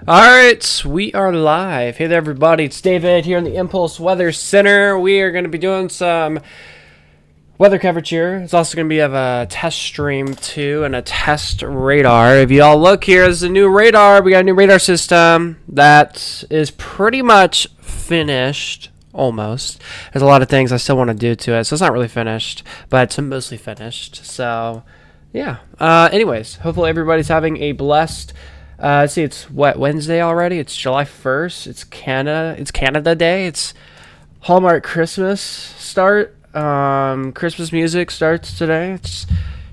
Alright, we are live. Hey there everybody, it's David here in the Impulse Weather Center. We are going to be doing some weather coverage here. It's also going to be of a test stream too and a test radar. If you all look here, there's a new radar. We got a new radar system that is pretty much finished. Almost. There's a lot of things I still want to do to it, so it's not really finished, but it's mostly finished. So yeah. Anyways, hopefully everybody's having a blessed let's see, it's what, Wednesday already? It's July 1st. It's Canada Day. It's Hallmark Christmas start. Christmas music starts today. It's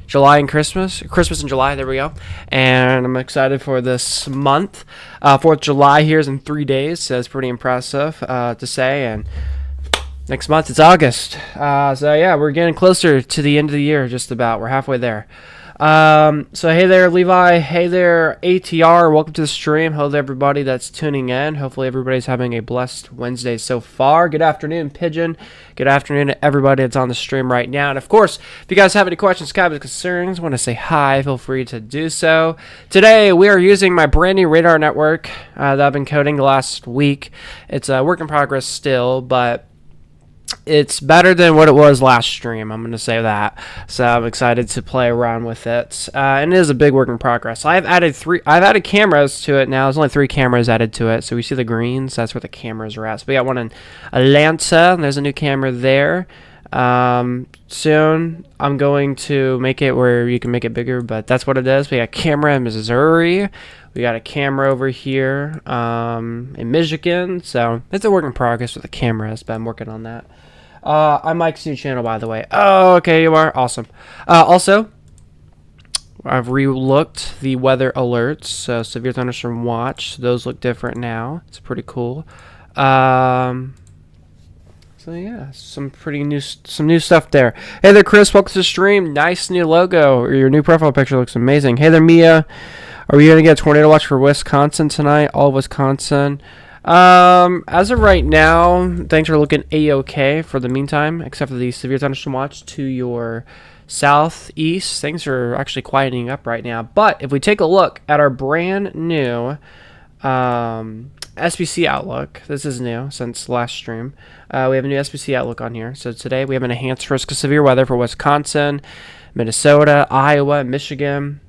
July and Christmas and July, there we go. And I'm excited for this month. 4th of July here is in 3 days, so it's pretty impressive to say. And next month it's August. So yeah, we're getting closer to the end of the year, just about. We're halfway there. So hey there Levi, hey there ATR, welcome to the stream. Hello to everybody that's tuning in. Hopefully everybody's having a blessed Wednesday so far. Good afternoon Pigeon, good afternoon to everybody that's on the stream right now. And of course, if you guys have any questions, comments, concerns, want to say hi, feel free to do so. Today we are using my brand new radar network that I've been coding the last week. It's a work in progress still, but it's better than what it was last stream, I'm going to say that. So I'm excited to play around with it. And it is a big work in progress. I've added cameras to it now. There's only 3 cameras added to it. So we see the greens, that's where the cameras are at. So we got one in Atlanta, and there's a new camera there. Soon I'm going to make it where you can make it bigger, but that's what it is. We got a camera in Missouri. We got a camera over here in Michigan. So it's a work in progress with the cameras, but I'm working on that. I'm Mike's new channel, by the way. Oh, okay, you are? Awesome. Also, I've re-looked the weather alerts. So severe thunderstorm watch. Those look different now. It's pretty cool. So yeah, some new stuff there. Hey there, Chris. Welcome to the stream. Nice new logo. Your new profile picture looks amazing. Hey there, Mia. Are we gonna get a tornado watch for Wisconsin tonight? All of Wisconsin. As of right now, things are looking a-okay for the meantime, except for the severe thunderstorm watch to your southeast. Things are actually quieting up right now. But if we take a look at our brand new SPC outlook, this is new since last stream. We have a new SPC outlook on here. So today we have an enhanced risk of severe weather for Wisconsin, Minnesota, Iowa, Michigan.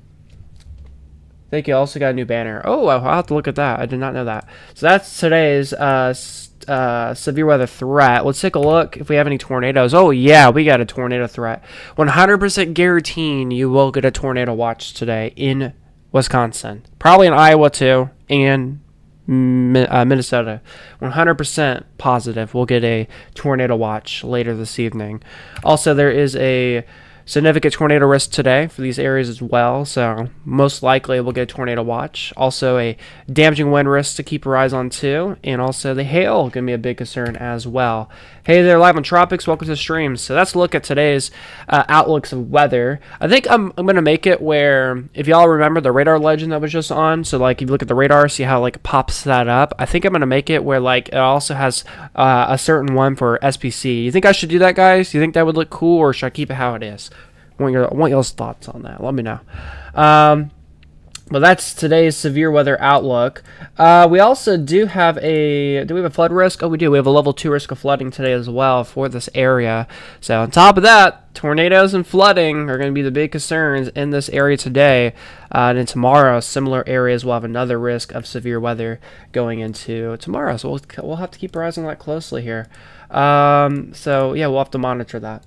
I think you also got a new banner. Oh, I'll have to look at that. I did not know that. So that's today's severe weather threat. Let's take a look if we have any tornadoes. Oh, yeah, we got a tornado threat. 100% guaranteeing you will get a tornado watch today in Wisconsin. Probably in Iowa, too, and Minnesota. 100% positive we'll get a tornado watch later this evening. Also, there is a significant tornado risk today for these areas as well, so most likely we'll get a tornado watch. Also a damaging wind risk to keep your eyes on too, and also the hail going to be a big concern as well. Hey there, live on Tropics, welcome to the stream. So let's look at today's outlooks of weather. I think I'm going to make it where, if y'all remember the radar legend that was just on, so like if you look at the radar, see how like it pops that up. I think I'm going to make it where like it also has a certain one for SPC. You think I should do that, guys? Do you think that would look cool, or should I keep it how it is? I want y'all's thoughts on that. Let me know. Well, that's today's severe weather outlook. We also do we have a flood risk? Oh, we do. We have a level 2 risk of flooding today as well for this area. So on top of that, tornadoes and flooding are going to be the big concerns in this area today. And then tomorrow, similar areas will have another risk of severe weather going into tomorrow. So we'll have to keep our eyes on that closely here. So yeah, we'll have to monitor that.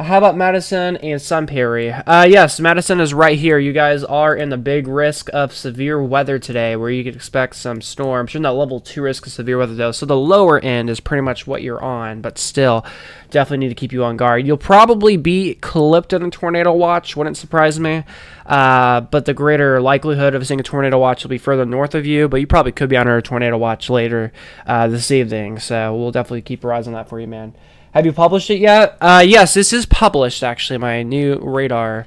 How about Madison and Sun Prairie? Yes, Madison is right here. You guys are in the big risk of severe weather today, where you can expect some storms. You're in that level 2 risk of severe weather, though, so the lower end is pretty much what you're on, but still, definitely need to keep you on guard. You'll probably be clipped in a tornado watch, wouldn't surprise me, but the greater likelihood of seeing a tornado watch will be further north of you, but you probably could be under a tornado watch later this evening, so we'll definitely keep our eyes on that for you, man. Have you published it yet? Yes, this is published, actually, my new radar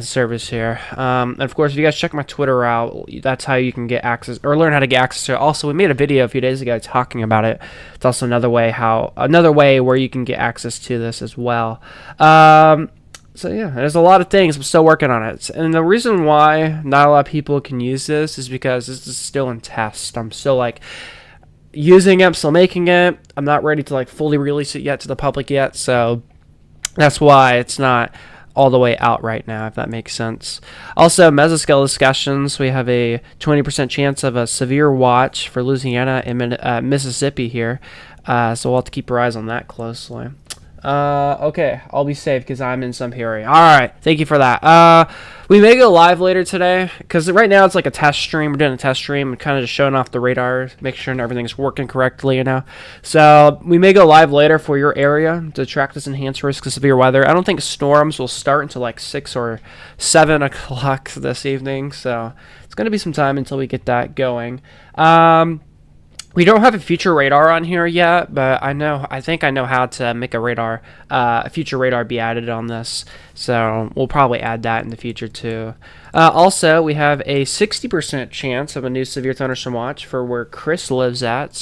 service here. And of course, if you guys check my Twitter out, that's how you can get access, or learn how to get access to it. Also, we made a video a few days ago talking about it. It's also another way where you can get access to this as well. So yeah, there's a lot of things. I'm still working on it, and the reason why not a lot of people can use this is because this is still in test. I'm still like using it. I'm still making it. I'm not ready to like fully release it yet to the public yet. So that's why it's not all the way out right now, if that makes sense. Also, mesoscale discussions. We have a 20% chance of a severe watch for Louisiana and Mississippi here. So we'll have to keep our eyes on that closely. Okay, I'll be safe because I'm in some area. Alright, thank you for that. We may go live later today, because right now it's like a test stream. We're doing a test stream and kind of just showing off the radar, make sure everything's working correctly, you know. So, we may go live later for your area to track this enhanced risk of severe weather. I don't think storms will start until like 6 or 7 o'clock this evening, so it's going to be some time until we get that going. We don't have a future radar on here yet, but I think I know how to make a future radar be added on this. So we'll probably add that in the future too. Also, we have a 60% chance of a new severe thunderstorm watch for where Chris lives at.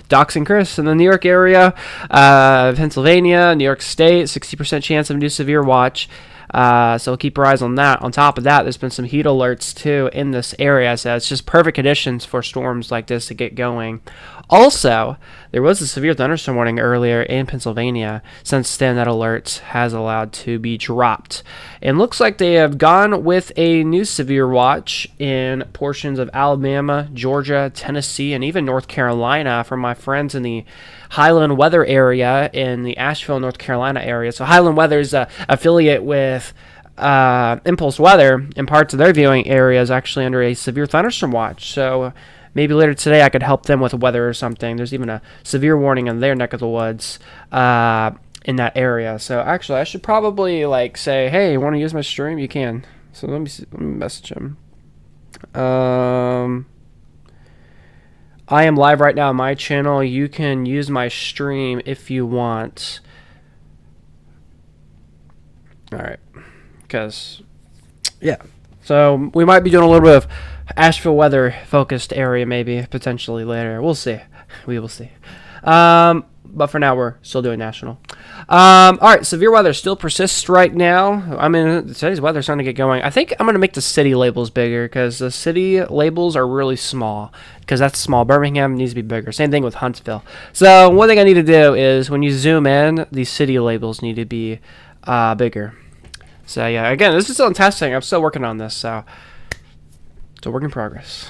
Doxing Chris in the New York area, Pennsylvania, New York State, 60% chance of a new severe watch. So we'll keep our eyes on that. On top of that, there's been some heat alerts too in this area, so it's just perfect conditions for storms like this to get going. Also, there was a severe thunderstorm warning earlier in Pennsylvania. Since then, that alert has allowed to be dropped. And looks like they have gone with a new severe watch in portions of Alabama, Georgia, Tennessee, and even North Carolina from my friends in the Highland Weather area in the Asheville, North Carolina area. So Highland Weather is an affiliate with Impulse Weather, and parts of their viewing area is actually under a severe thunderstorm watch. So maybe later today I could help them with weather or something. There's even a severe warning in their neck of the woods in that area. So actually I should probably like say, hey, you want to use my stream? You can. So let me message him. I am live right now on my channel. You can use my stream if you want. Alright. Because, yeah. So, we might be doing a little bit of Asheville weather focused area maybe, potentially later. We'll see. We will see. But for now, we're still doing national. Alright, severe weather still persists right now. I mean, today's weather's starting to get going. I think I'm going to make the city labels bigger, because the city labels are really small, because that's small. Birmingham needs to be bigger. Same thing with Huntsville. So, one thing I need to do is, when you zoom in, the city labels need to be bigger. So, yeah, again, this is still in testing. I'm still working on this, so it's a work in progress.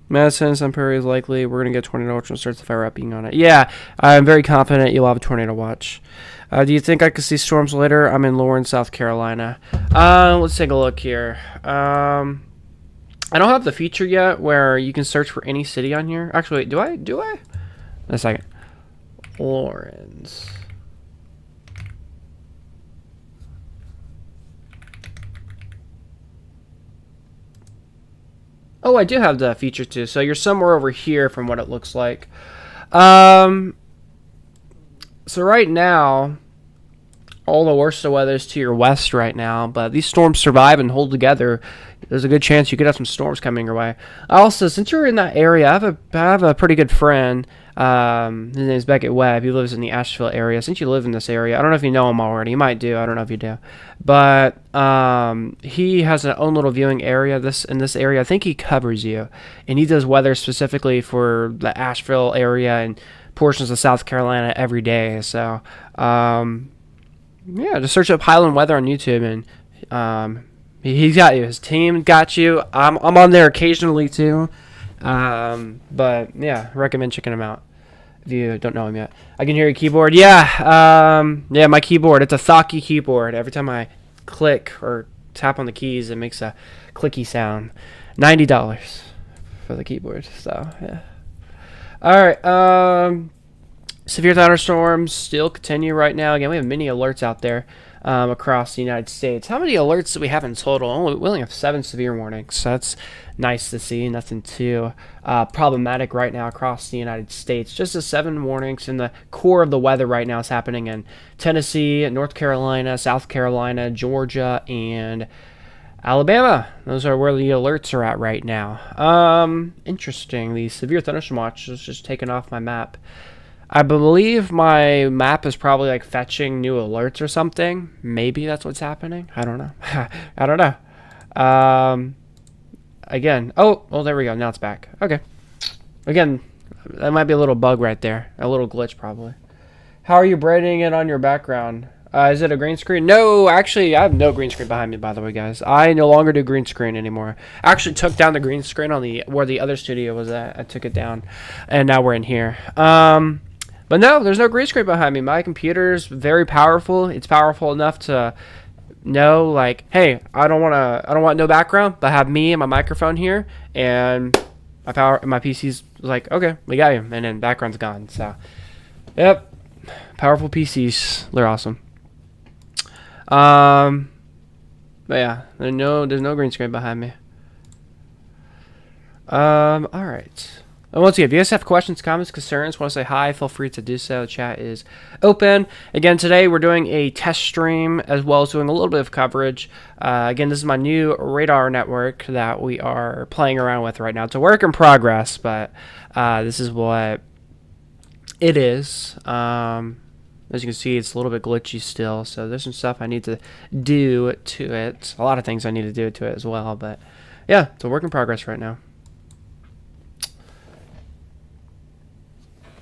Madison, some Prairie is likely. We're going to get tornado watch and start the fire upping on it. Yeah, I'm very confident you'll have a tornado watch. Do you think I could see storms later? I'm in Lawrence, South Carolina. Let's take a look here. I don't have the feature yet where you can search for any city on here. Actually, wait, do I? A second. Lawrence. Oh, I do have the feature too. So you're somewhere over here from what it looks like. So right now, all the worst of weather is to your west right now, but these storms survive and hold together. There's a good chance you could have some storms coming your way. Also, since you're in that area, I have a pretty good friend. His name is Beckett Webb. He lives in the Asheville area. Since you live in this area, I don't know if you know him already. You might do. I don't know if you do. But he has an own little viewing area in this area. I think he covers you. And he does weather specifically for the Asheville area and portions of South Carolina every day. So, yeah, just search up Highland Weather on YouTube, and he's got you. His team got you. I'm on there occasionally too. But yeah, recommend checking him out if you don't know him yet. I can hear your keyboard. Yeah, yeah, my keyboard. It's a Thocky keyboard. Every time I click or tap on the keys, it makes a clicky sound. $90 for the keyboard. So yeah. All right. Severe thunderstorms still continue right now. Again, we have many alerts out there across the United States. How many alerts do we have in total? We only have 7 severe warnings. So that's nice to see. Nothing too problematic right now across the United States. Just the 7 warnings, and the core of the weather right now is happening in Tennessee, North Carolina, South Carolina, Georgia, and Alabama. Those are where the alerts are at right now. Interesting. The severe thunderstorm watch is just taken off my map. I believe my map is probably like fetching new alerts or something. Maybe that's what's happening. I don't know. I don't know. Again. Oh, well, there we go. Now it's back. Okay. Again, that might be a little bug right there. A little glitch probably. How are you brightening it on your background? Is it a green screen? No, actually, I have no green screen behind me, by the way, guys. I no longer do green screen anymore. I actually took down the green screen on where the other studio was at. I took it down, and now we're in here. But no, there's no green screen behind me. My computer's very powerful. It's powerful enough to know, like, hey, I don't want no background, but have me and my microphone here, and my PC's like, okay, we got you, and then background's gone. So, yep, powerful PCs, they're awesome. But yeah, there's no green screen behind me. All right. And once again, if you guys have questions, comments, concerns, want to say hi, feel free to do so. The chat is open. Again, today we're doing a test stream as well as doing a little bit of coverage. Again, this is my new radar network that we are playing around with right now. It's a work in progress, but this is what it is. As you can see, it's a little bit glitchy still, so there's some stuff I need to do to it. A lot of things I need to do to it as well, but yeah, it's a work in progress right now.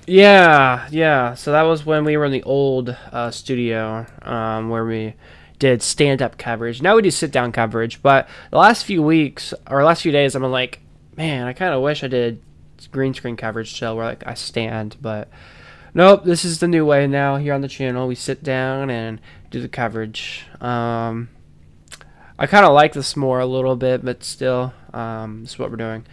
Yeah. So that was when we were in the old studio where we did stand-up coverage. Now we do sit-down coverage, but the last few weeks or last few days, I'm like, man, I kind of wish I did green screen coverage still, where like I stand, but nope. This is the new way now here on the channel. We sit down and do the coverage. I kind of like this more a little bit, but still, this is what we're doing.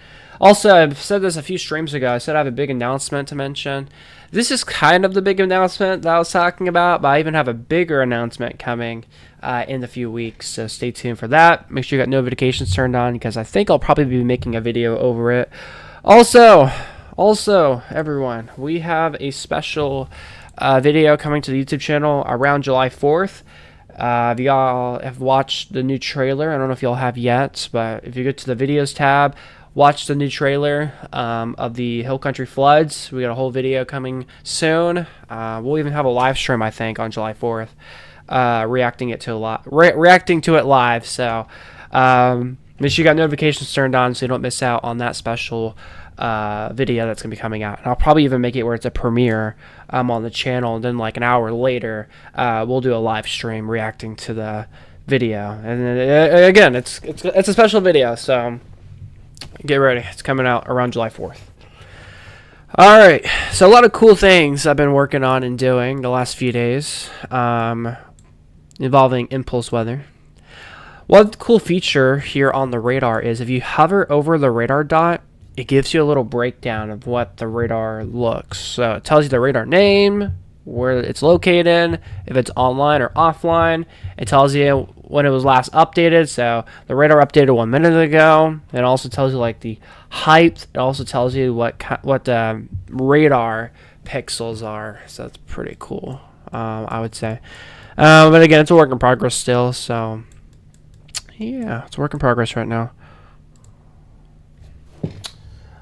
Also, I've said this a few streams ago. I said I have a big announcement to mention. This is kind of the big announcement that I was talking about, but I even have a bigger announcement coming in a few weeks. So stay tuned for that. Make sure you got notifications turned on because I think I'll probably be making a video over it. Also, everyone, we have a special video coming to the YouTube channel around July 4th. If y'all have watched the new trailer, I don't know if y'all have yet, but if you go to the videos tab, watch the new trailer of the Hill Country floods. We got a whole video coming soon. We'll even have a live stream, I think, on July 4th, reacting to it live. So make sure you got notifications turned on so you don't miss out on that special video that's gonna be coming out. And I'll probably even make it where it's a premiere on the channel, and then like an hour later, we'll do a live stream reacting to the video. And then, again, it's a special video, so get ready. It's coming out around July 4th. All right, so a lot of cool things I've been working on and doing the last few days, involving impulse weather. One cool feature here on the radar is if you hover over the radar dot, it gives you a little breakdown of what the radar looks. So it tells you the radar name, where it's located, if it's online or offline. It tells you when it was last updated. So the radar updated 1 minute ago. It also tells you like the height. It also tells you what the radar pixels are. So that's pretty cool, I would say. But again, it's a work in progress still. So yeah, it's a work in progress right now.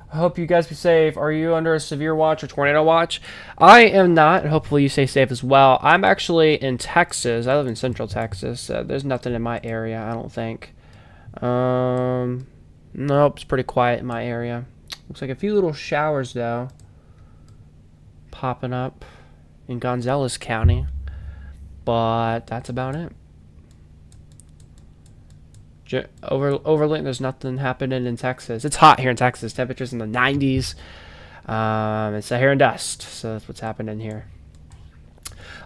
I hope you guys be safe. Are you under a severe watch or tornado watch? I am not. Hopefully you stay safe as well. I'm actually in Texas. I live in Central Texas. There's nothing in my area, I don't think. Nope, it's pretty quiet in my area. Looks like a few little showers, though, popping up in Gonzales County. But that's about it. Overland, there's nothing happening in Texas. It's hot here in Texas. Temperatures in the 90s. It's Sahara dust, so that's what's happening here.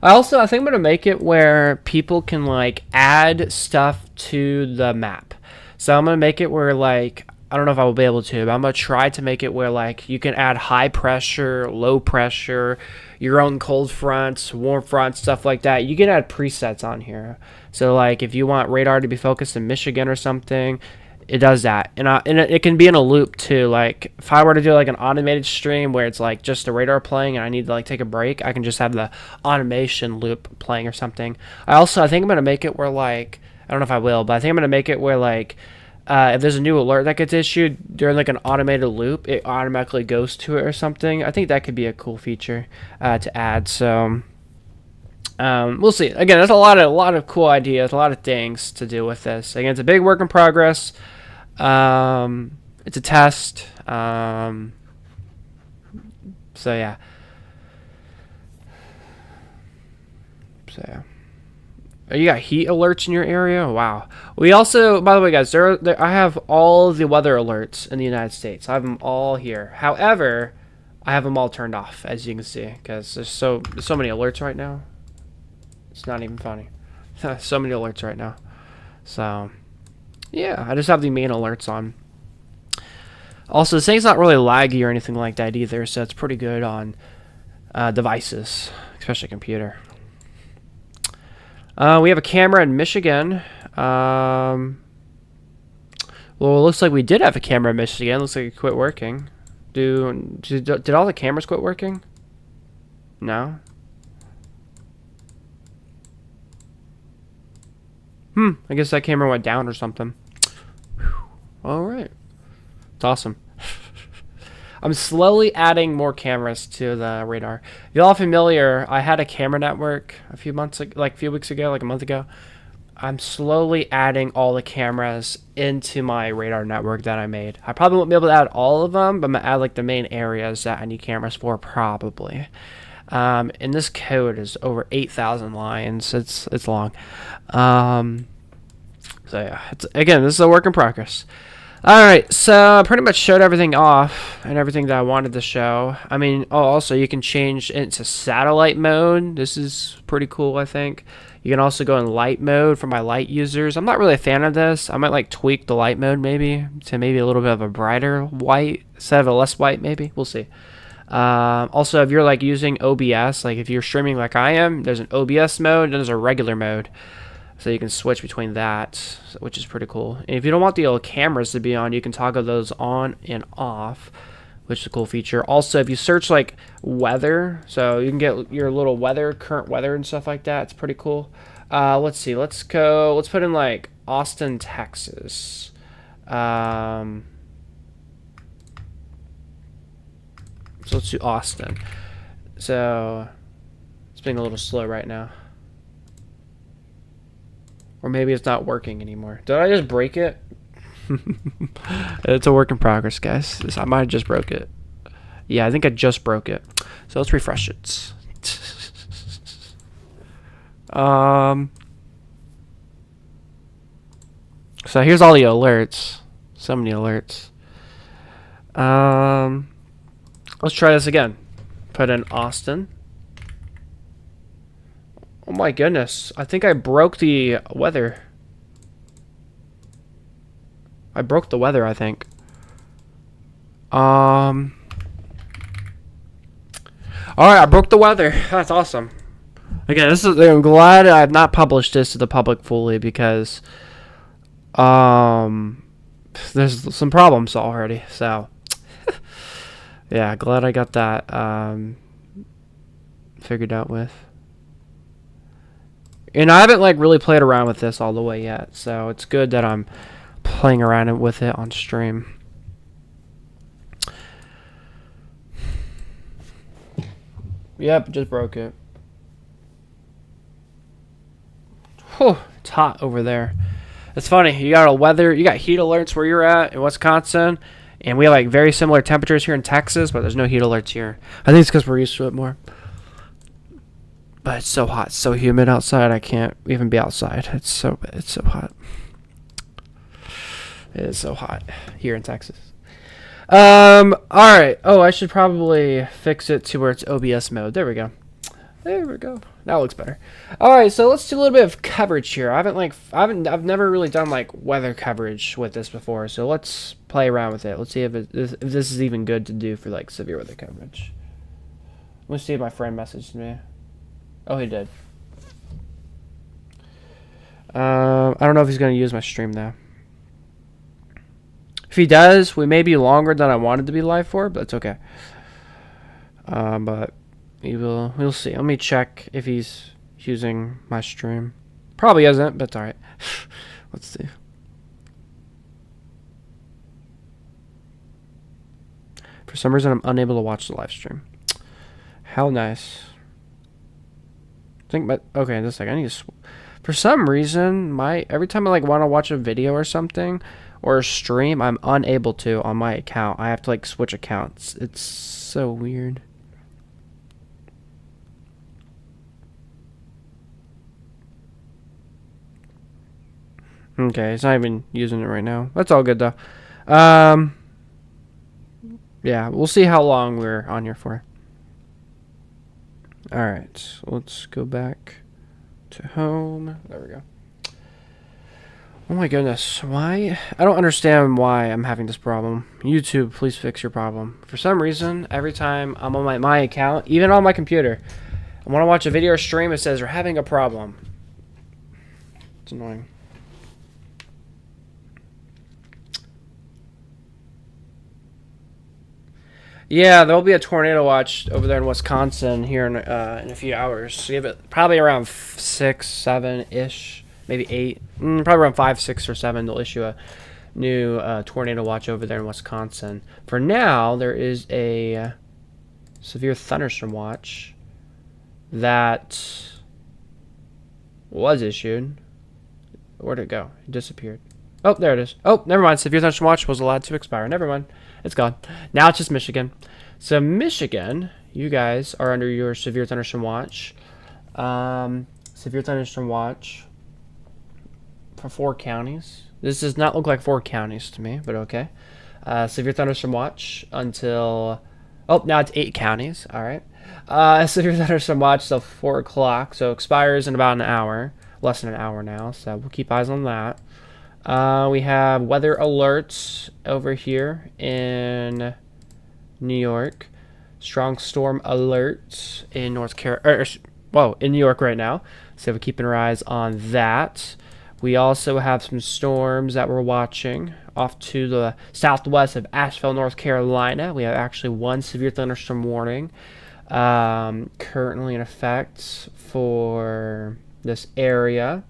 I think I'm going to make it where people can like add stuff to the map. So I'm going to make it where like, I don't know if I will be able to, but I'm going to try to make it where like you can add high pressure, low pressure, your own cold fronts, warm fronts, stuff like that. You can add presets on here. So like if you want radar to be focused in Michigan or something, it does that. And it can be in a loop too. Like if I were to do like an automated stream where it's like just the radar playing and I need to like take a break, I can just have the automation loop playing or something. I think I'm going to make it where like, I don't know if I will, but I think I'm going to make it where like if there's a new alert that gets issued during like an automated loop, it automatically goes to it or something. I think that could be a cool feature to add. So we'll see. Again, there's a lot of cool ideas, a lot of things to do with this. Again, it's a big work in progress. It's a test. So yeah. Oh, you got heat alerts in your area? Wow. We also, by the way, guys, I have all the weather alerts in the United States. I have them all here. However, I have them all turned off, as you can see, because there's so many alerts right now. It's not even funny. So many alerts right now. So, yeah, I just have the main alerts on. Also, this thing's not really laggy or anything like that either, so it's pretty good on devices, especially a computer. We have a camera in Michigan. Well, it looks like we did have a camera in Michigan. Looks like it quit working. Did all the cameras quit working? No? I guess that camera went down or something. Alright. It's awesome. I'm slowly adding more cameras to the radar. If you're all familiar, I had a camera network a few weeks ago, like a month ago. I'm slowly adding all the cameras into my radar network that I made. I probably won't be able to add all of them, but I'm gonna add like the main areas that I need cameras for, probably. And this code is over 8,000 lines. It's long. So yeah, again, this is a work in progress. Alright, so I pretty much showed everything off and everything that I wanted to show. I mean, also you can change into satellite mode. This is pretty cool, I think. You can also go in light mode for my light users. I'm not really a fan of this. I might like tweak the light mode maybe to maybe a little bit of a brighter white instead of a less white maybe. We'll see. Also, if you're like using OBS, like if you're streaming like I am, there's an OBS mode and there's a regular mode. So you can switch between that, which is pretty cool. And if you don't want the old cameras to be on, you can toggle those on and off, which is a cool feature. Also, if you search like weather, so you can get your little weather, current weather and stuff like that. It's pretty cool. Let's see. Let's put in like Austin, Texas. So let's do Austin. So it's being a little slow right now. Or maybe it's not working anymore. Did I just break it? It's a work in progress, guys. I might have just broke it. Yeah, I think I just broke it. So let's refresh it. So here's all the alerts. So many alerts. Let's try this again. Put in Austin. Oh my goodness. I think I broke the weather. I broke the weather, I think. Alright, I broke the weather. That's awesome. Again, I'm glad I have not published this to the public fully because there's some problems already. So yeah, glad I got that figured out with. And I haven't like really played around with this all the way yet, so it's good that I'm playing around with it on stream. Yep, just broke it. Whew, it's hot over there. It's funny, you got heat alerts where you're at in Wisconsin, and we have like very similar temperatures here in Texas, but there's no heat alerts here. I think it's because we're used to it more. But it's so hot, so humid outside. I can't even be outside. It's so hot. It is so hot here in Texas. All right. Oh, I should probably fix it to where it's OBS mode. There we go. There we go. That looks better. All right, so let's do a little bit of coverage here. I've never really done like weather coverage with this before. So let's play around with it. Let's see if this is even good to do for like severe weather coverage. Let's see if my friend messaged me. Oh, he did. I don't know if he's going to use my stream though. If he does, we may be longer than I wanted to be live for, but it's okay. But we'll see. Let me check if he's using my stream. Probably isn't, but it's alright. Let's see. For some reason, I'm unable to watch the live stream. How nice. Okay, in just a second, I need to. For some reason, every time I want to watch a video or something or a stream, I'm unable to on my account. I have to switch accounts. It's so weird. Okay, it's not even using it right now. That's all good though. Yeah, we'll see how long we're on here for. All right, let's go back to home. There we go. Oh my goodness, why? I don't understand why I'm having this problem. YouTube, please fix your problem. For some reason, every time I'm on my account, even on my computer, I want to watch a video or stream, it says we're having a problem. It's annoying. Yeah, there'll be a tornado watch over there in Wisconsin here in a few hours. So you have it probably around 6, 7-ish, maybe 8. Probably around 5, 6, or 7. They'll issue a new tornado watch over there in Wisconsin. For now, there is a severe thunderstorm watch that was issued. Where'd it go? It disappeared. Oh, there it is. Oh, never mind. Severe thunderstorm watch was allowed to expire. Never mind. It's gone. Now it's just Michigan. So Michigan, you guys are under your severe thunderstorm watch. Severe thunderstorm watch for 4 counties. This does not look like 4 counties to me, but okay. Severe thunderstorm watch until... Oh, now it's 8 counties. All right. Severe thunderstorm watch till 4 o'clock. So expires in about an hour. Less than an hour now. So we'll keep eyes on that. We have weather alerts over here in New York. Strong storm alert in North Carolina. In New York right now. So we're keeping our eyes on that. We also have some storms that we're watching off to the southwest of Asheville, North Carolina. We have actually 1 severe thunderstorm warning currently in effect for this area.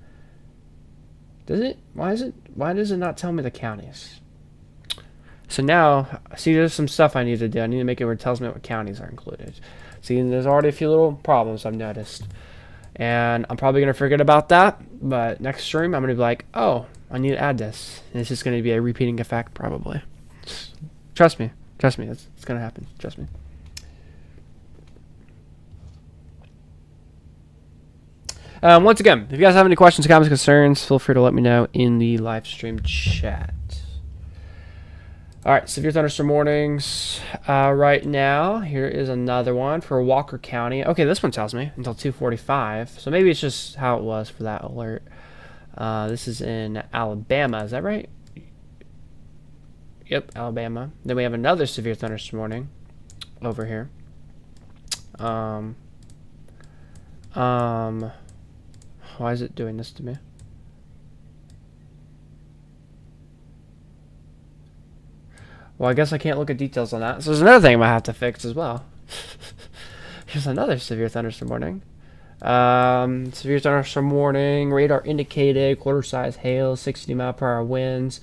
Why does it not tell me the counties? So now, see, there's some stuff I need to do. I need to make it where it tells me what counties are included. See, there's already a few little problems I've noticed. And I'm probably going to forget about that. But next stream, I'm going to be like, oh, I need to add this. And it's just going to be a repeating effect, probably. Trust me. Trust me. It's going to happen. Trust me. Once again, if you guys have any questions, comments, concerns, feel free to let me know in the live stream chat. All right, severe thunderstorm warnings right now. Here is another one for Walker County. Okay, this one tells me until 2:45, so maybe it's just how it was for that alert. This is in Alabama. Is that right? Yep, Alabama. Then we have another severe thunderstorm warning over here. Why is it doing this to me? Well, I guess I can't look at details on that. So there's another thing I might have to fix as well. Here's another severe thunderstorm warning. Severe thunderstorm warning. Radar indicated. Quarter-size hail. 60-mile-per-hour winds.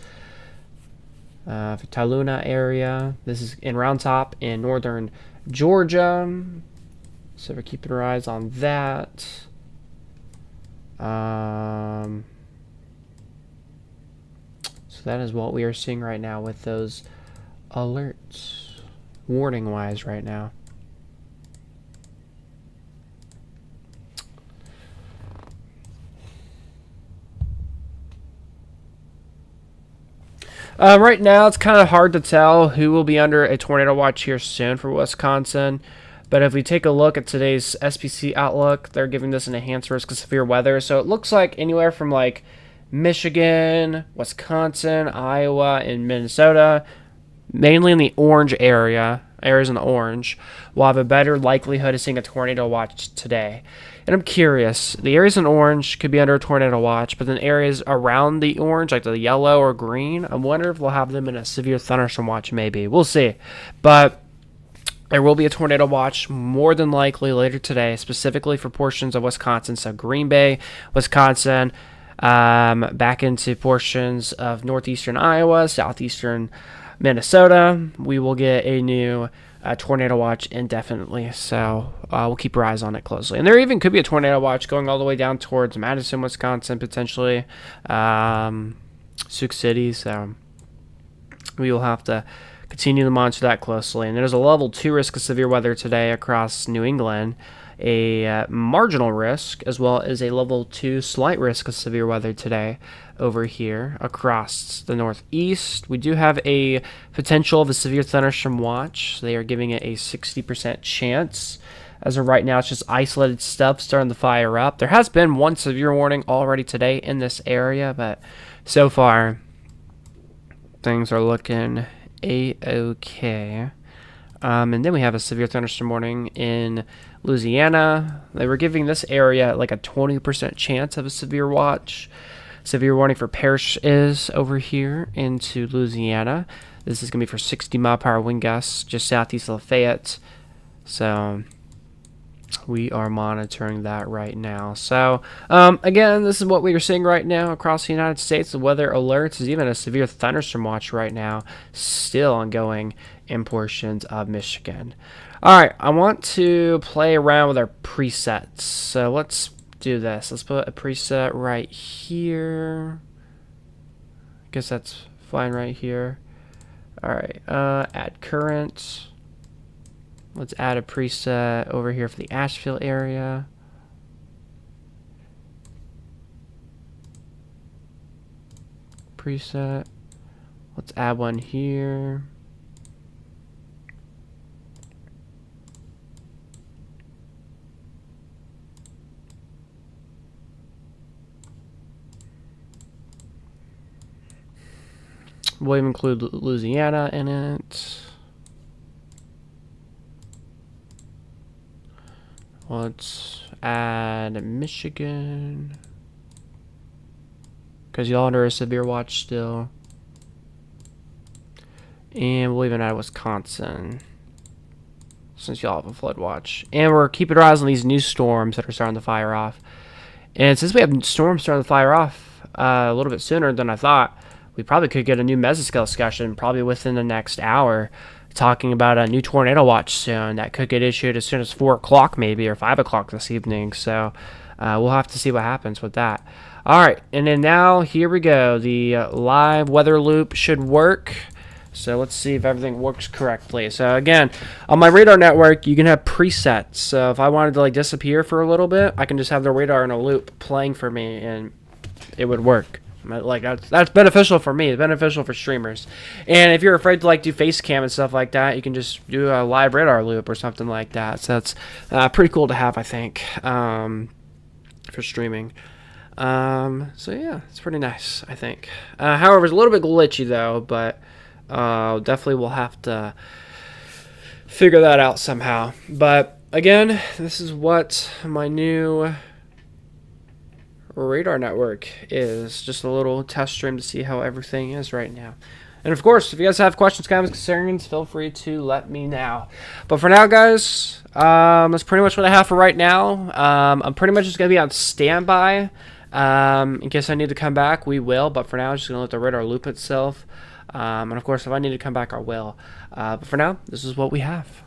For Taluna area. This is in Round Top in northern Georgia. So we're keeping our eyes on that. So that is what we are seeing right now with those alerts, warning wise right now. Right now it's kind of hard to tell who will be under a tornado watch here soon for Wisconsin. But if we take a look at today's SPC outlook, they're giving this an enhanced risk of severe weather. So it looks like anywhere from like Michigan, Wisconsin, Iowa, and Minnesota, mainly in the orange areas in the orange, will have a better likelihood of seeing a tornado watch today. And I'm curious, the areas in orange could be under a tornado watch, but then areas around the orange, like the yellow or green, I wonder if we'll have them in a severe thunderstorm watch maybe. We'll see. But there will be a tornado watch more than likely later today, specifically for portions of Wisconsin. So Green Bay, Wisconsin, back into portions of northeastern Iowa, southeastern Minnesota, we will get a new tornado watch indefinitely. So we'll keep our eyes on it closely. And there even could be a tornado watch going all the way down towards Madison, Wisconsin, potentially. Sioux City. So we will have to continue to monitor that closely. And there's a level 2 risk of severe weather today across New England, a marginal risk, as well as a level 2 slight risk of severe weather today over here across the Northeast. We do have a potential of a severe thunderstorm watch. They are giving it a 60% chance. As of right now, it's just isolated stuff starting to fire up. There has been one severe warning already today in this area, but so far things are looking a-okay. And then we have a severe thunderstorm warning in Louisiana. They were giving this area like a 20% chance of a severe watch. Severe warning for Parrish is over here into Louisiana. This is going to be for 60-mile-per-hour wind gusts just southeast of Lafayette. So we are monitoring that right now. So, again, this is what we are seeing right now across the United States. The weather alerts is even a severe thunderstorm watch right now, still ongoing in portions of Michigan. All right, I want to play around with our presets. So let's do this. Let's put a preset right here. I guess that's fine right here. All right, add current. Let's add a preset over here for the Asheville area. Preset. Let's add one here. We'll even include Louisiana in it. Let's add Michigan, because y'all under a severe watch still. And we'll even add Wisconsin, since y'all have a flood watch. And we're keeping our eyes on these new storms that are starting to fire off. And since we have storms starting to fire off a little bit sooner than I thought, we probably could get a new mesoscale discussion probably within the next hour, talking about a new tornado watch soon that could get issued as soon as 4 o'clock maybe, or 5 o'clock this evening. So we'll have to see what happens with that. All right, and then now here we go. The live weather loop should work. So let's see if everything works correctly. So again, on my radar network, you can have presets. So if I wanted to like disappear for a little bit, I can just have the radar in a loop playing for me, and it would work. Like that's beneficial for me. It's beneficial for streamers. And if you're afraid to like do face cam and stuff like that, you can just do a live radar loop or something like that. So that's pretty cool to have, I think, for streaming. So yeah, it's pretty nice, I think. However, it's a little bit glitchy though, but definitely we'll have to figure that out somehow. But again, this is what my new radar network is. Just a little test stream to see how everything is right now. And of course, if you guys have questions, comments, concerns, feel free to let me know. But for now, guys, that's pretty much what I have for right now. I'm pretty much just going to be on standby. In case I need to come back, we will. But for now, I'm just going to let the radar loop itself. And of course, if I need to come back, I will. But for now, this is what we have.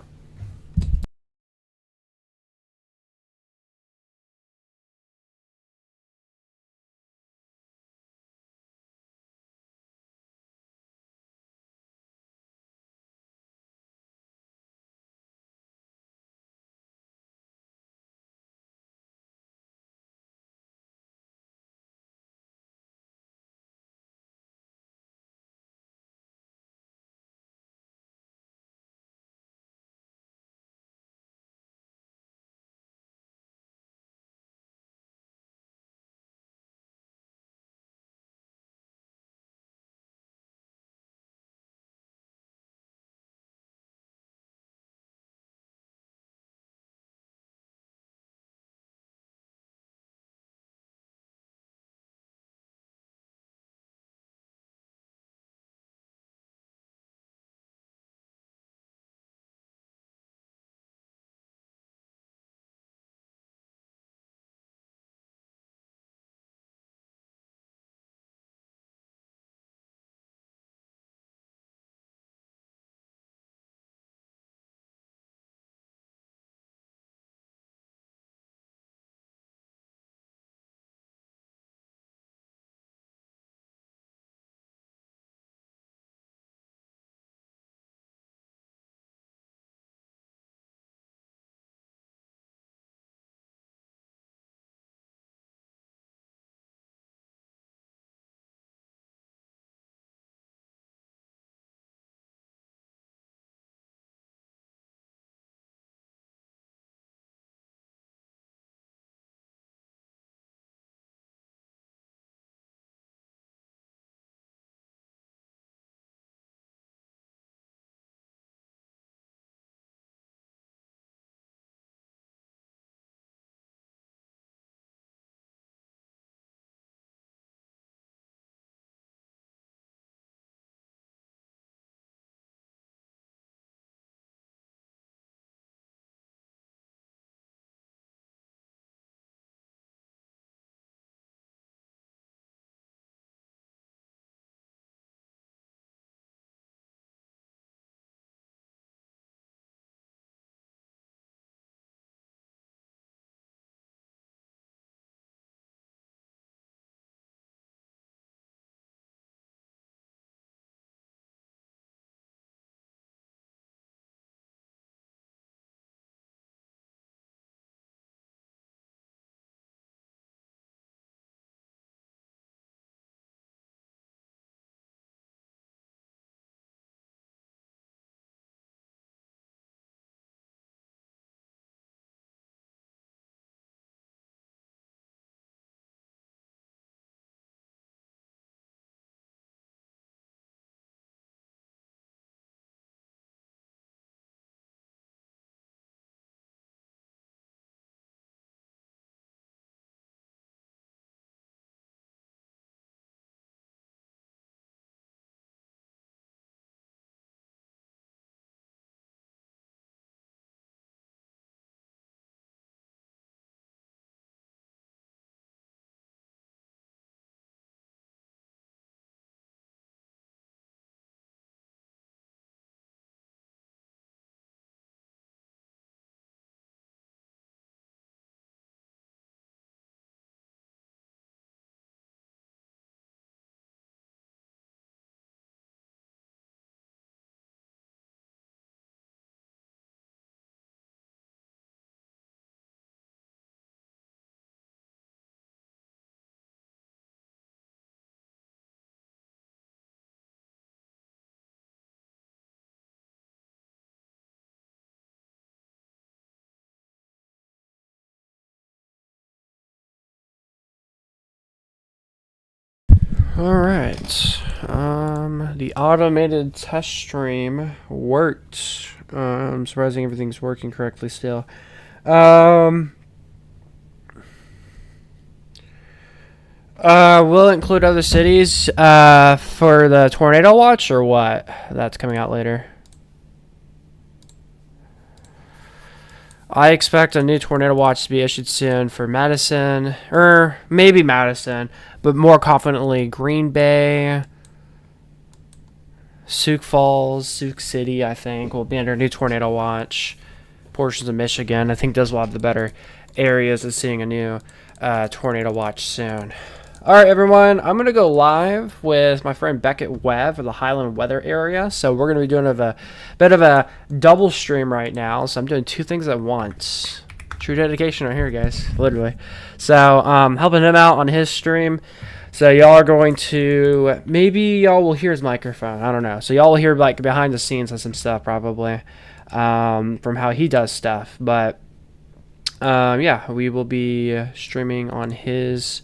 Alright. The automated test stream worked. I'm surprising everything's working correctly still. Will it include other cities for the tornado watch or what? That's coming out later. I expect a new tornado watch to be issued soon for Madison, or maybe Madison, but more confidently Green Bay, Sioux Falls, Sioux City, I think, will be under new tornado watch. Portions of Michigan, I think those will have the better areas of seeing a new tornado watch soon. All right, everyone, I'm going to go live with my friend Beckett Webb for the Highland weather area. So we're going to be doing a bit of a double stream right now. So I'm doing two things at once. True dedication right here, guys, literally. So helping him out on his stream. So y'all are going to, maybe y'all will hear his microphone. I don't know. So y'all will hear like behind the scenes of some stuff probably from how he does stuff. But yeah, we will be streaming on his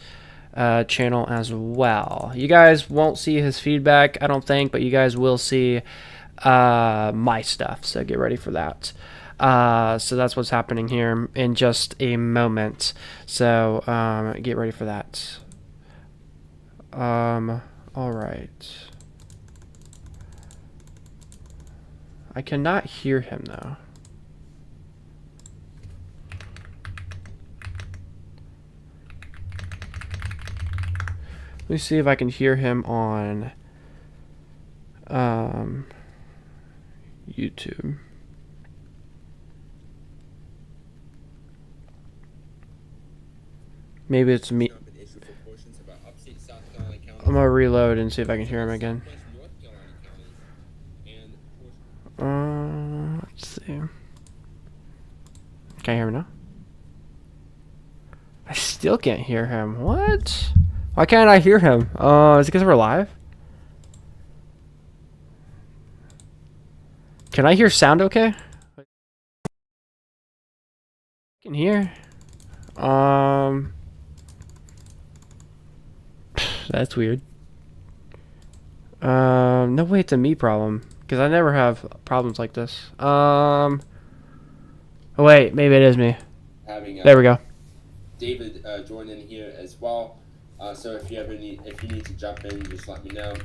channel as well. You guys won't see his feedback, I don't think, but you guys will see my stuff. So get ready for that. So that's what's happening here in just a moment. So get ready for that. All right. I cannot hear him though. Let me see if I can hear him on YouTube. Maybe it's me. I'm gonna reload and see if I can hear him again. Let's see. Can you hear me now? I still can't hear him. What? Why can't I hear him? Is it because we're live? Can I hear sound okay? I can hear. That's weird. No way it's a me problem. Because I never have problems like this. Oh wait, maybe it is me. There we go. David join in here as well. So if you need to jump in, just let me know.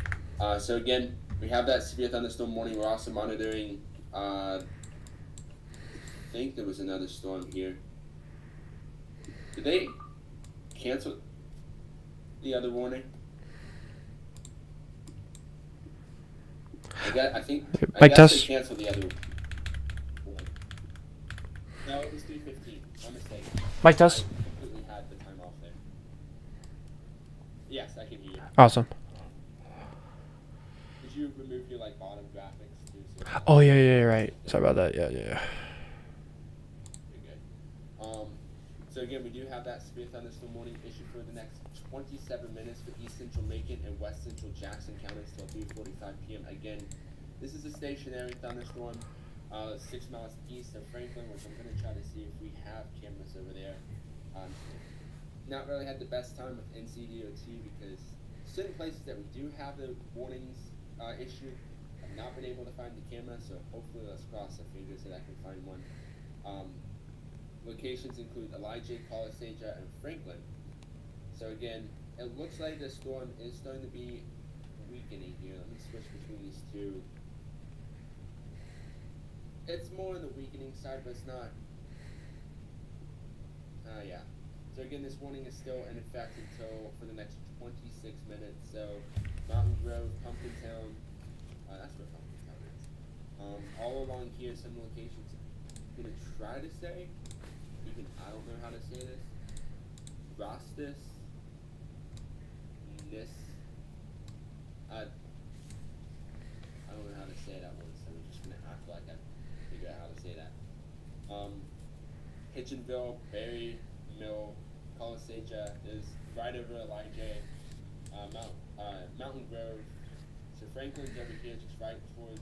So again, we have that severe thunderstorm warning. We're also monitoring. I think there was another storm here. Did they cancel the other warning? I think they canceled the other warning. No, it was 3:15. My mistake. Mike test. Had the time off there. Yes, I can hear you. Awesome. Did you remove your bottom graphics too? So oh yeah, right. Sorry about that. Yeah. You're good. So again, we do have that severe thunderstorm warning issued for the next 27 minutes for East Central Macon and West Central Jackson counties till 3:45 p.m. Again, this is a stationary thunderstorm, 6 miles east of Franklin, which I'm going to try to see if we have cameras over there. Not really had the best time with NCDOT because certain places that we do have the warnings issued, I've not been able to find the camera, so hopefully let's cross our fingers that I can find one. Locations include Elijah, Palisaja, and Franklin. So again, it looks like the storm is starting to be weakening here. Let me switch between these two. It's more on the weakening side, but it's not. Yeah. So again, this warning is still in effect until for the next 26 minutes. So Mountain Grove, Pumpkintown, that's where Pumpkintown is. All along here, some locations. I'm gonna try to say, even I don't know how to say this. Rostis, Nis. I don't know how to say that one, so I'm just gonna act like I figure out how to say that. Hitchenville, Berry, Mill, Palisaja is right over Elijah, Mountain Grove. So Franklin's over here, just right towards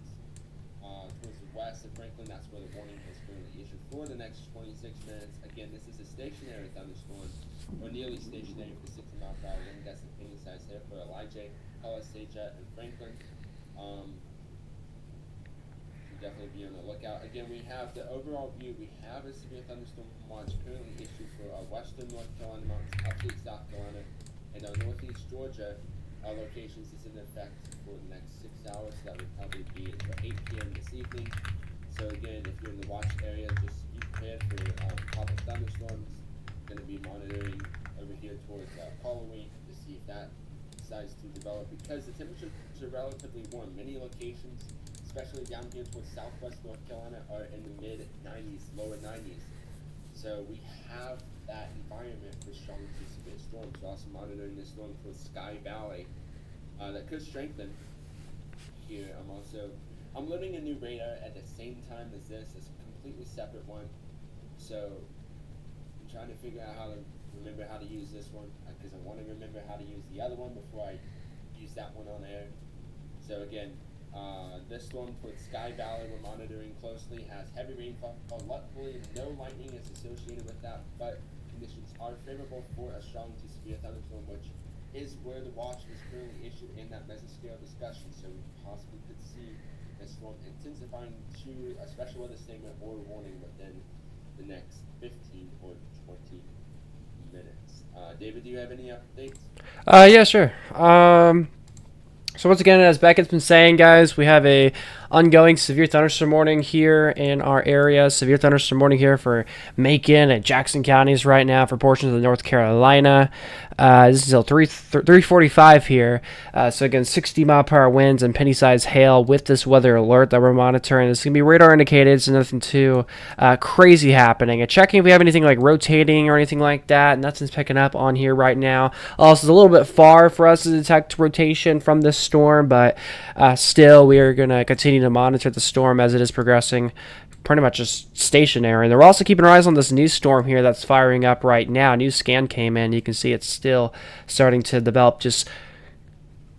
the west of Franklin. That's where the warning is currently issued for the next 26 minutes. Again, this is a stationary thunderstorm, or nearly stationary for 60 mile per hour wind. That's the opinion size there for Elijah. IJ, LSA Jet, and Franklin. Definitely be on the lookout. Again, we have the overall view. We have a severe thunderstorm watch currently issued for western North Carolina mountains, upstate South Carolina, and northeast Georgia locations is in effect for the next 6 hours. So that would probably be until 8 p.m. this evening. So again, if you're in the watch area, just be prepared for possible thunderstorms. Going to be monitoring over here towards Halloween to see if that decides to develop, because the temperatures are relatively warm. Many locations, especially down here towards southwest North Carolina, are in the mid 90s, lower 90s. So we have that environment for strong to severe storms. We're also monitoring this storm towards Sky Valley that could strengthen here. I'm loading a new radar at the same time as this. It's a completely separate one. So I'm trying to figure out how to remember how to use this one, because I want to remember how to use the other one before I use that one on air. So again, this storm towards Sky Valley we're monitoring closely has heavy rainfall. Luckily, no lightning is associated with that, but conditions are favorable for a strong to severe thunderstorm, which is where the watch is currently issued in that mesoscale discussion. So we possibly could see this storm intensifying to a special weather statement or warning within the next 15 or 20 minutes. David, do you have any updates? Yeah, sure. So once again, as Beckett's been saying, guys, we have a ongoing severe thunderstorm warning here in our area. Severe thunderstorm warning here for Macon and Jackson counties right now for portions of North Carolina. This is until 3:45 here. So again, 60-mile-per-hour winds and penny-sized hail with this weather alert that we're monitoring. This is going to be radar indicated, so nothing too crazy happening. And checking if we have anything like rotating or anything like that. Nothing's picking up on here right now. Also, it's a little bit far for us to detect rotation from this storm, but still we are going to continue to monitor the storm as it is progressing pretty much just stationary. And we're also keeping our eyes on this new storm here that's firing up right now. A new scan came in. You can see it's still starting to develop just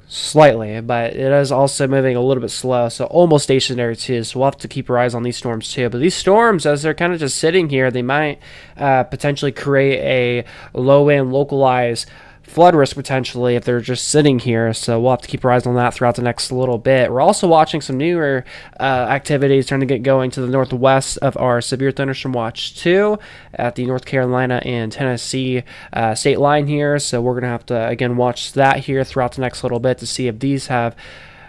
slightly, but it is also moving a little bit slow, so almost stationary too. So we'll have to keep our eyes on these storms too. But these storms, as they're kind of just sitting here, they might potentially create a low-end localized flood risk potentially if they're just sitting here. So we'll have to keep our eyes on that throughout the next little bit. We're also watching some newer activities starting to get going to the northwest of our severe thunderstorm watch 2 at the North Carolina and Tennessee state line here. So we're going to have to again watch that here throughout the next little bit to see if these have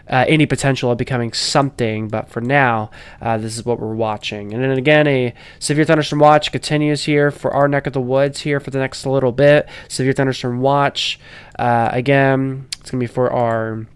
any potential of becoming something, but for now, this is what we're watching. And then again, a severe thunderstorm watch continues here for our neck of the woods here for the next little bit. Severe thunderstorm watch, again, it's going to be for our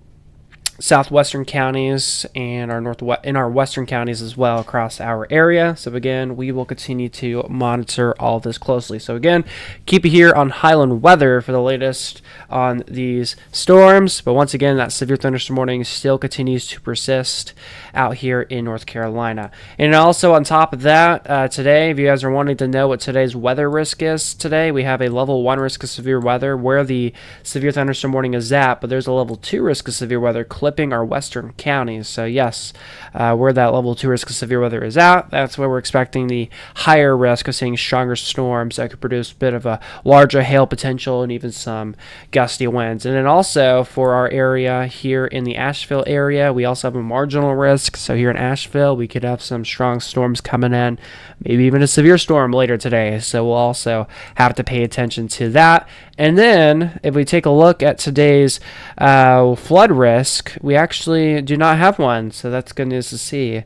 southwestern counties and our western counties as well across our area. So again, we will continue to monitor all this closely. So again, keep it here on Highland Weather for the latest on these storms. But once again, that severe thunderstorm warning still continues to persist out here in North Carolina. And also on top of that, today, if you guys are wanting to know what today's weather risk is today, we have a level 1 risk of severe weather where the severe thunderstorm warning is at, but there's a level 2 risk of severe weather clipping our western counties. So yes, where that level 2 risk of severe weather is at, that's where we're expecting the higher risk of seeing stronger storms that could produce a bit of a larger hail potential and even some gusty winds. And then also for our area here in the Asheville area, we also have a marginal risk. So here in Asheville, we could have some strong storms coming in, maybe even a severe storm later today. So we'll also have to pay attention to that. And then if we take a look at today's flood risk, we actually do not have one. So that's good news to see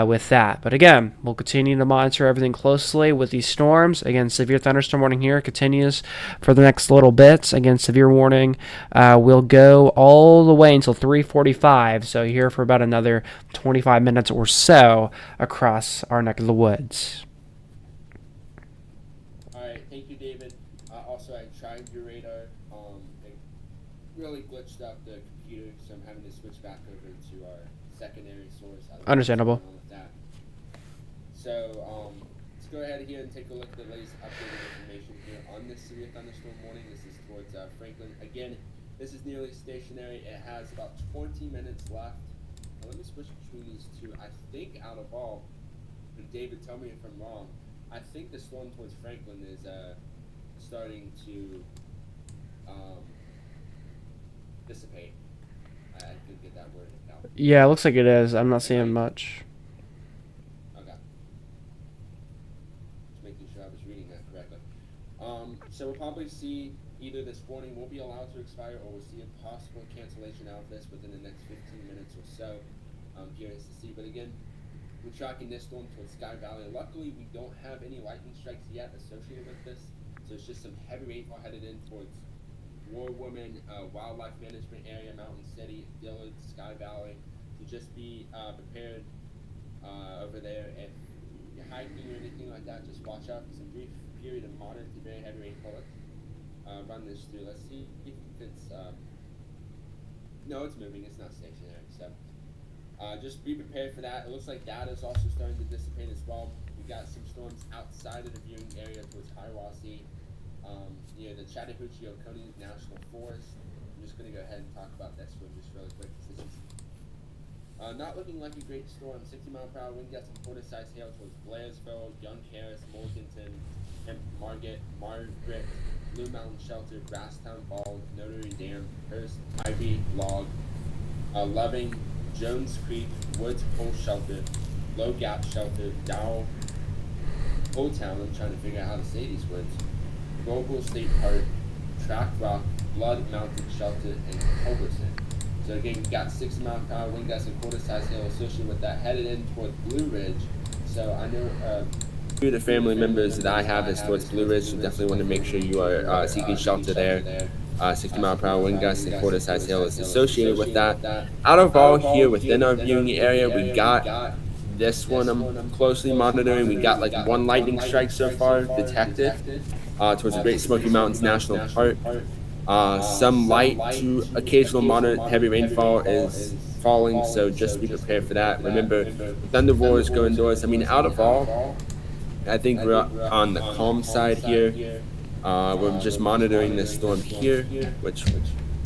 with that. But again, we'll continue to monitor everything closely with these storms. Again, severe thunderstorm warning here continues for the next little bit. Again, severe warning will go all the way until 3:45. So here for about another 25 minutes or so across our neck of the woods. Alright, thank you, David. Also, I tried your radar. It really glitched out the computer, so I'm having to switch back over to our secondary source. Understandable. With that. So, let's go ahead here and take a look at the latest updated information here on this severe thunderstorm warning. This is towards Franklin. Again, this is nearly stationary. It has about 20 minutes left. Let me switch between these two. I think out of all, and David, tell me if I'm wrong, I think the storm towards Franklin is starting to dissipate. I could get that word out. Yeah, it looks like it is. I'm not seeing much. Okay. Just making sure I was reading that correctly. So we'll probably see either this warning won't be allowed to expire, or we'll see a possible cancellation out of this within the next 15 minutes or so. I'm curious to see, but again, we're tracking this storm towards Sky Valley. Luckily, we don't have any lightning strikes yet associated with this, so it's just some heavy rainfall headed in towards War Woman, Wildlife Management Area, Mountain City, Dillard, Sky Valley. So just be prepared over there. If you're hiking or anything like that, just watch out for some brief period of moderate to very heavy rainfall. Let's run this through. Let's see if it's no, it's moving. It's not stationary. So just be prepared for that. It looks like that is also starting to dissipate as well. We got some storms outside of the viewing area towards Hiawassee, near the Chattahoochee-Oconee National Forest. I'm just going to go ahead and talk about this one just really quick. Not looking like a great storm. 60-mile-per-hour wind gusts and quarter-size hail towards Blairsville, Young Harris, Morganton, Margaret, Blue Mountain Shelter, Brasstown, Bald, Notary Dam, Hurst, Ivy, Log, Loving, Jones Creek, Woods Pole Shelter, Low Gap Shelter, Dow, Old Town, I'm trying to figure out how to say these words, Global State Park, Track Rock, Blood Mountain Shelter, and Culberson. So again, you've got 60-mile-per-hour wind gusts and quarter-size hail associated with that, headed in toward Blue Ridge. So I know two of the family members that I have is towards Blue Ridge, so definitely want to make sure you are seeking shelter there. 60-mile-per-hour wind gusts and quarter-size hail is associated with that. Out of all here within our viewing area, we got this one I'm closely monitoring. We got like one lightning strike so far detected towards the Great Smoky Mountains National Park. Some light to occasional moderate heavy rainfall is falling, so just be prepared for that. Remember, thunder roars go indoors. I mean, out of all, I think we're on the calm side here. We're just monitoring this storm here, which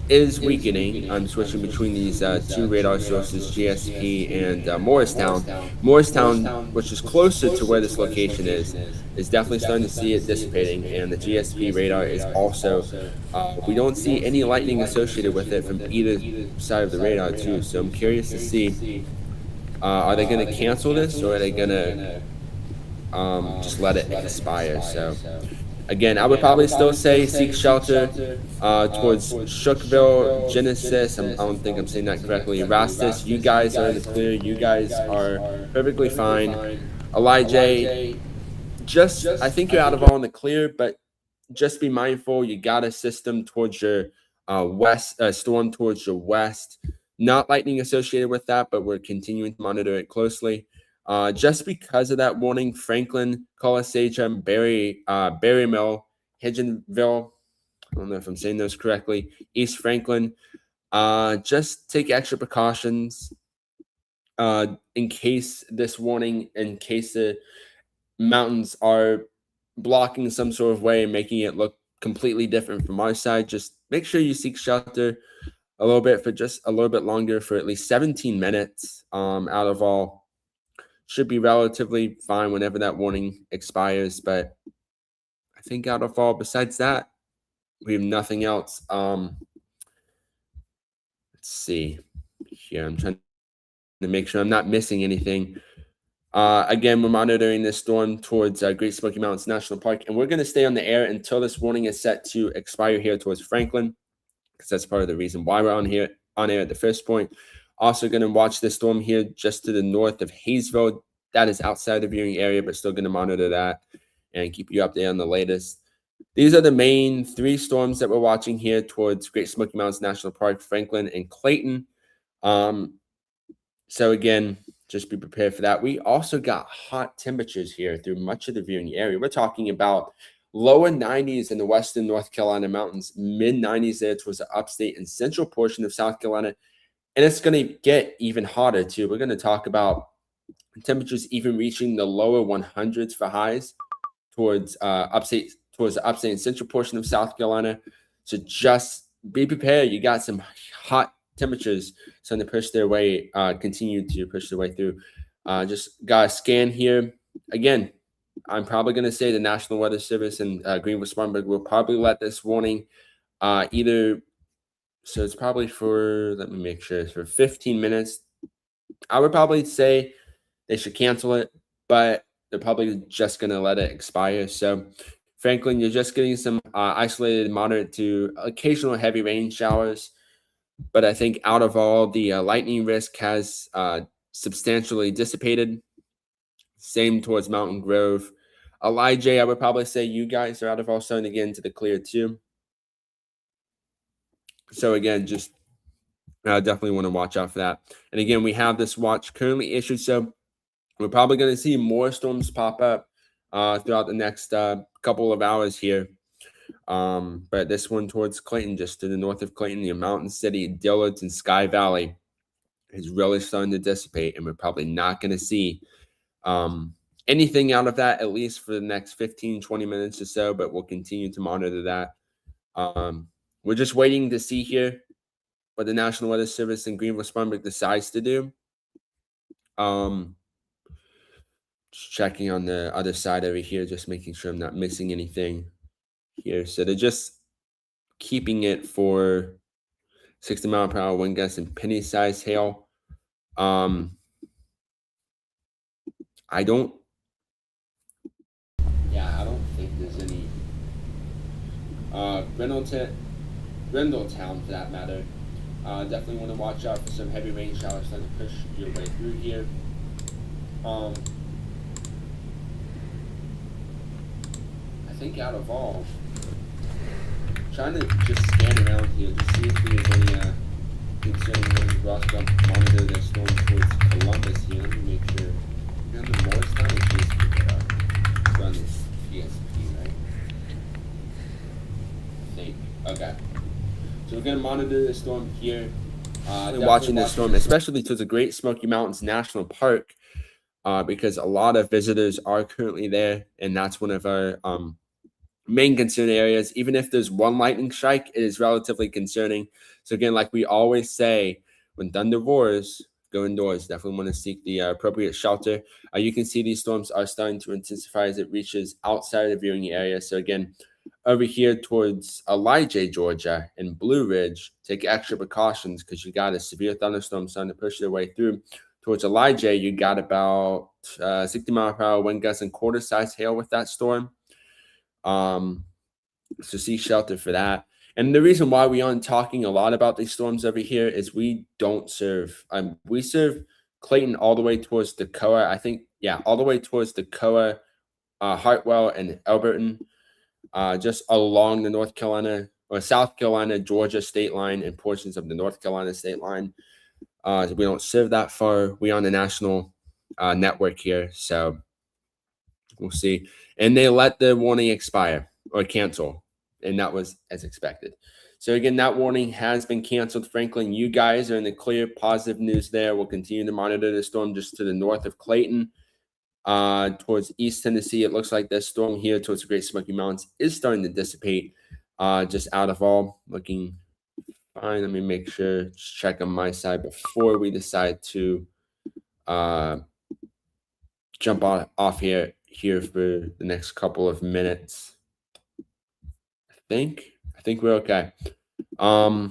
is weakening. I'm switching between these two radar sources, GSP and Morristown. Morristown, which is closer to where this location is definitely starting to see it dissipating, and the GSP radar is also, we don't see any lightning associated with it from either side of the radar too, so I'm curious to see, are they going to cancel this, or are they going to just let it expire? So again, I would probably still say seek shelter towards Shookville, Genesis. I don't think I'm saying that correctly. Rastus, you guys are in the clear. You guys are perfectly fine. Elijah, I think you're out of all in the clear, but just be mindful. You got a system towards your storm towards your west. Not lightning associated with that, but we're continuing to monitor it closely. Just because of that warning, Franklin, Colossacha, Berrymill, Hidgenville, I don't know if I'm saying those correctly, East Franklin, just take extra precautions in case this warning, in case the mountains are blocking some sort of way and making it look completely different from our side. Just make sure you seek shelter a little bit for just a little bit longer, for at least 17 minutes out of all. Should be relatively fine whenever that warning expires, but I think out of all, besides that, we have nothing else. Let's see here. I'm trying to make sure I'm not missing anything. Again, we're monitoring this storm towards Great Smoky Mountains National Park, and we're going to stay on the air until this warning is set to expire here towards Franklin, because that's part of the reason why we're on air at the first point. Also going to watch this storm here just to the north of Hayesville. That is outside the viewing area, but still going to monitor that and keep you up there on the latest. These are the main three storms that we're watching here towards Great Smoky Mountains National Park, Franklin, and Clayton. So again, just be prepared for that. We also got hot temperatures here through much of the viewing area. We're talking about lower 90s in the western North Carolina mountains, mid 90s there towards the upstate and central portion of South Carolina. And it's going to get even hotter too. We're going to talk about temperatures even reaching the lower 100s for highs towards the upstate and central portion of South Carolina. So just be prepared. You got some hot temperatures starting to push their way, continue to push their way through. Just got a scan here. Again, I'm probably going to say the National Weather Service and Greenville-Spartanburg will probably let this warning either So it's probably for, let me make sure, it's for 15 minutes. I would probably say they should cancel it, but they're probably just going to let it expire. So, Franklin, you're just getting some isolated moderate to occasional heavy rain showers. But I think out of all, the lightning risk has substantially dissipated. Same towards Mountain Grove. Elijah, I would probably say you guys are out of all starting to get into the clear too. So again, just definitely want to watch out for that. And again, we have this watch currently issued, so we're probably going to see more storms pop up throughout the next couple of hours here. But this one towards Clayton, just to the north of Clayton, the Mountain City, Dillards, and Sky Valley is really starting to dissipate, and we're probably not going to see anything out of that, at least for the next 15, 20 minutes or so, but we'll continue to monitor that. We're just waiting to see here what the National Weather Service in Greenville-Spartanburg decides to do. Just checking on the other side over here, just making sure I'm not missing anything here. So they're just keeping it for 60-mile-per-hour wind gusts and penny-sized hail. I don't think there's any Brindletown for that matter. Definitely want to watch out for some heavy rain showers trying to push your way through here. I think out of all, trying to just scan around here to see if there's any concerning winds. We're also going to monitor the storm towards Columbus here. Let me make sure. You're on the Morristown or GSP? You're on the GSP, right? I think. Okay. So we're going to monitor the storm here. Watching this storm, especially to the Great Smoky Mountains National Park, because a lot of visitors are currently there, and that's one of our main concern areas. Even if there's one lightning strike, it is relatively concerning. So again, like we always say, when thunder roars, go indoors. Definitely want to seek the appropriate shelter. You can see these storms are starting to intensify as it reaches outside of the viewing area. So again, over here towards Elijah, Georgia, and Blue Ridge, take extra precautions because you got a severe thunderstorm starting to push their way through. Towards Elijah, you got about 60-mile-per-hour wind gusts and quarter-size hail with that storm. So seek shelter for that. And the reason why we aren't talking a lot about these storms over here is we don't serve. We serve Clayton all the way towards Decoa. I think, yeah, all the way towards Decoa, Hartwell, and Elberton. Just along the North Carolina or South Carolina, Georgia state line and portions of the North Carolina state line. So we don't serve that far. We're on the national network here, so we'll see. And they let the warning expire or cancel, and that was as expected. So again, that warning has been canceled. Franklin, you guys are in the clear, positive news there. We'll continue to monitor the storm just to the north of Clayton. Towards East Tennessee, it looks like this storm here towards the Great Smoky Mountains is starting to dissipate. Just out of all, looking fine. Let me make sure, just check on my side before we decide to jump off here for the next couple of minutes. I think we're okay. Yeah.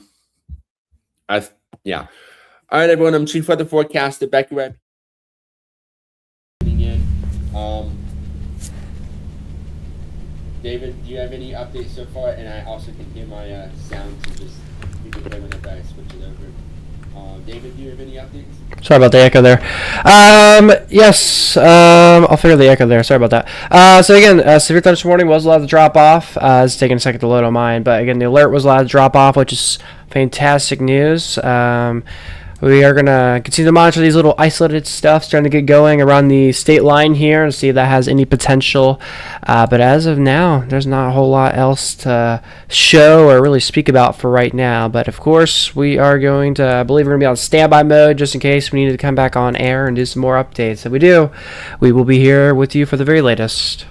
All right, everyone. I'm Chief Weather Forecaster Becky Webb. David, do you have any updates so far? And I also can hear my sound, so just you can hear whenever I switch it over. David, do you have any updates? Sorry about the echo there. Yes, I'll figure the echo there. Sorry about that. So again, severe thunderstorm warning was allowed to drop off. It's taking a second to load on mine, but again, the alert was allowed to drop off, which is fantastic news. We are going to continue to monitor these little isolated stuff starting to get going around the state line here and see if that has any potential. But as of now, there's not a whole lot else to show or really speak about for right now. But of course, we are going to, I believe we're going to be on standby mode just in case we need to come back on air and do some more updates. If we do, we will be here with you for the very latest.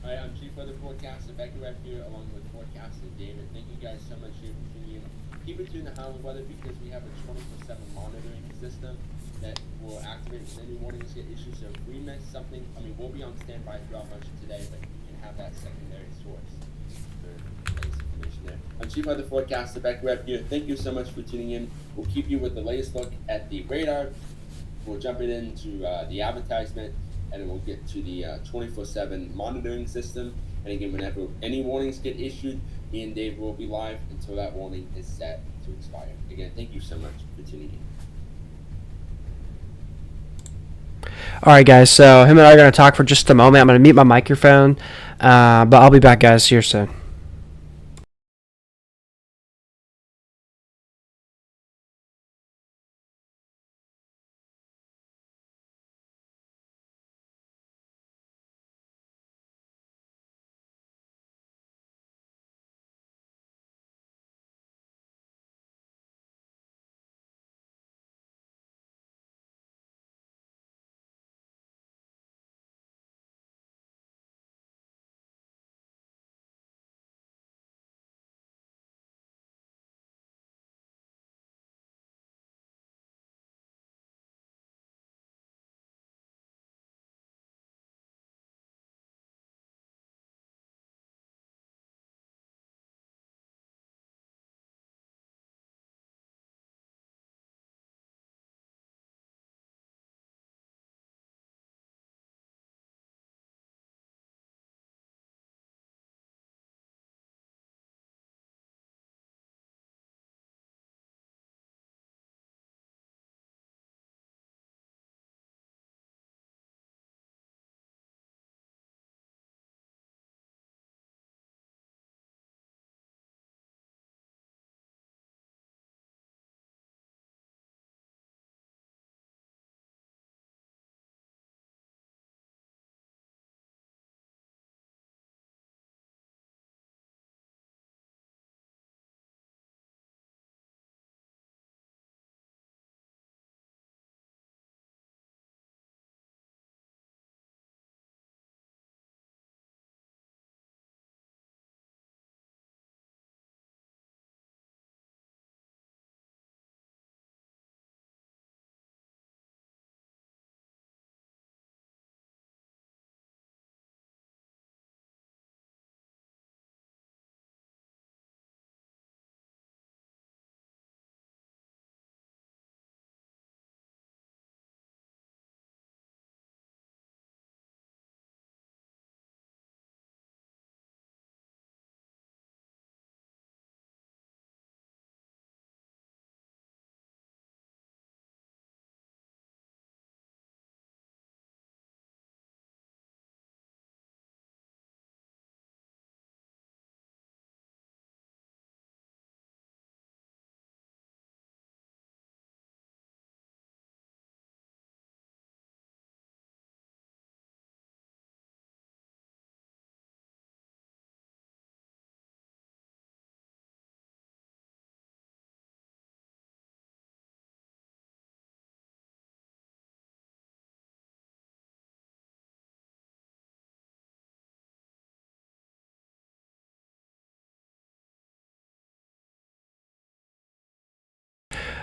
I'm Chief Weather Forecaster Becky Webb here along with Forecaster David. Thank you guys so much for tuning in. Keep it tuned to Highland Weather because we have a 24/7 monitoring system that will activate when any warnings get issued. So if we miss something, we'll be on standby throughout much of today, but you can have that secondary source for latest information. I'm Chief Weather Forecaster back right here. Thank you so much for tuning in. We'll keep you with the latest look at the radar. We'll jump into the advertisement, and then we'll get to the 24/7 monitoring system. And again, whenever any warnings get issued, me and Dave will be live until that warning is set to expire. Again, thank you so much for tuning in. All right, guys. So him and I are going to talk for just a moment. I'm going to mute my microphone, but I'll be back, guys, here soon.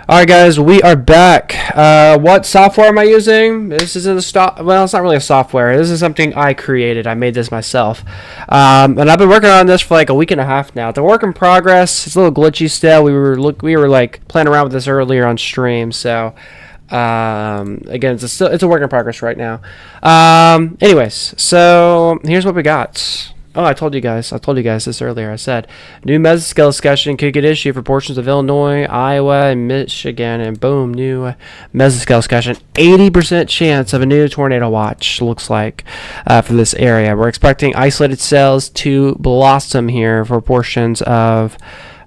All right, guys, we are back. What software am I using? This isn't well, it's not really a software. This is something I created. I made this myself, and I've been working on this for like a week and a half now. It's a work in progress. It's a little glitchy still. We were like playing around with this earlier on stream, so again, it's a work in progress right now. Anyways, so here's what we got. Oh, I told you guys this earlier. I said new mesoscale discussion could get issued for portions of Illinois, Iowa, and Michigan, and boom, new mesoscale discussion. 80% chance of a new tornado watch looks like for this area. We're expecting isolated cells to blossom here for portions of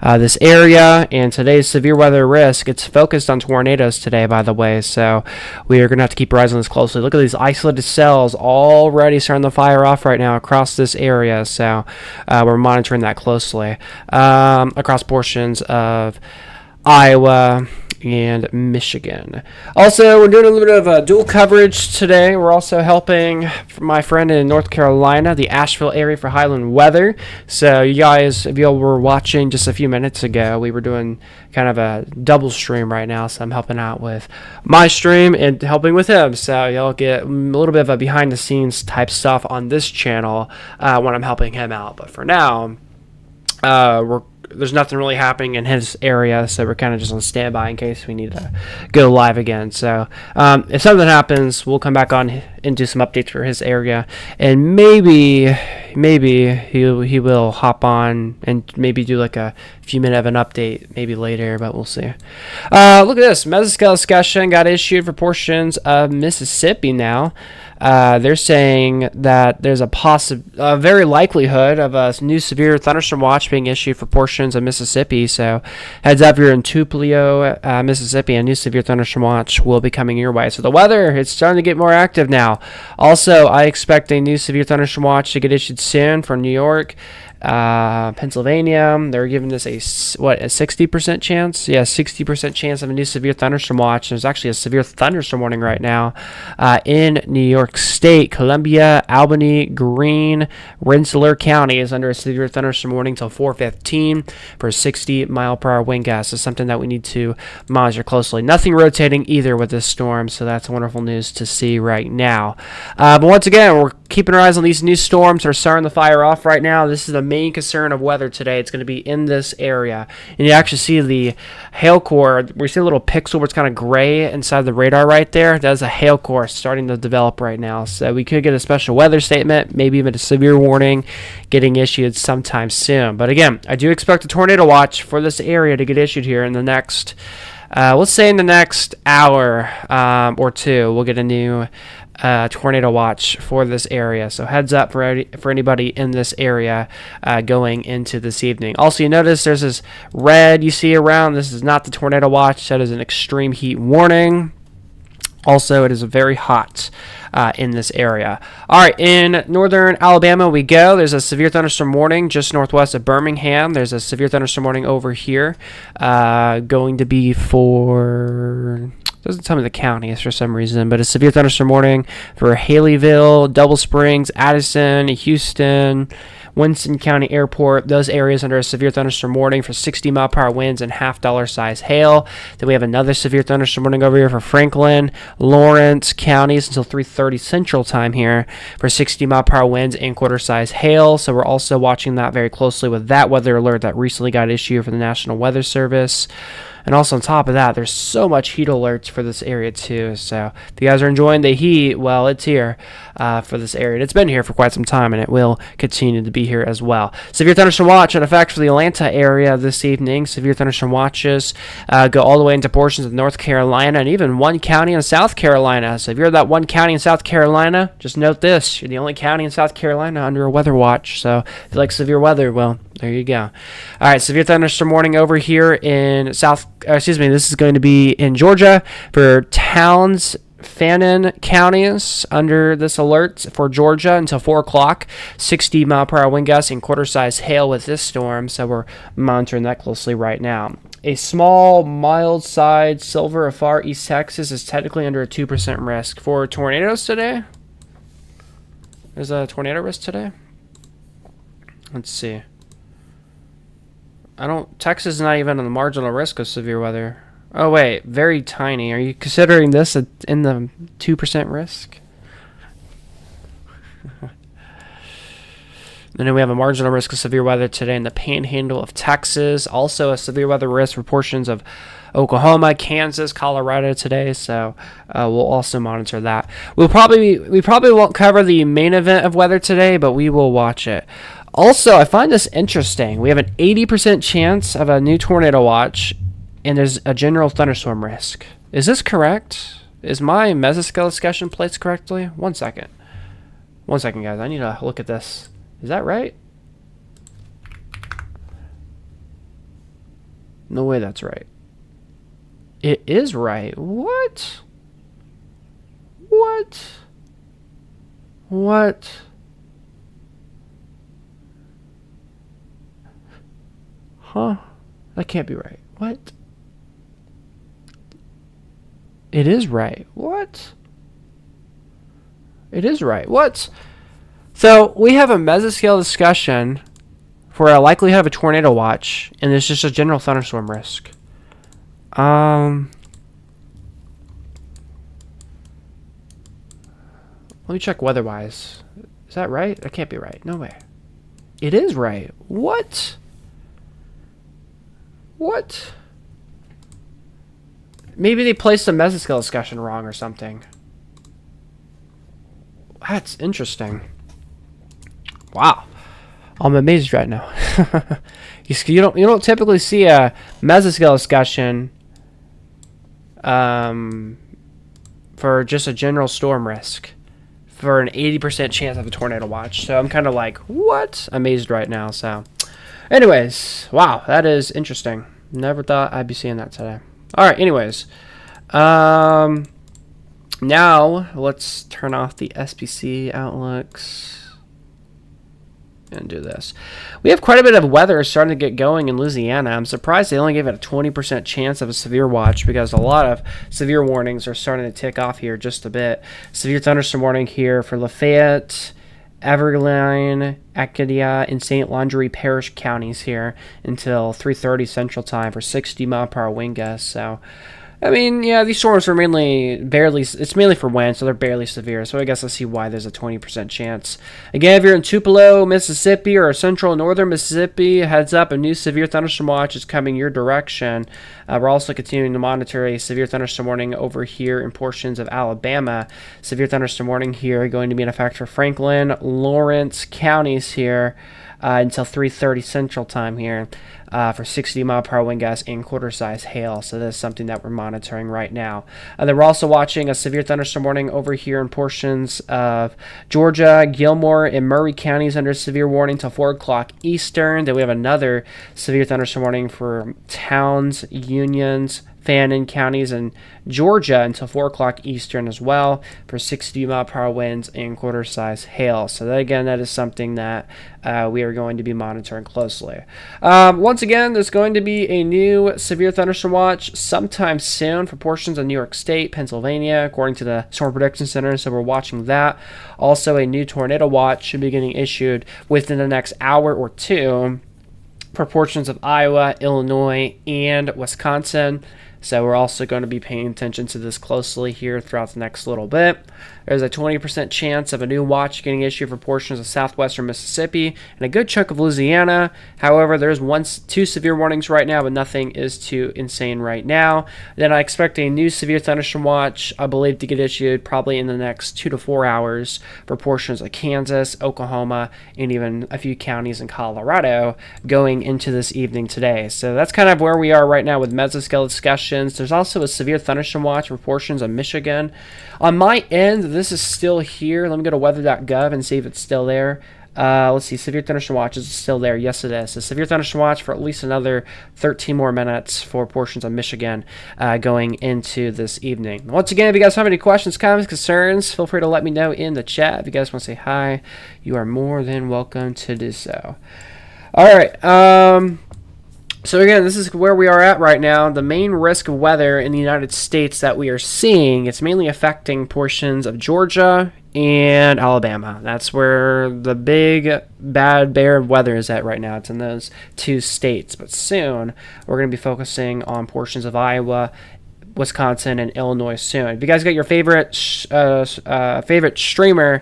this area, and today's severe weather risk, it's focused on tornadoes today, by the way, so we are going to have to keep our eyes on this closely. Look at these isolated cells already starting to fire off right now across this area, so we're monitoring that closely across portions of Iowa and Michigan. Also, we're doing a little bit of dual coverage today. We're also helping my friend in North Carolina, the Asheville area, for Highland weather. So you guys, if you all were watching just a few minutes ago, we were doing kind of a double stream right now. So I'm helping out with my stream and helping with him. So y'all get a little bit of a behind the scenes type stuff on this channel when I'm helping him out. But for now, we're there's nothing really happening in his area, so we're kind of just on standby in case we need to go live again. So if something happens, we'll come back on and do some updates for his area, and maybe he will hop on and maybe do like a few minute of an update maybe later, but we'll see. Look at this. Mesoscale discussion got issued for portions of Mississippi now. They're saying that there's a very likelihood of a new severe thunderstorm watch being issued for portions of Mississippi. So heads up, you're in Tupelo, Mississippi, a new severe thunderstorm watch will be coming your way. So the weather, it's starting to get more active now. Also, I expect a new severe thunderstorm watch to get issued soon for New York, Pennsylvania. They're giving this a 60% chance? Yeah, 60% chance of a new severe thunderstorm watch. There's actually a severe thunderstorm warning right now in New York State. Columbia, Albany, Greene, Rensselaer County is under a severe thunderstorm warning till 4:15 for 60-mile-per-hour wind gusts. It's something that we need to monitor closely. Nothing rotating either with this storm, so that's wonderful news to see right now. But once again, we're keeping our eyes on these new storms that are starting to fire off right now. This is the main concern of weather today. It's going to be in this area. And you actually see the hail core. We see a little pixel where it's kind of gray inside the radar right there. That's a hail core starting to develop right now. So we could get a special weather statement, maybe even a severe warning getting issued sometime soon. But again, I do expect a tornado watch for this area to get issued here in the next, let's say in the next hour or two. We'll get a new tornado watch for this area, so heads up for anybody in this area going into this evening. Also, you notice there's this red you see around. This is not the tornado watch. That is an extreme heat warning. Also, it is very hot in this area. All right, in northern Alabama we go. There's a severe thunderstorm warning just northwest of Birmingham. There's a severe thunderstorm warning over here going to be for... doesn't tell me the counties for some reason, but a severe thunderstorm warning for Haleyville, Double Springs, Addison, Houston, Winston County Airport. Those areas under a severe thunderstorm warning for 60-mile-per-hour winds and $half size hail. Then we have another severe thunderstorm warning over here for Franklin, Lawrence counties until 3:30 Central Time here for 60-mile-per-hour winds and quarter-size hail. So we're also watching that very closely with that weather alert that recently got issued for the National Weather Service. And also on top of that, there's so much heat alerts for this area too. So if you guys are enjoying the heat, well, it's here for this area. And it's been here for quite some time, and it will continue to be here as well. Severe thunderstorm watch in effect for the Atlanta area this evening. Severe thunderstorm watches go all the way into portions of North Carolina and even one county in South Carolina. So if you're that one county in South Carolina, just note this. You're the only county in South Carolina under a weather watch. So if you like severe weather, well, there you go. All right, severe thunderstorm warning over here in this is going to be in Georgia for Towns, Fannin counties under this alert for Georgia until 4 o'clock. 60-mile-per-hour wind gusts and quarter-size hail with this storm, so we're monitoring that closely right now. A small, mild side silver of far east Texas is technically under a 2% risk. For tornadoes today, there's a tornado risk today. Let's see. Texas is not even on the marginal risk of severe weather. Oh, wait, very tiny. Are you considering this in the 2% risk? Then we have a marginal risk of severe weather today in the panhandle of Texas. Also a severe weather risk for portions of Oklahoma, Kansas, Colorado today. So we'll also monitor that. We probably won't cover the main event of weather today, but we will watch it. Also, I find this interesting. We have an 80% chance of a new tornado watch, and there's a general thunderstorm risk. Is this correct? Is my mesoscale discussion placed correctly? One second, guys. I need to look at this. Is that right? No way that's right. It is right. What? Huh? That can't be right. What? It is right. What? It is right. What? So we have a mesoscale discussion for a likelihood of a tornado watch, and there's just a general thunderstorm risk. Let me check WeatherWise. Is that right? That can't be right. No way. It is right. What? What? Maybe they placed the mesoscale discussion wrong or something. That's interesting. Wow. I'm amazed right now. you don't typically see a mesoscale discussion for just a general storm risk for an 80% chance of a tornado watch. So I'm kind of like, what? Amazed right now. So anyways, wow, that is interesting. Never thought I'd be seeing that today. All right, anyways. Now let's turn off the SPC outlooks and do this. We have quite a bit of weather starting to get going in Louisiana. I'm surprised they only gave it a 20% chance of a severe watch because a lot of severe warnings are starting to tick off here just a bit. Severe thunderstorm warning here for Lafayette, Everglade, Acadia, and St. Laundry Parish counties here until 3:30 Central Time for 60-mile-per-hour wind gusts. So, I mean, yeah, these storms are it's mainly for wind, so they're barely severe. So I guess I see why there's a 20% chance. Again, if you're in Tupelo, Mississippi, or central northern Mississippi, heads up, a new severe thunderstorm watch is coming your direction. We're also continuing to monitor a severe thunderstorm warning over here in portions of Alabama. Severe thunderstorm warning here going to be in effect for Franklin, Lawrence counties here until 3:30 Central Time here. For 60-mile-per-hour wind gusts and quarter-size hail. So that's something that we're monitoring right now. Then we're also watching a severe thunderstorm warning over here in portions of Georgia, Gilmore, and Murray counties under severe warning till 4 o'clock Eastern. Then we have another severe thunderstorm warning for Towns, Unions, Fannin counties in Georgia until 4 o'clock Eastern as well for 60-mile-per-hour winds and quarter-size hail. So that, again, that is something that we are going to be monitoring closely. Once again, there's going to be a new severe thunderstorm watch sometime soon for portions of New York State, Pennsylvania, according to the Storm Prediction Center. So we're watching that. Also, a new tornado watch should be getting issued within the next hour or two for portions of Iowa, Illinois, and Wisconsin. So we're also going to be paying attention to this closely here throughout the next little bit. There's a 20% chance of a new watch getting issued for portions of southwestern Mississippi and a good chunk of Louisiana. However, there's two severe warnings right now, but nothing is too insane right now. Then I expect a new severe thunderstorm watch, I believe, to get issued probably in the next 2 to 4 hours for portions of Kansas, Oklahoma, and even a few counties in Colorado going into this evening today. So that's kind of where we are right now with mesoscale discussions. There's also a severe thunderstorm watch for portions of Michigan. On my end, this is still here. Let me go to weather.gov and see if it's still there. Let's see. Severe thunderstorm watch is still there. Yes, it is. A severe thunderstorm watch for at least another 13 more minutes for portions of Michigan going into this evening. Once again, if you guys have any questions, comments, concerns, feel free to let me know in the chat. If you guys want to say hi, you are more than welcome to do so. All right. So again, this is where we are at right now. The main risk of weather in the United States that we are seeing, it's mainly affecting portions of Georgia and Alabama. That's where the big bad bear of weather is at right now. It's in those two states. But soon, we're going to be focusing on portions of Iowa, Wisconsin, and Illinois soon. If you guys got your favorite streamer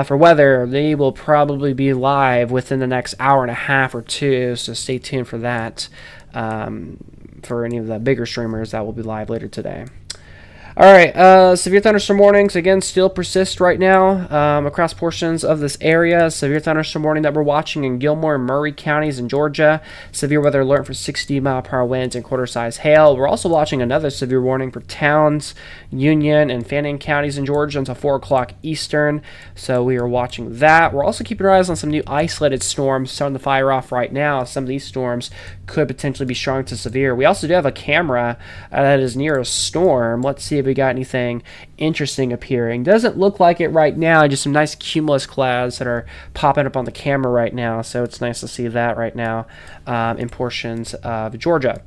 for weather, they will probably be live within the next hour and a half or two, so stay tuned for that. For any of the bigger streamers that will be live later today. All right, severe thunderstorm warnings, again, still persist right now across portions of this area. Severe thunderstorm warning that we're watching in Gilmore and Murray counties in Georgia. Severe weather alert for 60-mile-per-hour winds and quarter-size hail. We're also watching another severe warning for Towns, Union, and Fannin counties in Georgia until 4 o'clock Eastern. So we are watching that. We're also keeping our eyes on some new isolated storms starting to fire off right now. Some of these storms could potentially be strong to severe. We also do have a camera that is near a storm. Let's see if we got anything interesting appearing. Doesn't look like it right now. Just some nice cumulus clouds that are popping up on the camera right now. So it's nice to see that right now in portions of Georgia.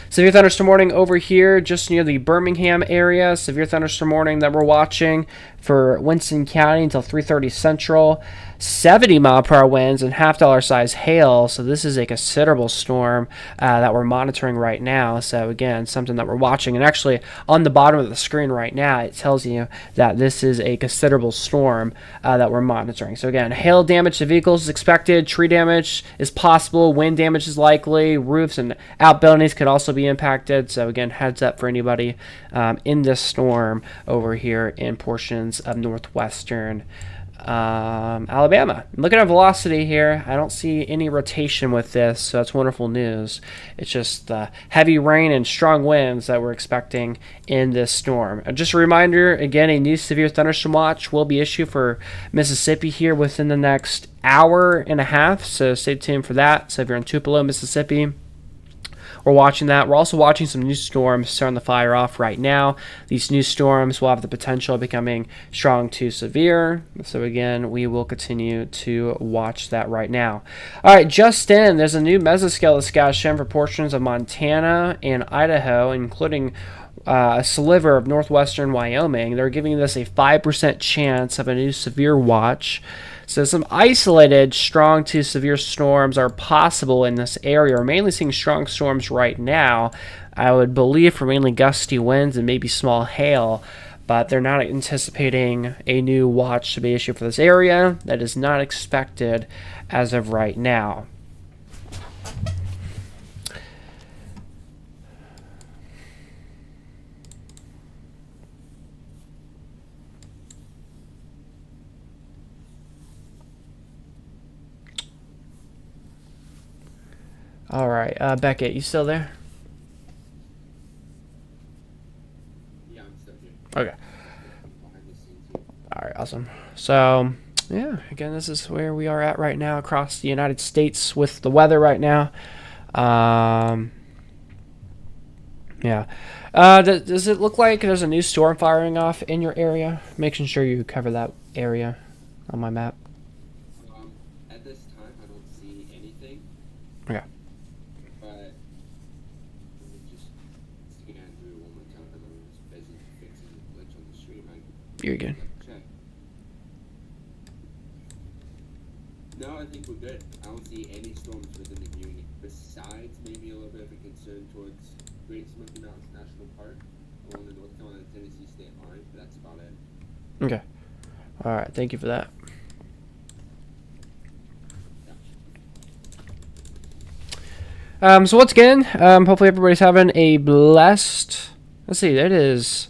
Severe thunderstorm warning over here just near the Birmingham area. Severe thunderstorm warning that we're watching for Winston County until 3:30 Central. 70-mile-per-hour winds and half-dollar size hail. So this is a considerable storm that we're monitoring right now. So again, something that we're watching. And actually, on the bottom of the screen right now, it tells you that this is a considerable storm that we're monitoring. So again, hail damage to vehicles is expected. Tree damage is possible. Wind damage is likely. Roofs and outbuildings could also be impacted. So again, heads up for anybody in this storm over here in portions of northwestern Alabama. Look at our velocity here. I don't see any rotation with this, so that's wonderful news. It's just the heavy rain and strong winds that we're expecting in this storm. Just a reminder, again, a new severe thunderstorm watch will be issued for Mississippi here within the next hour and a half, so stay tuned for that. So if you're in Tupelo, Mississippi, we're watching that. We're also watching some new storms starting to fire off right now. These new storms will have the potential of becoming strong to severe. So again, we will continue to watch that right now. All right, just in, there's a new mesoscale discussion for portions of Montana and Idaho, including a sliver of northwestern Wyoming. They're giving this a 5% chance of a new severe watch. So some isolated strong to severe storms are possible in this area. We're mainly seeing strong storms right now, I would believe, for mainly gusty winds and maybe small hail, but they're not anticipating a new watch to be issued for this area. That is not expected as of right now. All right, Beckett, you still there? Yeah, I'm still here. Okay. Behind the scenes here. All right, awesome. So, yeah, again, this is where we are at right now across the United States with the weather right now. Yeah. Does it look like there's a new storm firing off in your area? Making sure you cover that area on my map. At this time, I don't see anything. Okay. But let me just scan through one more time. I was busy fixing the glitch on the stream. You're good. Check. No, I think we're good. I don't see any storms within the community. Besides maybe a little bit of a concern towards Great Smoky Mountains National Park along the North Carolina-Tennessee state line. But that's about it. Okay. All right. Thank you for that. So once again, hopefully everybody's having a blessed, let's see, it is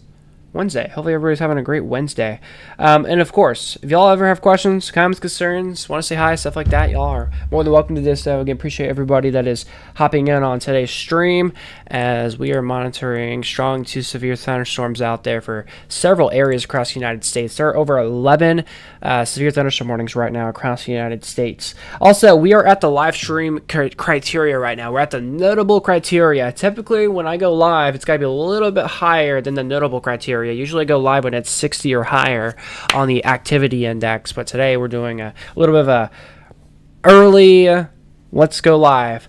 Wednesday. Hopefully everybody's having a great Wednesday. And of course, if y'all ever have questions, comments, concerns, want to say hi, stuff like that, y'all are more than welcome to this. So again, appreciate everybody that is hopping in on today's stream as we are monitoring strong to severe thunderstorms out there for several areas across the United States. There are over 11 severe thunderstorm warnings right now across the United States. Also, we are at the live stream criteria right now. We're at the notable criteria. Typically, when I go live, it's got to be a little bit higher than the notable criteria. Usually I go live when it's 60 or higher on the activity index, but today we're doing a little bit of a early let's go live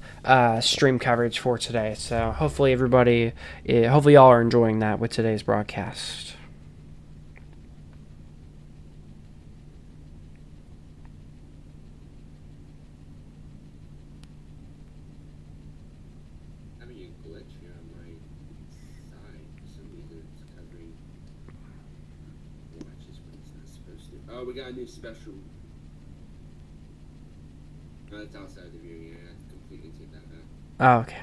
stream coverage for today. So hopefully hopefully y'all are enjoying that with today's broadcast. Having a glitch here on my side. For some reason it's covering watches when it's not supposed to. Oh, we got a new special. No, that's outside the viewing area. I completely take that back. Oh, okay.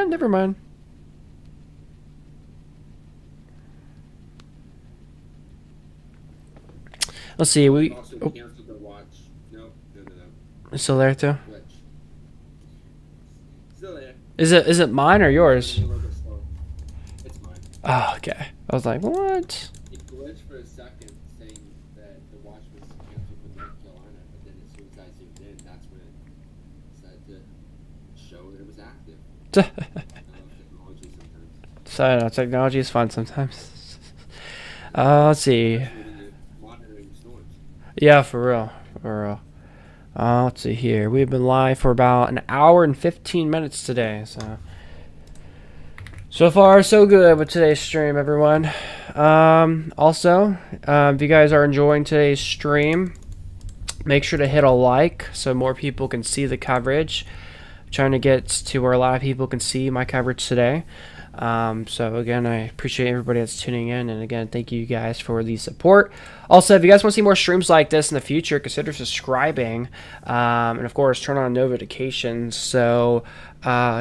Never mind. Let's see. We also canceled the watch. No. It's still there too. Glitch. Still there. Is it mine or yours? A little bit slow. It's mine. Oh, okay. I was like, what? It glitched for a second, saying that the watch was canceled for North Carolina, but then as soon as I zoomed in, that's when it decided to show that it was active. Technology sometimes. So technology is fun sometimes. Let's see. Monitoring storms. Yeah, for real. Let's see here. We've been live for about an hour and 15 minutes today. So So far, so good with today's stream, everyone. Also, if you guys are enjoying today's stream, make sure to hit a like so more people can see the coverage. I'm trying to get to where a lot of people can see my coverage today. So again, I appreciate everybody that's tuning in, and again, thank you guys for the support. Also, if you guys want to see more streams like this in the future, consider subscribing, and of course, turn on notifications so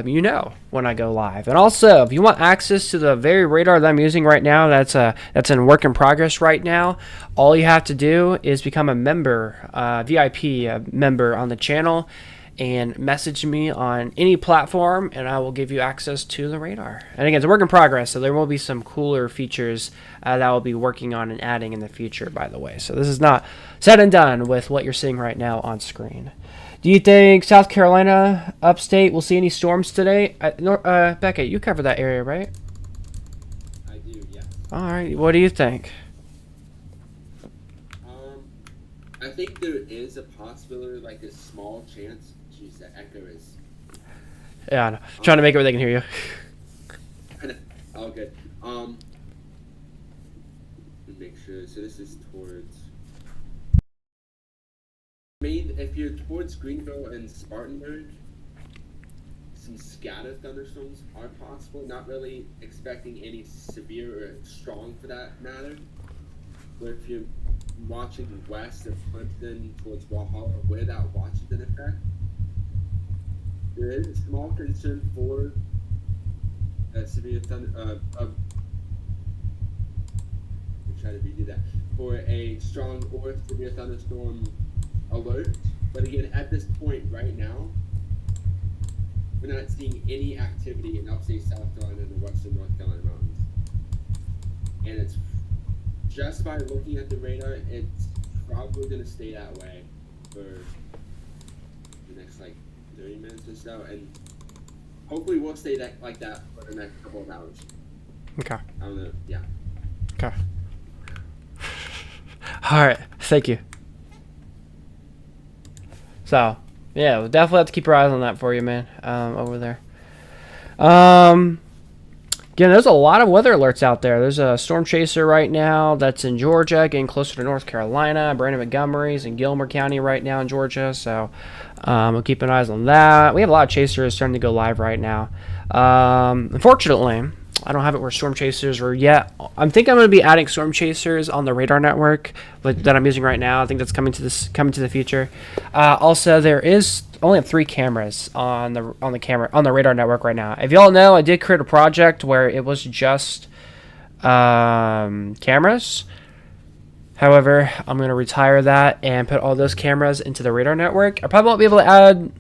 you know when I go live. And also, if you want access to the very radar that I'm using right now, that's in work in progress right now. All you have to do is become a member, VIP member on the channel, and message me on any platform, and I will give you access to the radar. And again, it's a work in progress, so there will be some cooler features that I'll be working on and adding in the future, by the way. So this is not said and done with what you're seeing right now on screen. Do you think South Carolina, upstate, will see any storms today? Becca, you cover that area, right? I do, yes. All right, what do you think? I think there is a possibility, like a small chance. Jeez, that echo is. Yeah, I know. Trying to make it where they can hear you. All good. Let me make sure. So this is towards. If you're towards Greenville and Spartanburg, some scattered thunderstorms are possible. Not really expecting any severe or strong for that matter. But if you're watching west of Clemson towards Walhalla, where that Washington effect, there is a small concern for severe thunder. Try to redo that for a strong or severe thunderstorm alert. But again, at this point right now, we're not seeing any activity in upstate South Carolina and the western North Carolina mountains, and it's just by looking at the radar, it's probably going to stay that way for the next like 30 minutes or so, and hopefully we'll stay like that for the next couple of hours. Okay. I don't know. Yeah. Okay. All right. Thank you. So, yeah, we'll definitely have to keep our eyes on that for you, man, over there. Again, there's a lot of weather alerts out there. There's a storm chaser right now that's in Georgia, getting closer to North Carolina. Brandon Montgomery's in Gilmer County right now in Georgia, so we'll keep an eye on that. We have a lot of chasers starting to go live right now. Unfortunately, I don't have it where storm chasers are yet. I think I'm going to be adding storm chasers on the radar network that I'm using right now. I think that's coming to the future. Also, there is only have 3 cameras on the radar network right now. If y'all know, I did create a project where it was just cameras. However, I'm going to retire that and put all those cameras into the radar network. I probably won't be able to add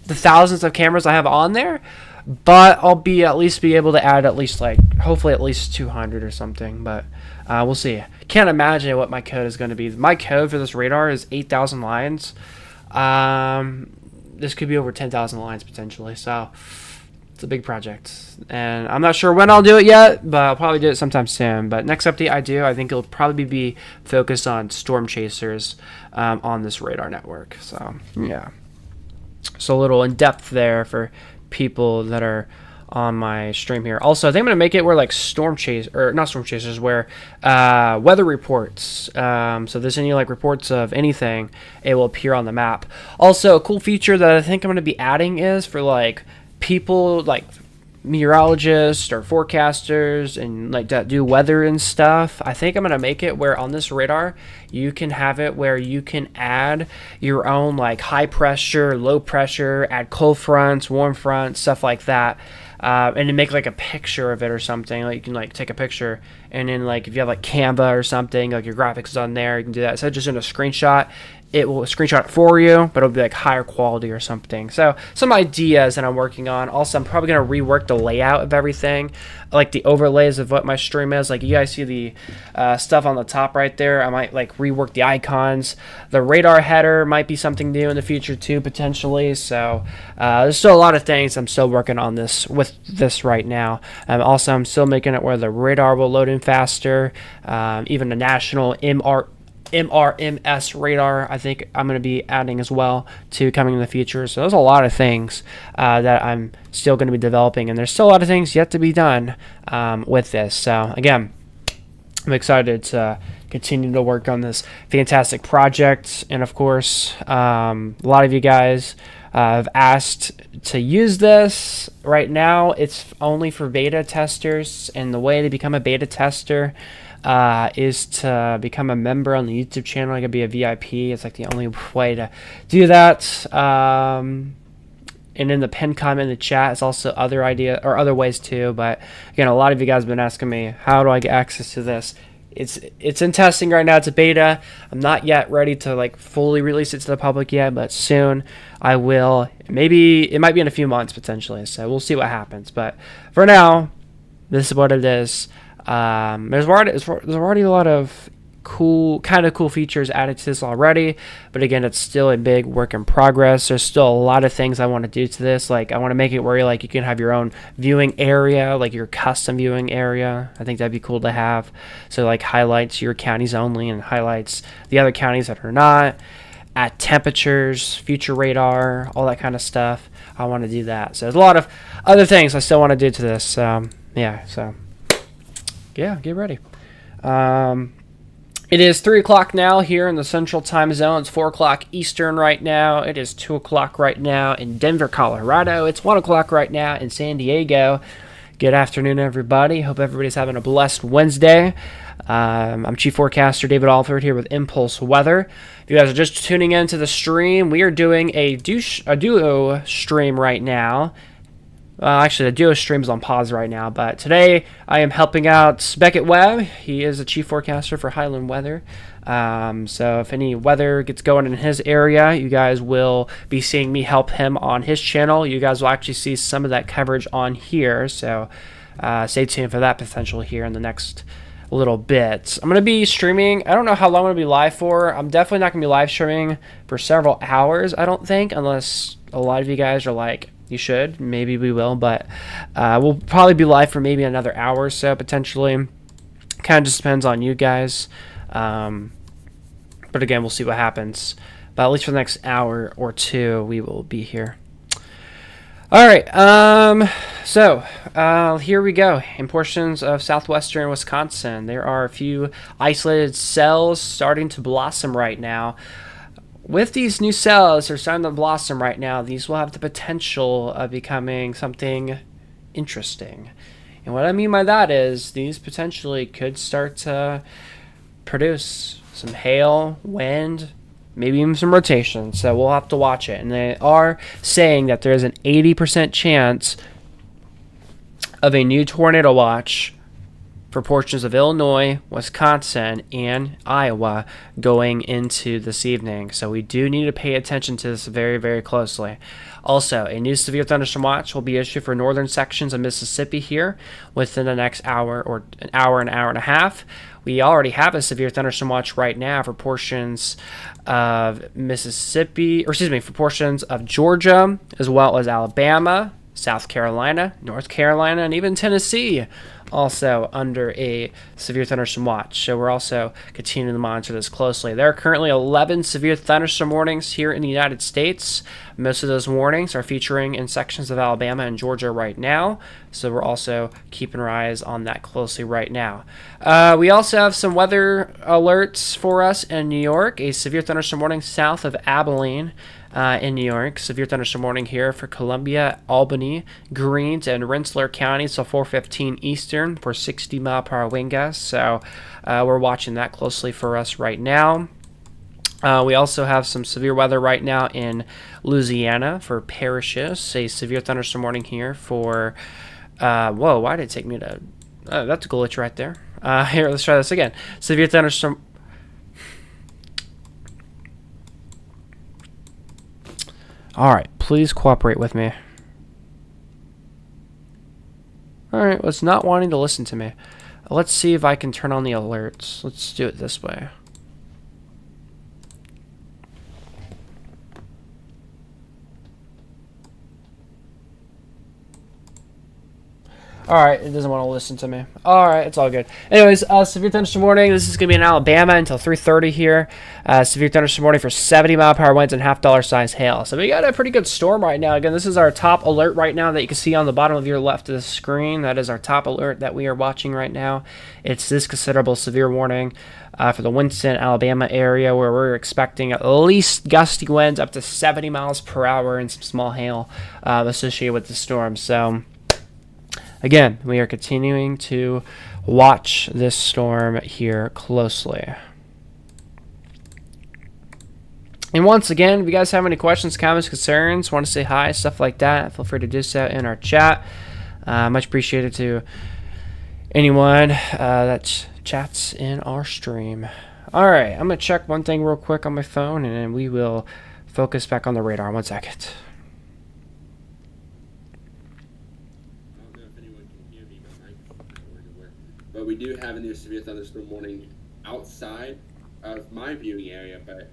the thousands of cameras I have on there, but I'll at least be able to add hopefully at least 200 or something. But we'll see. Can't imagine what my code is going to be. My code for this radar is 8,000 lines. This could be over 10,000 lines potentially, so it's a big project. And I'm not sure when I'll do it yet, but I'll probably do it sometime soon. But next update I think it'll probably be focused on storm chasers on this radar network. So, yeah. So a little in-depth there for people that are on my stream here. Also, I think I'm going to make it where like where weather reports. So if there's any like reports of anything, it will appear on the map. Also, a cool feature that I think I'm going to be adding is for like people like meteorologists or forecasters and like that do weather and stuff. I think I'm going to make it where on this radar you can have it where you can add your own like high pressure, low pressure, add cold fronts, warm fronts, stuff like that. And then make like a picture of it or something. Like you can like take a picture, and then like if you have like Canva or something, like your graphics is on there, you can do that. Instead of just in a screenshot, it will screenshot it for you, but it'll be like higher quality or something. So some ideas that I'm working on. Also, I'm probably gonna rework the layout of everything, like the overlays of what my stream is. Like you guys see the stuff on the top right there. I might like rework the icons. The radar header might be something new in the future too, potentially. So there's still a lot of things I'm still working on with this right now. Also, I'm still making it where the radar will load in faster. Even the national MRMS radar, I think I'm going to be adding as well to coming in the future. So there's a lot of things that I'm still going to be developing, and there's still a lot of things yet to be done with this. So again, I'm excited to continue to work on this fantastic project. And of course, a lot of you guys have asked to use this. Right now, it's only for beta testers, and the way to become a beta tester is to become a member on the YouTube channel. You can be a VIP. It's like the only way to do that. And in the pinned comment in the chat, it's also other other ways too. But again, a lot of you guys have been asking me, how do I get access to this? It's in testing right now. It's a beta. I'm not yet ready to like fully release it to the public yet, but soon I will. Maybe it might be in a few months potentially. So we'll see what happens. But for now, this is what it is. There's already a lot of cool features added to this already, but again, it's still a big work in progress. There's still a lot of things I want to do to this. Like I want to make it where you can have your own viewing area, like your custom viewing area. I think that'd be cool to have. So like highlights your counties only and highlights the other counties that are not. At temperatures, future radar, all that kind of stuff. I want to do that. So there's a lot of other things I still want to do to this. Yeah, get ready. It is 3 o'clock now here in the Central Time Zone. It's 4 o'clock Eastern right now. It is 2 o'clock right now in Denver, Colorado. It's 1 o'clock right now in San Diego. Good afternoon, everybody. Hope everybody's having a blessed Wednesday. I'm Chief Forecaster David Alford here with Impulse Weather. If you guys are just tuning into the stream, we are doing a duo stream right now. Actually, the duo stream's on pause right now, but today I am helping out Beckett Webb. He is a chief forecaster for Highland Weather. So if any weather gets going in his area, you guys will be seeing me help him on his channel. You guys will actually see some of that coverage on here, so stay tuned for that potential here in the next little bit. I'm going to be streaming. I don't know how long I'm going to be live for. I'm definitely not going to be live streaming for several hours, I don't think, unless a lot of you guys are like, you should. Maybe we will, but we'll probably be live for maybe another hour or so, potentially. Kind of just depends on you guys. But again, we'll see what happens. But at least for the next hour or two, we will be here. All right. Here we go. In portions of southwestern Wisconsin, there are a few isolated cells starting to blossom right now. With these new cells that are starting to blossom right now, these will have the potential of becoming something interesting. And what I mean by that is these potentially could start to produce some hail, wind, maybe even some rotation. So we'll have to watch it. And they are saying that there's an 80% chance of a new tornado watch for portions of Illinois, Wisconsin, and Iowa going into this evening. So we do need to pay attention to this very, very closely. Also, a new severe thunderstorm watch will be issued for northern sections of Mississippi here within the next hour or an hour and a half. We already have a severe thunderstorm watch right now for portions of for portions of Georgia, as well as Alabama, South Carolina, North Carolina, and even Tennessee, also under a severe thunderstorm watch. So we're also continuing to monitor this closely. There are currently 11 severe thunderstorm warnings here in the United States. Most of those warnings are featuring in sections of Alabama and Georgia right now. So we're also keeping our eyes on that closely right now. We also have some weather alerts for us in New York. A severe thunderstorm warning south of Abilene in New York. Severe thunderstorm warning here for Columbia, Albany, Greens, and Rensselaer counties, so 4:15 Eastern for 60-mile-per-hour wind gusts. So we're watching that closely for us right now. We also have some severe weather right now in Louisiana for parishes. A severe thunderstorm warning here for... whoa, why did it take me to... that's a glitch right there. Here, let's try this again. Severe thunderstorm... All right, please cooperate with me. All right, well, it's not wanting to listen to me. Let's see if I can turn on the alerts. Let's do it this way. All right, it doesn't want to listen to me. All right, it's all good. Anyways, severe thunderstorm warning. This is going to be in Alabama until 3:30 here. Severe thunderstorm warning for 70-mile-per-hour winds and half-dollar size hail. So we got a pretty good storm right now. Again, this is our top alert right now that you can see on the bottom of your left of the screen. That is our top alert that we are watching right now. It's this considerable severe warning for the Winston, Alabama area, where we're expecting at least gusty winds up to 70 miles per hour and some small hail associated with the storm. So again, we are continuing to watch this storm here closely. And once again, if you guys have any questions, comments, concerns, want to say hi, stuff like that, feel free to do so in our chat. Much appreciated to anyone that chats in our stream. All right, I'm going to check one thing real quick on my phone, and then we will focus back on the radar. 1 second. But we do have a new severe thunderstorm warning outside of my viewing area, but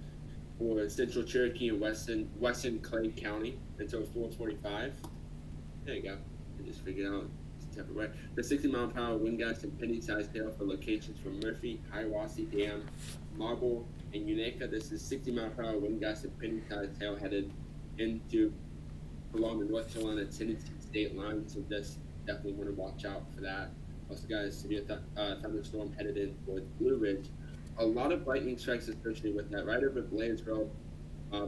for central Cherokee and western Clay County until 4:45. There you go. I just figured out right. The 60-mile-per-hour wind gusts and penny-sized hail for locations from Murphy, Hiawassee Dam, Marble, and Unica. This is 60-mile-per-hour wind gusts and penny-sized hail headed into along the North Carolina-Tennessee state line. So just definitely want to watch out for that. Also, guys, severe thunderstorm headed in towards Blue Ridge. A lot of lightning strikes associated with that. Right over Blansville,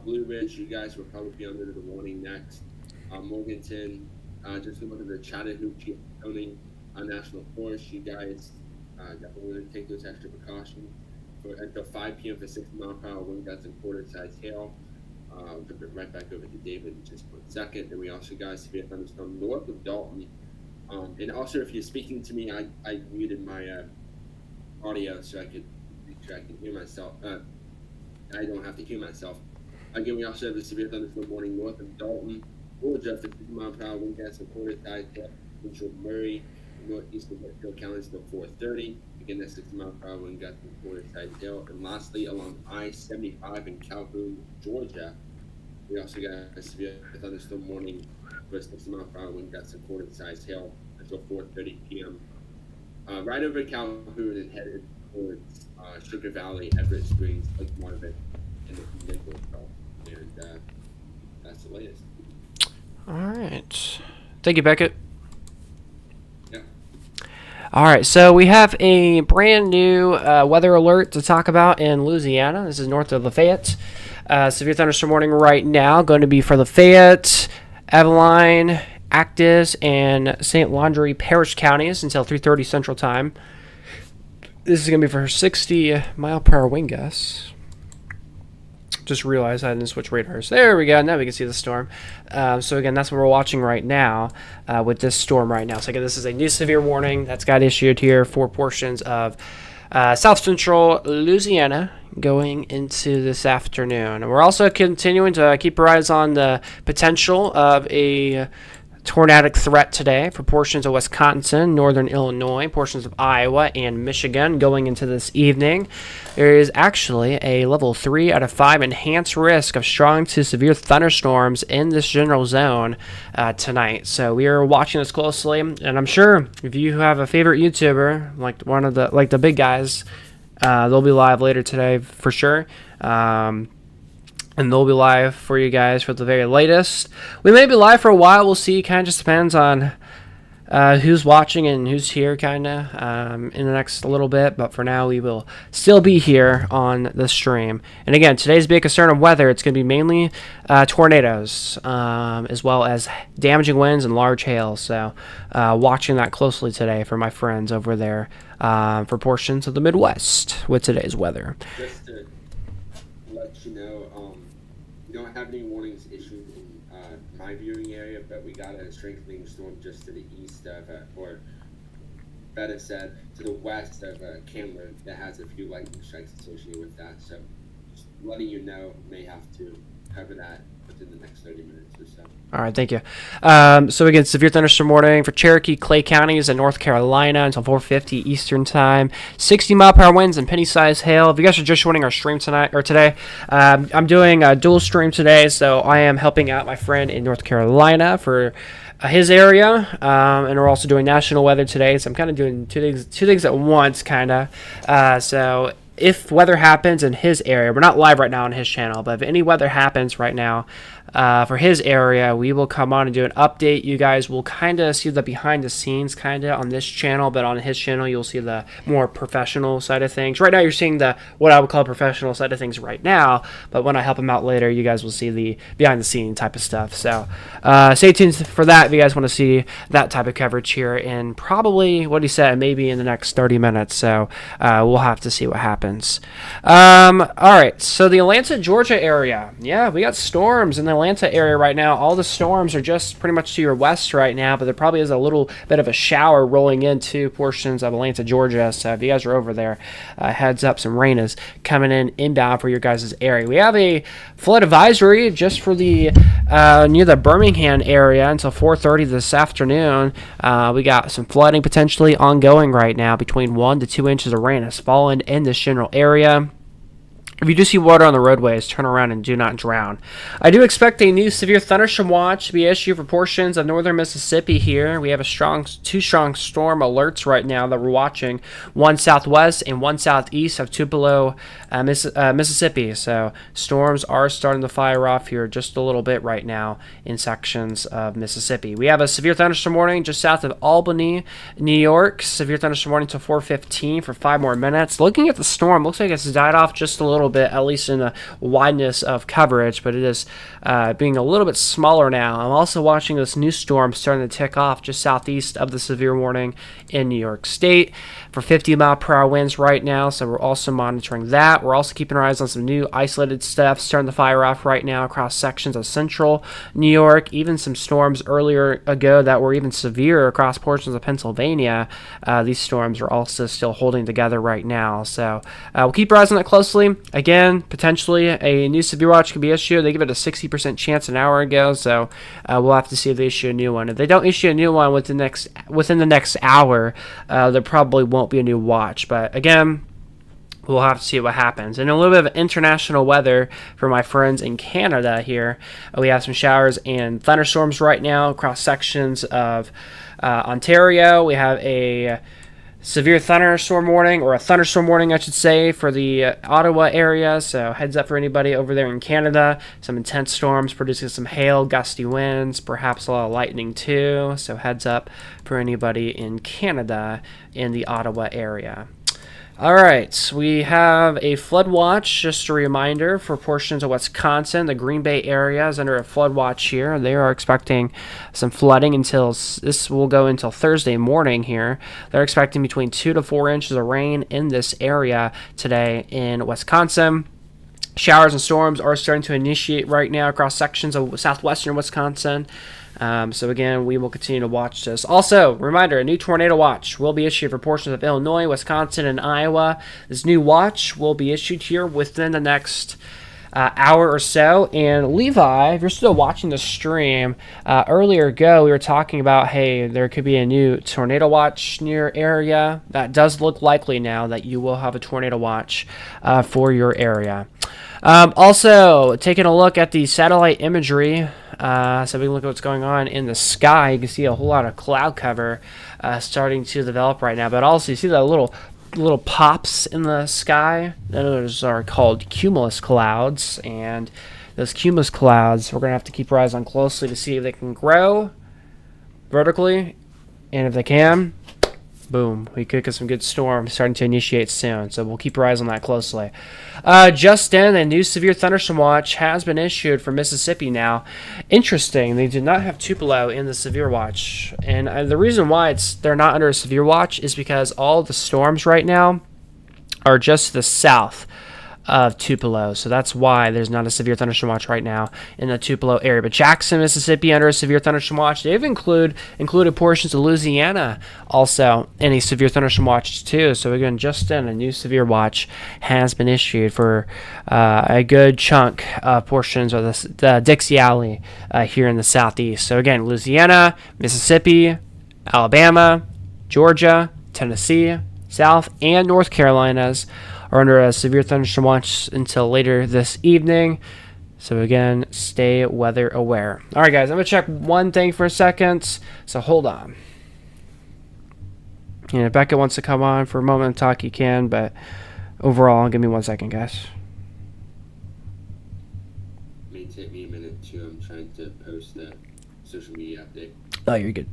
Blue Ridge, you guys will probably be under the warning next. Morganton, just look at the Chattahoochee County National Forest. You guys definitely want to take those extra precautions. Until 5 p.m. for 60-mile-per-hour wind gusts and quarter-size hail. Right back over to David in just 1 second. And we also got severe thunderstorm north of Dalton. And also, if you're speaking to me, I muted my audio so I could make sure I can hear myself. I don't have to hear myself. Again, we also have the severe thunderstorm warning north of Dalton, Georgia, for 50-mile-per-hour wind gusts and quarter-size hail. Central Murray, northeast of Whitfield counties until 4:30. Again, that's 60-mile-per-hour wind gusts and quarter-size hail. And lastly, along I-75 in Calhoun, Georgia, we also got a severe thunderstorm warning for 60-mile-per-hour wind gusts and quarter-size hail until 4:30 p.m. Right over Calhoun and headed towards Sugar Valley, Everett Springs, Lake Marvin, and the Nichols Belt. And that's the latest. All right. Thank you, Beckett. Yeah. All right, so we have a brand new weather alert to talk about in Louisiana. This is north of Lafayette. Severe thunderstorm warning right now going to be for Lafayette, Abilene, Actis, and St. Laundry Parish counties until 3:30 Central Time. This is going to be for 60-mile-per-hour wind gusts. Just realized I didn't switch radars. There we go. Now we can see the storm. So again, that's what we're watching right now with this storm right now. So again, this is a new severe warning that's got issued here for portions of south central Louisiana going into this afternoon. And we're also continuing to keep our eyes on the potential of a tornadic threat today for portions of Wisconsin, northern Illinois, portions of Iowa, and Michigan going into this evening. There is actually a level 3 out of 5 enhanced risk of strong to severe thunderstorms in this general zone tonight. So we are watching this closely, and I'm sure if you have a favorite YouTuber, like one of the big guys, they'll be live later today for sure. And they'll be live for you guys for the very latest. We may be live for a while. We'll see. Kind of just depends on who's watching and who's here kind of in the next little bit. But for now, we will still be here on the stream. And again, today's big concern of weather, it's going to be mainly tornadoes as well as damaging winds and large hail. So watching that closely today for my friends over there for portions of the Midwest with today's weather. Just to let you know, we don't have any warnings issued in my viewing area, but we got a strengthening storm just to the east of, or better said, to the west of Cameron that has a few lightning strikes associated with that. So just letting you know, may have to cover that within the next 30 minutes or so. All right, thank you. So again, severe thunderstorm warning for Cherokee, Clay counties, and North Carolina until 4:50 Eastern time. 60-mile-per-hour winds and penny-sized hail. If you guys are just joining our stream tonight or today, I'm doing a dual stream today, so I am helping out my friend in North Carolina for his area, and we're also doing national weather today. So I'm kind of doing two things at once, kind of. So if weather happens in his area, we're not live right now on his channel, but if any weather happens right now for his area, we will come on and do an update. You guys will kind of see the behind the scenes kind of on this channel, but on his channel you'll see the more professional side of things. Right now you're seeing the what I would call professional side of things right now, but when I help him out later, you guys will see the behind the scene type of stuff. So stay tuned for that if you guys want to see that type of coverage here in probably what he said, maybe in the next 30 minutes. So we'll have to see what happens. All right, so the Atlanta, Georgia area. Yeah, we got storms in the Atlanta area right now. All the storms are just pretty much to your west right now, but there probably is a little bit of a shower rolling into portions of Atlanta, Georgia. So if you guys are over there, heads up, some rain is coming in inbound for your guys' area. We have a flood advisory just for the near the Birmingham area until 4:30 this afternoon. We got some flooding potentially ongoing right now. Between 1 to 2 inches of rain has fallen in this general area. If you do see water on the roadways, turn around and do not drown. I do expect a new severe thunderstorm watch to be issued for portions of northern Mississippi here. We have two strong storm alerts right now that we're watching. One southwest and one southeast of Tupelo, Mississippi. So storms are starting to fire off here just a little bit right now in sections of Mississippi. We have a severe thunderstorm warning just south of Albany, New York. Severe thunderstorm warning until 4:15 for 5 more minutes. Looking at the storm, looks like it's died off just a little bit, at least in the wideness of coverage, but it is being a little bit smaller now. I'm also watching this new storm starting to tick off just southeast of the severe warning in New York State for 50-mile-per-hour winds right now, so we're also monitoring that. We're also keeping our eyes on some new isolated stuff starting to fire off right now across sections of central New York, even some storms earlier ago that were even severe across portions of Pennsylvania. These storms are also still holding together right now, so we'll keep our eyes on that closely. Again, potentially a new severe watch could be issued. They give it a 60% chance an hour ago, so we'll have to see if they issue a new one. If they don't issue a new one within the next hour, there probably won't be a new watch. But again, we'll have to see what happens. And a little bit of international weather for my friends in Canada here. We have some showers and thunderstorms right now across sections of Ontario. We have a severe thunderstorm warning, or a thunderstorm warning, I should say, for the Ottawa area. So heads up for anybody over there in Canada. Some intense storms producing some hail, gusty winds, perhaps a lot of lightning too. So heads up for anybody in Canada in the Ottawa area. All right, we have a flood watch, just a reminder, for portions of Wisconsin. The Green Bay area is under a flood watch here. They are expecting some flooding until, this will go until Thursday morning here. They're expecting between 2 to 4 inches of rain in this area today in Wisconsin. Showers and storms are starting to initiate right now across sections of southwestern Wisconsin. So again, we will continue to watch this. Also, reminder, a new tornado watch will be issued for portions of Illinois, Wisconsin, and Iowa. This new watch will be issued here within the next hour or so. And Levi, if you're still watching the stream, earlier ago we were talking about, hey, there could be a new tornado watch near your area. That does look likely now that you will have a tornado watch for your area. Also, taking a look at the satellite imagery, so we can look at what's going on in the sky. You can see a whole lot of cloud cover starting to develop right now, but also you see the little pops in the sky. Those are called cumulus clouds, and those cumulus clouds we're going to have to keep our eyes on closely to see if they can grow vertically, and if they can, boom, we could get some good storms starting to initiate soon, so we'll keep our eyes on that closely. Just in, a new severe thunderstorm watch has been issued for Mississippi now. Interesting, they did not have Tupelo in the severe watch, and the reason why they're not under a severe watch is because all the storms right now are just to the south of Tupelo, so that's why there's not a severe thunderstorm watch right now in the Tupelo area. But Jackson, Mississippi, under a severe thunderstorm watch. They've included portions of Louisiana also in a severe thunderstorm watch too. So again, just in, a new severe watch has been issued for a good chunk of portions of the Dixie Alley here in the southeast. So again, Louisiana, Mississippi, Alabama, Georgia, Tennessee, South and North Carolinas are under a severe thunderstorm watch until later this evening. So again, stay weather aware. All right, guys, I'm going to check one thing for a second. So hold on. And if Becca wants to come on for a moment and talk, you can. But overall, give me 1 second, guys. It may take me a minute too. I'm trying to post the social media update. Oh, you're good.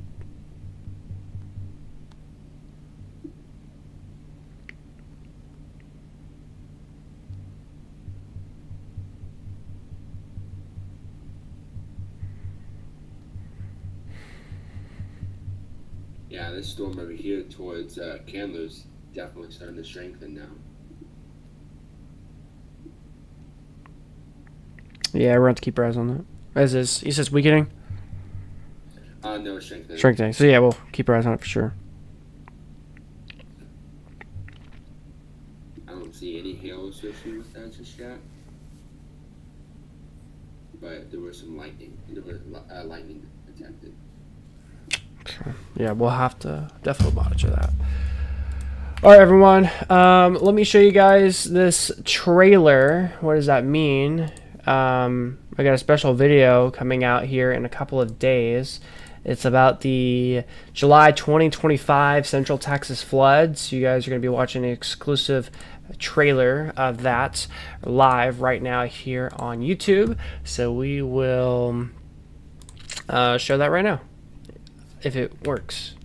Yeah, this storm over here towards Candler's definitely starting to strengthen now. Yeah, we're going to keep our eyes on that. As is, he says weakening? No, strengthening. Strengthening. So yeah, we'll keep our eyes on it for sure. I don't see any hail associated with that just yet. But there was some lightning. There was lightning detected. Okay. Yeah, we'll have to definitely monitor that. All right, everyone. Let me show you guys this trailer. What does that mean? I got a special video coming out here in a couple of days. It's about the July 2025 Central Texas floods. You guys are going to be watching an exclusive trailer of that live right now here on YouTube. So we will show that right now, if it works.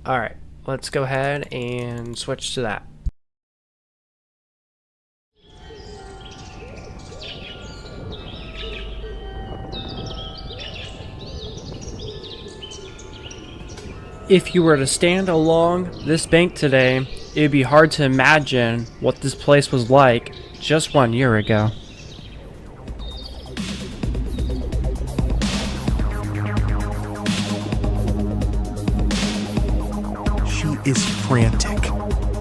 All right, let's go ahead and switch to that. If you were to stand along this bank today, it would be hard to imagine what this place was like just 1 year ago. She is frantic.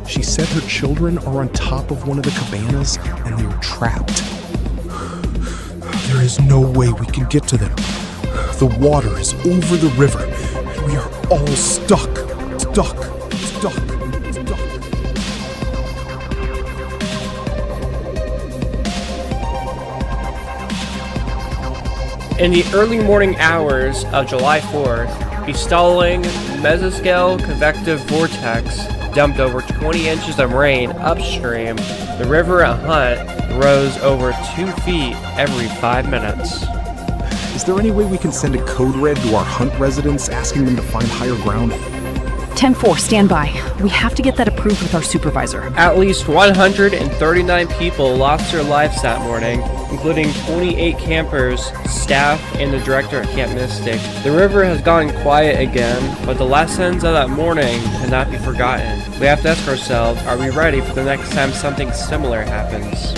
She said her children are on top of one of the cabanas and they're trapped. There is no way we can get to them. The water is over the river. We are all stuck. In the early morning hours of July 4th, a stalling mesoscale convective vortex dumped over 20 inches of rain upstream. The river at Hunt rose over 2 feet every 5 minutes. Is there any way we can send a code red to our Hunt residents asking them to find higher ground? 10-4, stand by. We have to get that approved with our supervisor. At least 139 people lost their lives that morning, including 28 campers, staff, and the director at Camp Mystic. The river has gone quiet again, but the lessons of that morning cannot be forgotten. We have to ask ourselves, are we ready for the next time something similar happens?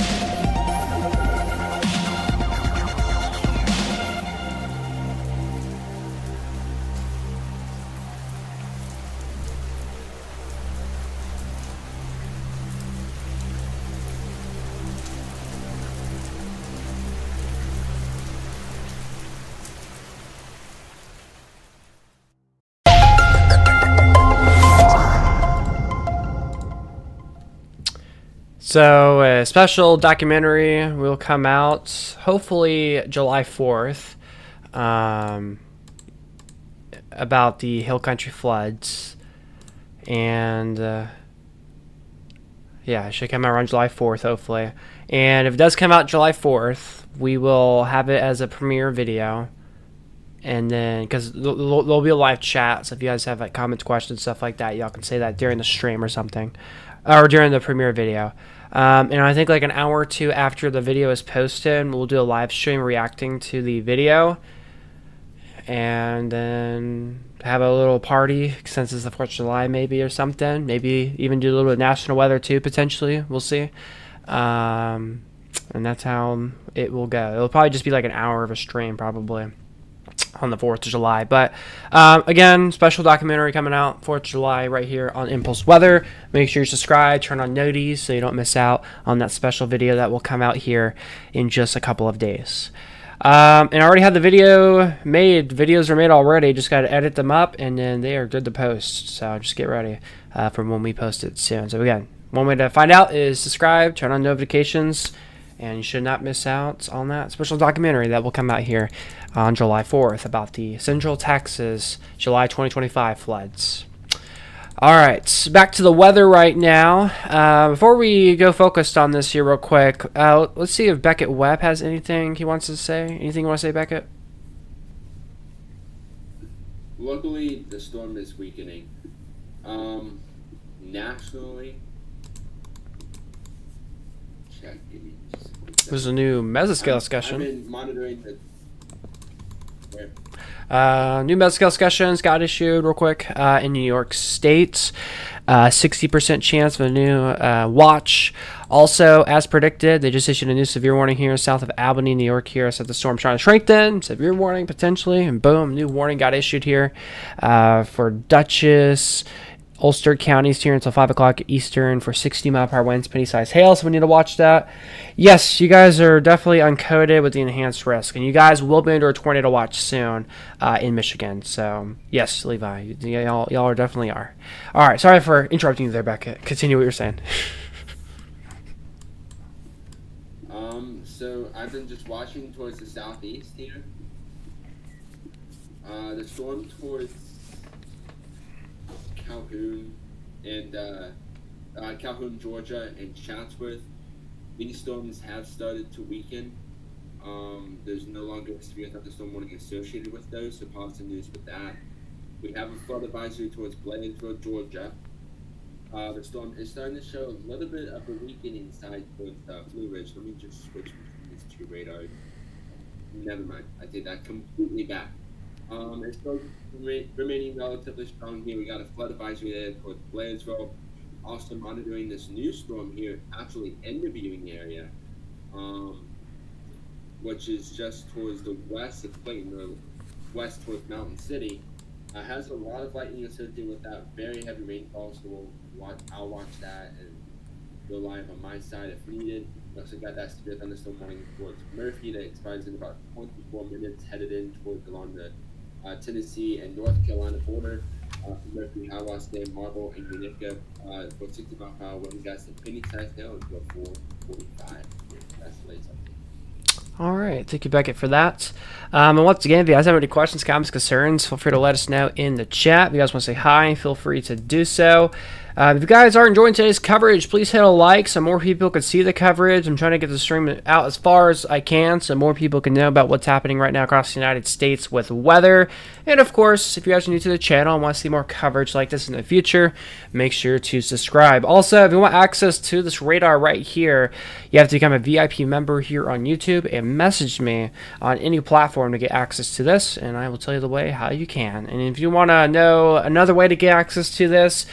So a special documentary will come out hopefully July 4th about the Hill Country floods, and yeah, it should come out around July 4th hopefully. And if it does come out July 4th, we will have it as a premiere video, and then because there'll be a live chat, so if you guys have like comments, questions, stuff like that, y'all can say that during the stream or something, or during the premiere video. And I think like an hour or two after the video is posted, we'll do a live stream reacting to the video, and then have a little party since it's the 4th of July maybe, or something. Maybe even do a little bit of national weather too, potentially. We'll see. And that's how it will go. It'll probably just be like an hour of a stream probably on the 4th of July. But again, special documentary coming out 4th of July right here on Impulse Weather. Make sure you subscribe, turn on noties so you don't miss out on that special video that will come out here in just a couple of days. And I already had the video made. Videos are made already. Just got to edit them up, and then they are good to post. So just get ready for when we post it soon. So again, one way to find out is subscribe, turn on notifications, And you should not miss out on that special documentary that will come out here on July 4th about the Central Texas July 2025 floods. All right, back to the weather right now. Before we go focused on this here real quick, let's see if Beckett Webb has anything he wants to say. Anything you want to say, Beckett? Luckily, the storm is weakening. Nationally, check. Give me just a quick second. There's a new mesoscale discussion. I've been monitoring the. Where? New mesoscale discussions got issued real quick in New York State. 60% chance of a new watch. Also, as predicted, they just issued a new severe warning here south of Albany, New York here. So the storm's trying to strengthen. Severe warning potentially. And boom, new warning got issued here for Dutchess, Ulster counties here until 5 o'clock Eastern for 60-mile-per-hour winds, penny-sized hail. So we need to watch that. Yes, you guys are definitely uncoded with the enhanced risk. And you guys will be under a tornado watch soon in Michigan. So, yes, Levi, y'all are definitely are. All right, sorry for interrupting you there, Becca. Continue what you're saying. So I've been just watching towards the southeast here. The storm towards Calhoun and Calhoun, Georgia, and Chatsworth. These storms have started to weaken. There's no longer a severe thunderstorm warning associated with those, so positive news with that. We have a flood advisory towards Bladensburg, Georgia. The storm is starting to show a little bit of a weakening side towards Blue Ridge. Let me just switch between these two radars. Never mind, I take that completely back. It's still remaining relatively strong here. We got a flood advisory there towards Bladensburg. Also monitoring this new storm here, actually in the viewing area, which is just towards the west of Clayton, or west towards Mountain City. Has a lot of lightning associated with that, very heavy rainfall, so I'll watch that and go live on my side if needed. We also got that severe thunderstorm warning towards Murphy that expires in about 24 minutes, headed in towards along the Tennessee and North Carolina border. Murphy, Hiawassee, Dam, Marble, and Unica for 60-mile-per-hour wind gusts and penny-sized hail until 4:45. That's the latest update. All right, thank you, Beckett, for that. And once again, if you guys have any questions, comments, concerns, feel free to let us know in the chat. If you guys want to say hi, feel free to do so. If you guys are enjoying today's coverage, please hit a like so more people can see the coverage. I'm trying to get the stream out as far as I can so more people can know about what's happening right now across the United States with weather. And of course, if you guys are new to the channel and want to see more coverage like this in the future, make sure to subscribe. Also, if you want access to this radar right here, you have to become a VIP member here on YouTube and message me on any platform to get access to this, and I will tell you the way how you can. And if you want to know another way to get access to this,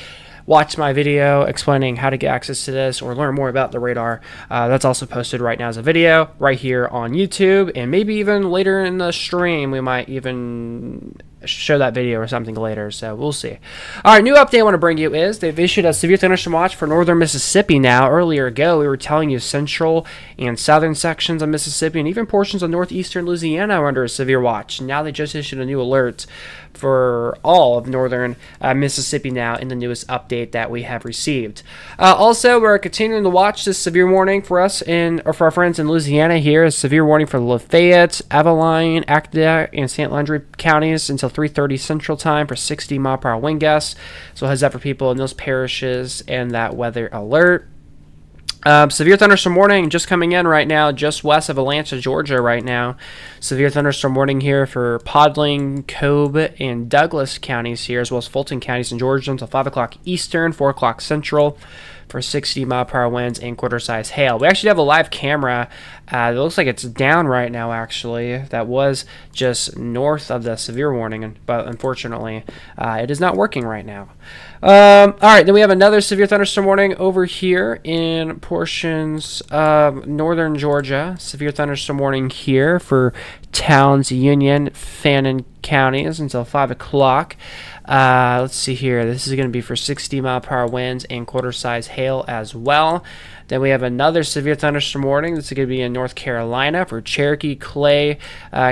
watch my video explaining how to get access to this or learn more about the radar. That's also posted right now as a video right here on YouTube, and maybe even later in the stream we might even show that video or something later, so we'll see. All right, new update I want to bring you is they've issued a severe thunderstorm watch for northern Mississippi now. Earlier ago, we were telling you central and southern sections of Mississippi and even portions of northeastern Louisiana are under a severe watch. Now they just issued a new alert for all of northern Mississippi now in the newest update that we have received. Also, we're continuing to watch this severe warning for us or for our friends in Louisiana here. A severe warning for Lafayette, Abilene, Acadiana, and St. Landry counties until 3:30 Central Time for 60-mile-per-hour wind gusts. So heads up for people in those parishes and that weather alert. Severe thunderstorm warning just coming in right now, just west of Atlanta, Georgia right now. Severe thunderstorm warning here for Podling, Cobb, and Douglas counties here, as well as Fulton counties in Georgia until 5 o'clock Eastern, 4 o'clock Central for 60-mile-per-hour winds and quarter-size hail. We actually have a live camera. It looks like it's down right now, actually. That was just north of the severe warning, but unfortunately, it is not working right now. All right, then we have another severe thunderstorm warning over here in portions of northern Georgia. Severe thunderstorm warning here for Towns, Union, Fannin counties until 5 o'clock. Let's see here. This is going to be for 60-mile-per-hour winds and quarter-size hail as well. Then we have another severe thunderstorm warning. This is going to be in North Carolina for Cherokee, Clay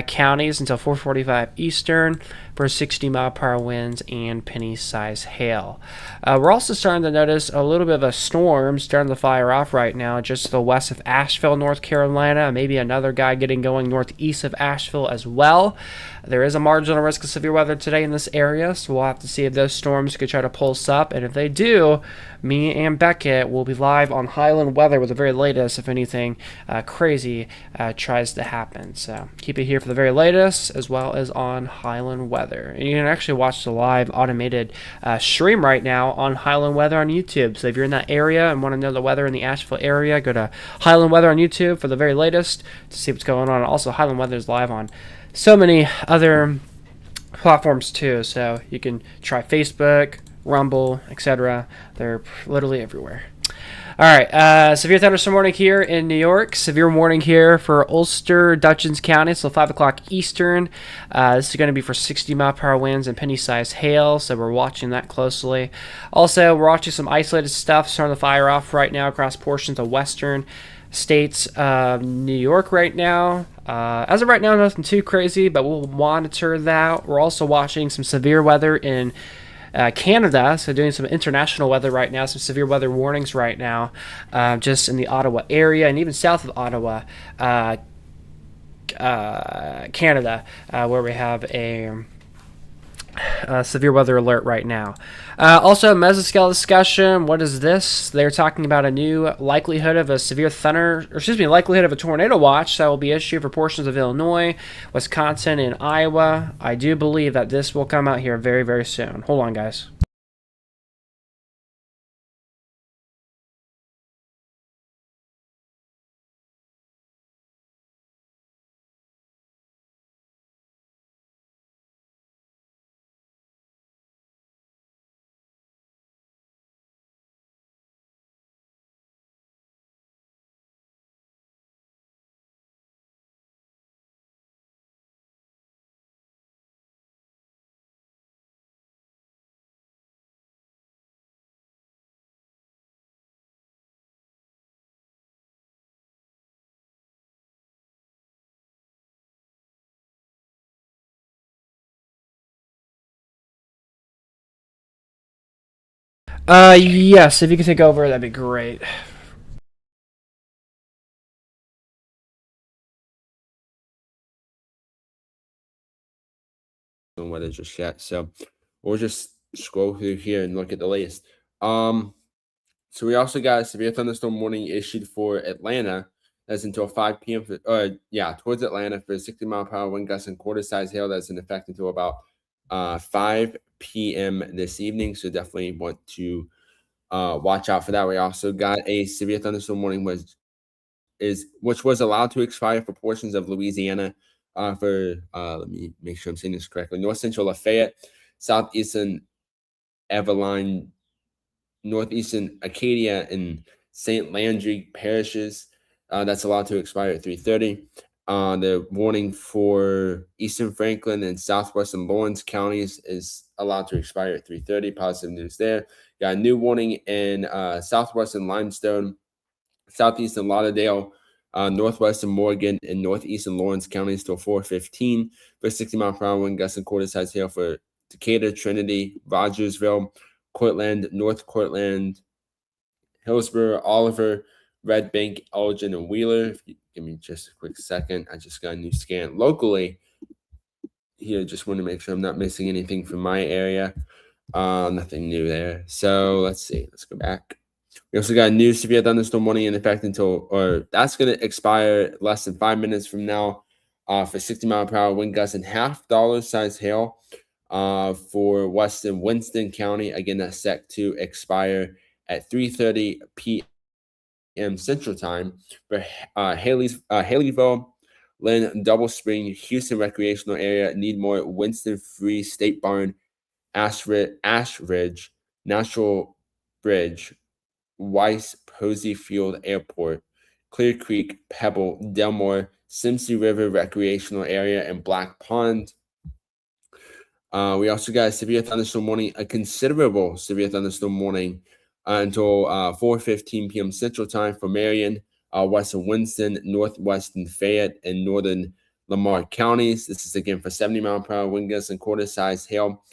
counties until 4:45 Eastern for 60-mile-per-hour winds and penny-sized hail. We're also starting to notice a little bit of a storm starting to fire off right now just to the west of Asheville, North Carolina. Maybe another guy getting going northeast of Asheville as well. There is a marginal risk of severe weather today in this area, so we'll have to see if those storms could try to pulse up. And if they do, me and Beckett will be live on Highland Weather with the very latest if anything crazy tries to happen. So keep it here for the very latest, as well as on Highland Weather. And you can actually watch the live automated stream right now on Highland Weather on YouTube. So if you're in that area and want to know the weather in the Asheville area, go to Highland Weather on YouTube for the very latest to see what's going on. Also, Highland Weather is live on so many other platforms too. So you can try Facebook, Rumble, etc. They're literally everywhere. All right, severe thunderstorm warning here in New York. Severe warning here for Ulster, Dutchins County, so 5 o'clock Eastern. This is going to be for 60-mile-per-hour winds and penny-sized hail, so we're watching that closely. Also, we're watching some isolated stuff starting to fire off right now across portions of western states of New York right now. As of right now, nothing too crazy, but we'll monitor that. We're also watching some severe weather in Canada, so doing some international weather right now, some severe weather warnings right now, just in the Ottawa area and even south of Ottawa, Canada, where we have a severe weather alert right now. Also, mesoscale discussion. What is this? They're talking about a new likelihood of a likelihood of a tornado watch that will be issued for portions of Illinois, Wisconsin, and Iowa. I do believe that this will come out here very, very soon. Hold on, guys. Yes, if you could take over, that'd be great. Weather just yet, so we'll just scroll through here and look at the latest. So we also got a severe thunderstorm warning issued for Atlanta. That's until 5 p.m. Towards Atlanta for 60-mile-per-hour wind gusts and quarter-size hail. That's in effect until about 5 p.m. this evening. So definitely want to watch out for that. We also got a severe thunderstorm warning which was allowed to expire for portions of Louisiana let me make sure I'm saying this correctly. North Central Lafayette, Southeastern Evelyn, Northeastern Acadia, and St. Landry parishes. That's allowed to expire at 3:30. The warning for Eastern Franklin and Southwestern Lawrence counties is allowed to expire at 3:30. Positive news there. Got a new warning in Southwestern Limestone, Southeastern Lauderdale, Northwestern Morgan, and Northeastern Lawrence counties till 4:15 for 60-mile-per-hour wind gusts and quarter-size hail for Decatur, Trinity, Rogersville, Cortland, North Cortland, Hillsborough, Oliver, Red Bank, Elgin, and Wheeler. If you give me just a quick second, I just got a new scan locally here. Just want to make sure I'm not missing anything from my area. Nothing new there. So let's see. Let's go back. We also got a new severe thunderstorm warning in effect that's going to expire less than 5 minutes from now for 60-mile-per-hour wind gusts and $half-size hail for Western Winston County. Again, that's set to expire at 3:30 p.m. Central Time for Haleyville, Lynn, Double Spring, Houston Recreational Area, Needmore, Winston Free, State Barn, Ash Ridge, Natural Bridge, Weiss, Posey Field Airport, Clear Creek, Pebble, Delmore, Simpson River Recreational Area, and Black Pond. We also got a considerable severe thunderstorm warning until 4:15 p.m. Central Time for Marion, western Winston, northwestern Fayette, and northern Lamar counties. This is again for 70-mile-per-hour wind gusts and quarter-sized hail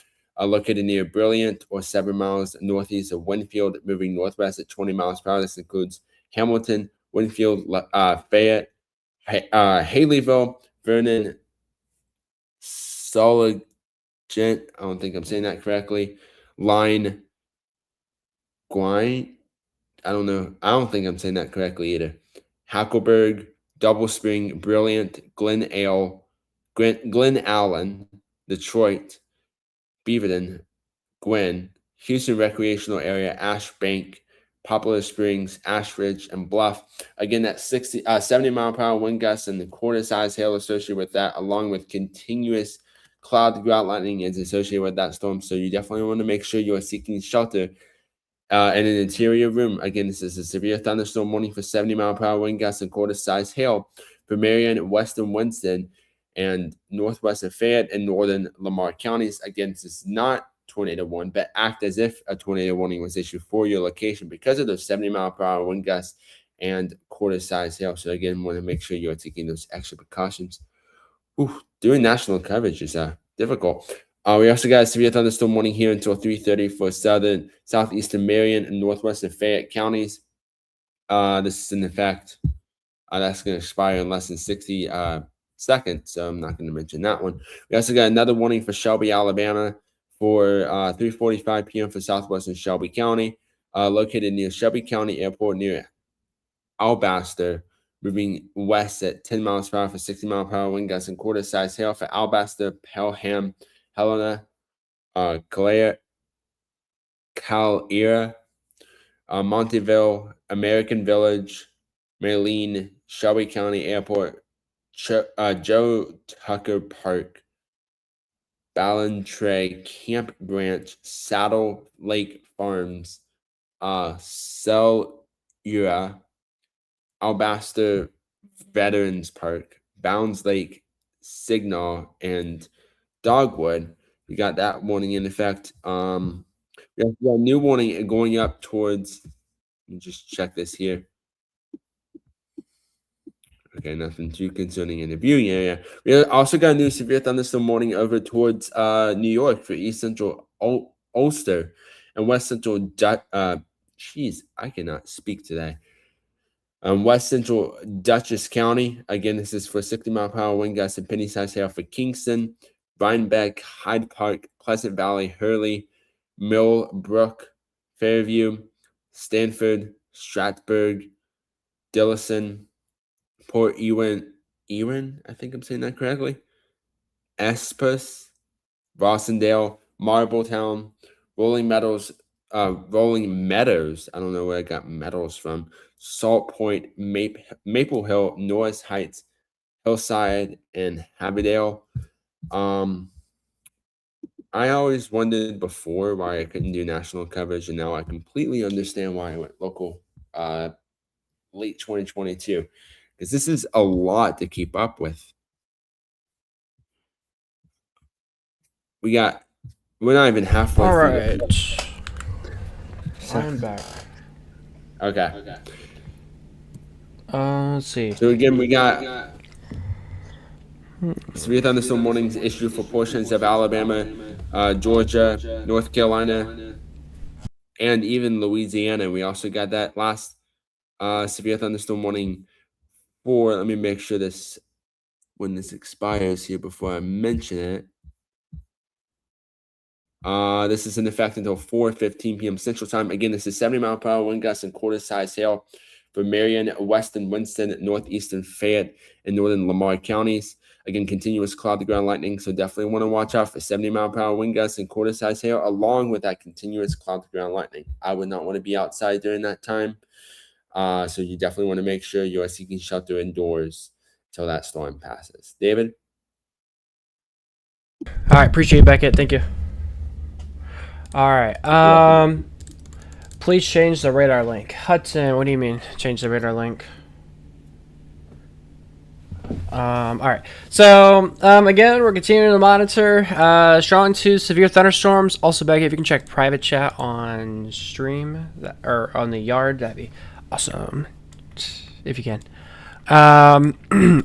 located near Brilliant or 7 miles northeast of Winfield, moving northwest at 20 miles per hour. This includes Hamilton, Winfield, Fayette, Haleyville, Vernon, Solagent, I don't think I'm saying that correctly, Line, Gwine, I don't know. I don't think I'm saying that correctly either. Hackleburg, Double Spring, Brilliant, Glen Allen, Detroit, Beaverton, Gwen, Houston Recreational Area, Ash Bank, Poplar Springs, Ash Ridge, and Bluff. Again, that 70-mile-per-hour wind gusts and the quarter-size hail associated with that, along with continuous cloud throughout lightning is associated with that storm. So you definitely want to make sure you are seeking shelter in an interior room. Again, this is a severe thunderstorm warning for 70-mile-per-hour wind gusts and quarter-size hail for Marion, western Winston, and northwestern Fayette and northern Lamar counties. Again, this is not tornado warning, but act as if a tornado warning was issued for your location because of those 70-mile-per-hour wind gusts and quarter-size hail. So again, want to make sure you are taking those extra precautions. Doing national coverage is difficult. We also got a severe thunderstorm warning here until 3:30 for southeastern Marion and northwestern Fayette counties. This is in effect. That's going to expire in less than 60 seconds, so I'm not going to mention that one. We also got another warning for Shelby, Alabama for 3:45 p.m. for southwestern Shelby County, located near Shelby County Airport near Alabaster, moving west at 10 miles per hour for 60-mile-per-hour wind gusts and quarter-size hail for Alabaster, Pelham, Helena, Calera, Monteville, American Village, Maylene, Shelby County Airport, Joe Tucker Park, Ballantrae, Camp Branch, Saddle Lake Farms, Selura, Alabaster Veterans Park, Bounds Lake, Signal, and Dogwood. We got that warning in effect. We have a new warning going up towards, let me just check this here. Okay, nothing too concerning in the viewing area. We also got a new severe thunderstorm warning over towards New York for east central Ulster and west central I cannot speak today. West central Dutchess County. Again, this is for 60-mile-per-hour wind gusts and penny-sized hail for Kingston, Rhinebeck, Hyde Park, Pleasant Valley, Hurley, Millbrook, Fairview, Stanford, Stratford, Dillison, Port Ewan, I think I'm saying that correctly, Espas, Rossendale, Marbletown, Rolling Meadows, I don't know where I got metals from, Salt Point, Maple Hill, Norris Heights, Hillside, and Haberdale. I always wondered before why I couldn't do national coverage, and now I completely understand why I went local late 2022, because this is a lot to keep up with. We're not even halfway All through. right. I'm back. Okay. Let's see. So again, we got severe thunderstorm warnings issued for portions of Alabama, Georgia, North Carolina, and even Louisiana. We also got that last severe thunderstorm warning for, let me make sure when this expires here before I mention it. This is in effect until 4:15 p.m. Central Time. Again, this is 70-mile-per-hour wind gusts and quarter-size hail for Marion, western Winston, northeastern Fayette, and northern Lamar counties. Again, continuous cloud-to-ground lightning, so definitely want to watch out for 70-mile-per-hour wind gusts and quarter-size hail, along with that continuous cloud-to-ground lightning. I would not want to be outside during that time, so you definitely want to make sure you are seeking shelter indoors until that storm passes. David? All right, appreciate it, Beckett. Thank you. All right. Please change the radar link. Hudson, what do you mean change the radar link? All right. So again, we're continuing to monitor strong to severe thunderstorms. Also, Becky, if you can check private chat on stream or on the yard, that'd be awesome. If you can. All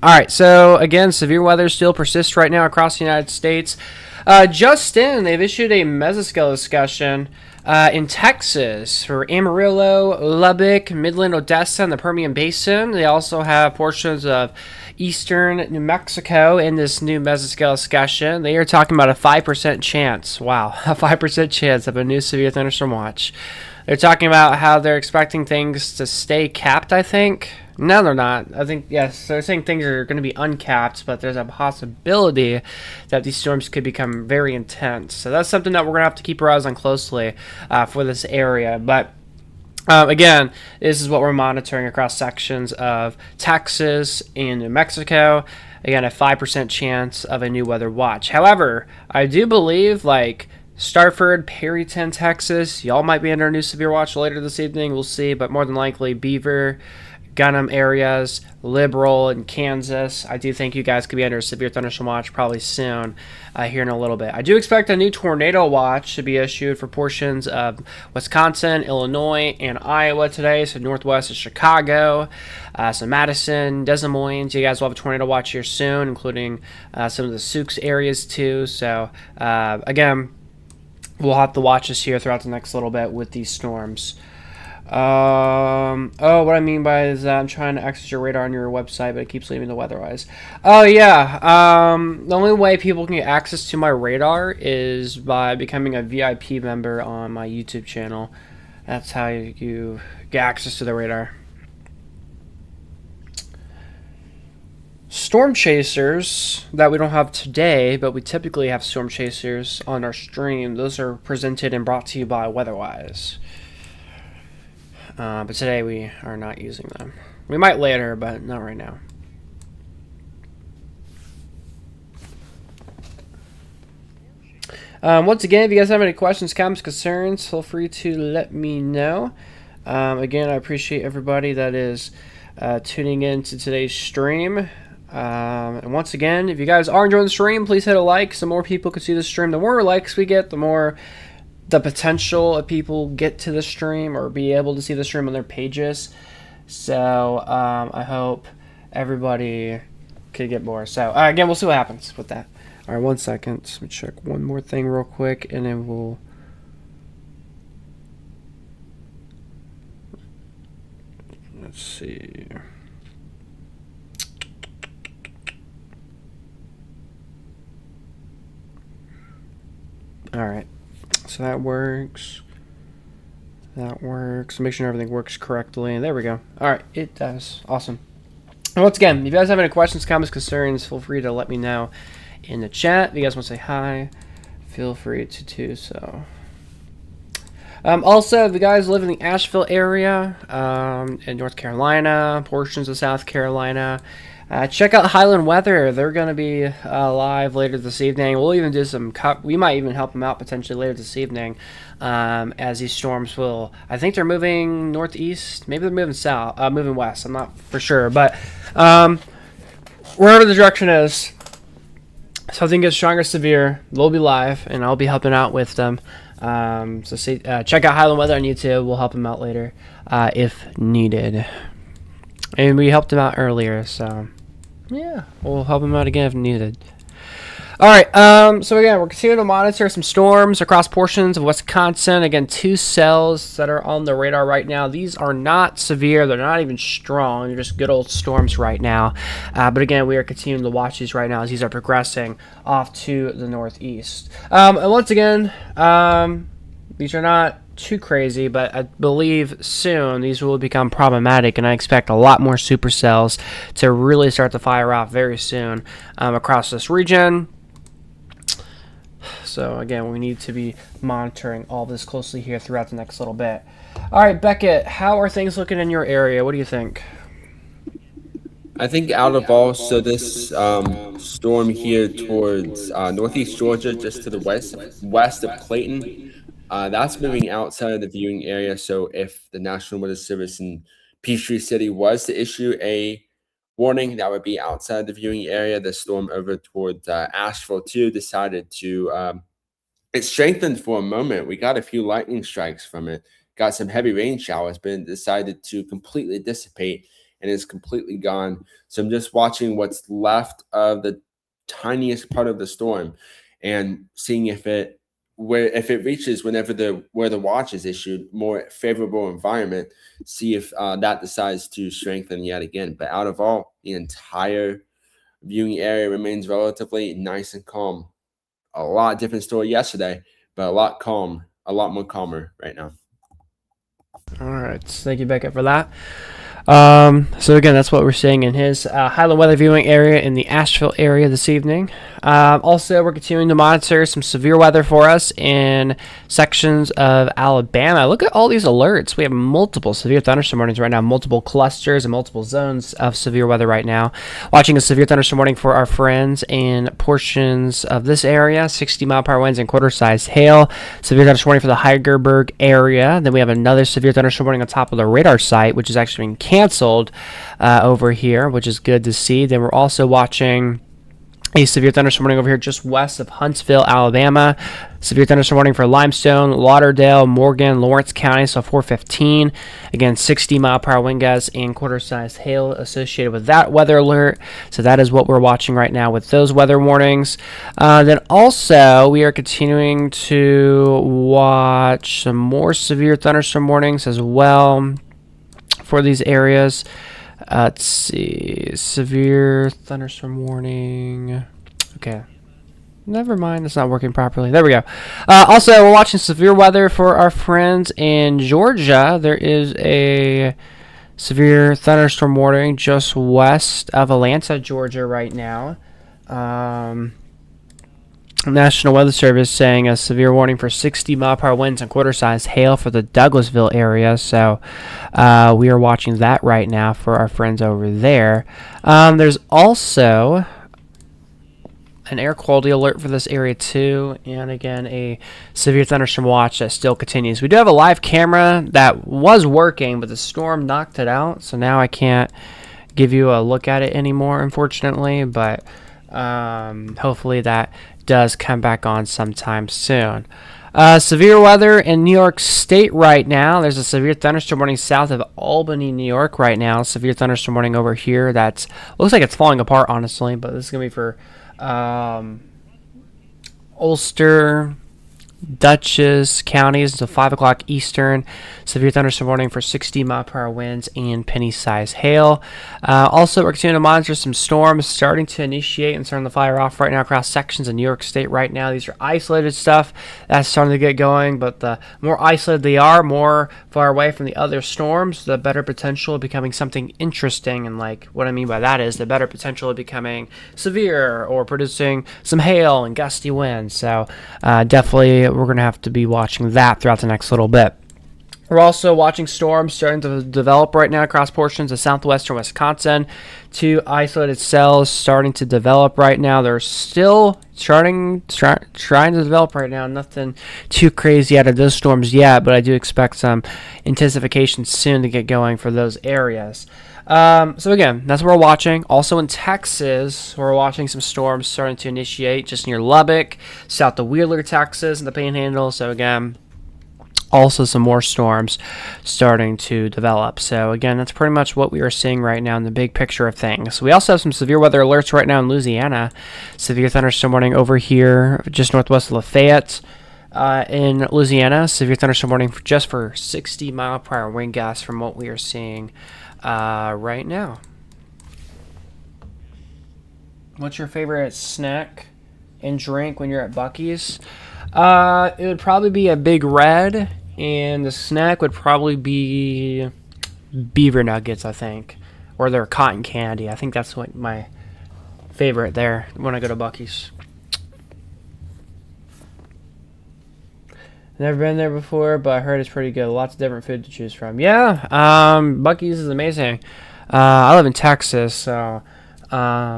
right. So again, severe weather still persists right now across the United States. Just in, they've issued a mesoscale discussion in Texas for Amarillo, Lubbock, Midland, Odessa, and the Permian Basin. They also have portions of eastern New Mexico in this new mesoscale discussion. They are talking about a 5% chance. Wow, a 5% chance of a new severe thunderstorm watch. They're talking about how they're expecting things to stay capped, I think. No, they're not. I think, yes, they're saying things are going to be uncapped, but there's a possibility that these storms could become very intense. So that's something that we're going to have to keep our eyes on closely for this area. But again, this is what we're monitoring across sections of Texas and New Mexico. Again, a 5% chance of a new weather watch. However, I do believe, like, Starford, Perryton, Texas, y'all might be under a new severe watch later this evening. We'll see, but more than likely Beaver, Gunham areas, Liberal, and Kansas. I do think you guys could be under a severe thunderstorm watch probably soon here in a little bit. I do expect a new tornado watch to be issued for portions of Wisconsin, Illinois, and Iowa today. So northwest of Chicago, so Madison, Des Moines. You guys will have a tornado watch here soon, including some of the Sioux areas too. So again, we'll have to watch this here throughout the next little bit with these storms. What I mean by is that I'm trying to access your radar on your website, but it keeps leaving the WeatherWise. Oh, yeah. The only way people can get access to my radar is by becoming a VIP member on my YouTube channel. That's how you get access to the radar. Storm chasers that we don't have today, but we typically have storm chasers on our stream. Those are presented and brought to you by WeatherWise. But today we are not using them. We might later, but not right now. Once again, if you guys have any questions, comments, concerns, feel free to let me know. Again, I appreciate everybody that is tuning in to today's stream. And once again, if you guys are enjoying the stream, please hit a like so more people can see the stream. The more likes we get, the more the potential of people get to the stream or be able to see the stream on their pages. So I hope everybody could get more. So again, we'll see what happens with that. All right, 1 second. Let me check one more thing real quick, and then we'll... Let's see. All right. So that works. That works. Make sure everything works correctly. There we go. All right, it does. Awesome. And once again, if you guys have any questions, comments, concerns, feel free to let me know in the chat. If you guys want to say hi, feel free to do so. Also, if you guys live in the Asheville area, in North Carolina, portions of South Carolina, check out Highland Weather. They're going to be live later this evening. We'll even do some we might even help them out potentially later this evening as these storms will... I think they're moving northeast. Maybe they're moving south, moving west. I'm not for sure. But wherever the direction is, something gets stronger, severe, they'll be live, and I'll be helping out with them. So check out Highland Weather on YouTube. We'll help them out later if needed. And we helped him out earlier, so yeah, we'll help him out again if needed. All right, so again, we're continuing to monitor some storms across portions of Wisconsin. Again, 2 cells that are on the radar right now. These are not severe. They're not even strong. They're just good old storms right now. But again, we are continuing to watch these right now as these are progressing off to the northeast. And once again, these are not too crazy, but I believe soon these will become problematic, and I expect a lot more supercells to really start to fire off very soon across this region. So again, we need to be monitoring all this closely here throughout the next little bit. All right, Beckett, how are things looking in your area? What do you think? I think out of all, so this storm here towards northeast Georgia, just to the west of Clayton, that's moving outside of the viewing area. So if the National Weather Service in Peachtree City was to issue a warning that would be outside the viewing area. The storm over towards Asheville too decided to it strengthened for a moment. We got a few lightning strikes from it, got some heavy rain showers, but it decided to completely dissipate and is completely gone. So I'm just watching what's left of the tiniest part of the storm and seeing if it reaches where the watch is issued, more favorable environment, see if that decides to strengthen yet again. But out of all, the entire viewing area remains relatively nice and calm. A lot different story yesterday, but a lot more calmer right now. All right, thank you, Becca, for that. So again, that's what we're seeing in his Highland weather viewing area in the Asheville area this evening. Also, we're continuing to monitor some severe weather for us in sections of Alabama. Look at all these alerts. We have multiple severe thunderstorm warnings right now, multiple clusters and multiple zones of severe weather right now. Watching a severe thunderstorm warning for our friends in portions of this area, 60-mile-per-hour winds and quarter-sized hail. Severe thunderstorm warning for the Heidelberg area. Then we have another severe thunderstorm warning on top of the radar site, which is actually being canceled over here, which is good to see. Then we're also watching a severe thunderstorm warning over here just west of Huntsville, Alabama. Severe thunderstorm warning for Limestone, Lauderdale, Morgan, Lawrence County, so 415. Again, 60-mile-per-hour wind gusts and quarter-sized hail associated with that weather alert. So that is what we're watching right now with those weather warnings. Then also, we are continuing to watch some more severe thunderstorm warnings as well for these areas. Let's see. Severe thunderstorm warning. Okay. Never mind. It's not working properly. There we go. Also, we're watching severe weather for our friends in Georgia. There is a severe thunderstorm warning just west of Atlanta, Georgia right now. National Weather Service saying a severe warning for 60-mile-per-hour winds and quarter-sized hail for the Douglasville area. So we are watching that right now for our friends over there. There's also an air quality alert for this area too, and again a severe thunderstorm watch that still continues. We do have a live camera that was working, but the storm knocked it out, so now I can't give you a look at it anymore, unfortunately, but hopefully that does come back on sometime soon. Severe weather in New York State right now. There's a severe thunderstorm warning south of Albany, New York right now. Severe thunderstorm warning over here. That's looks like it's falling apart, honestly, but this is going to be for Ulster, Dutchess counties until 5 o'clock Eastern. Severe thunderstorm warning for 60-mile-per-hour winds and penny-sized hail. Also, we're continuing to monitor some storms starting to initiate and starting to fire off right now across sections of New York State right now. These are isolated stuff that's starting to get going, but the more isolated they are, more far away from the other storms, the better potential of becoming something interesting. And like what I mean by that is the better potential of becoming severe or producing some hail and gusty winds. So definitely we're going to have to be watching that throughout the next little bit. We're also watching storms starting to develop right now across portions of southwestern Wisconsin. 2 isolated cells starting to develop right now. They're still trying to develop right now. Nothing too crazy out of those storms yet, but I do expect some intensification soon to get going for those areas. So again, that's what we're watching. Also in Texas, we're watching some storms starting to initiate just near Lubbock, south of Wheeler, Texas, and the Panhandle. So again, also some more storms starting to develop. So again, that's pretty much what we are seeing right now in the big picture of things. We also have some severe weather alerts right now in Louisiana. Severe thunderstorm warning over here just northwest of Lafayette. In Louisiana, severe thunderstorm warning just for 60-mile-per-hour wind gusts from what we are seeing right now. What's your favorite snack and drink when you're at Buc-ee's? It would probably be a Big Red, and the snack would probably be beaver nuggets, I think, or their cotton candy. I think that's like my favorite there when I go to Buc-ee's. Never been there before, but I heard it's pretty good. Lots of different food to choose from. Yeah, Buc-ee's is amazing. I live in Texas, so I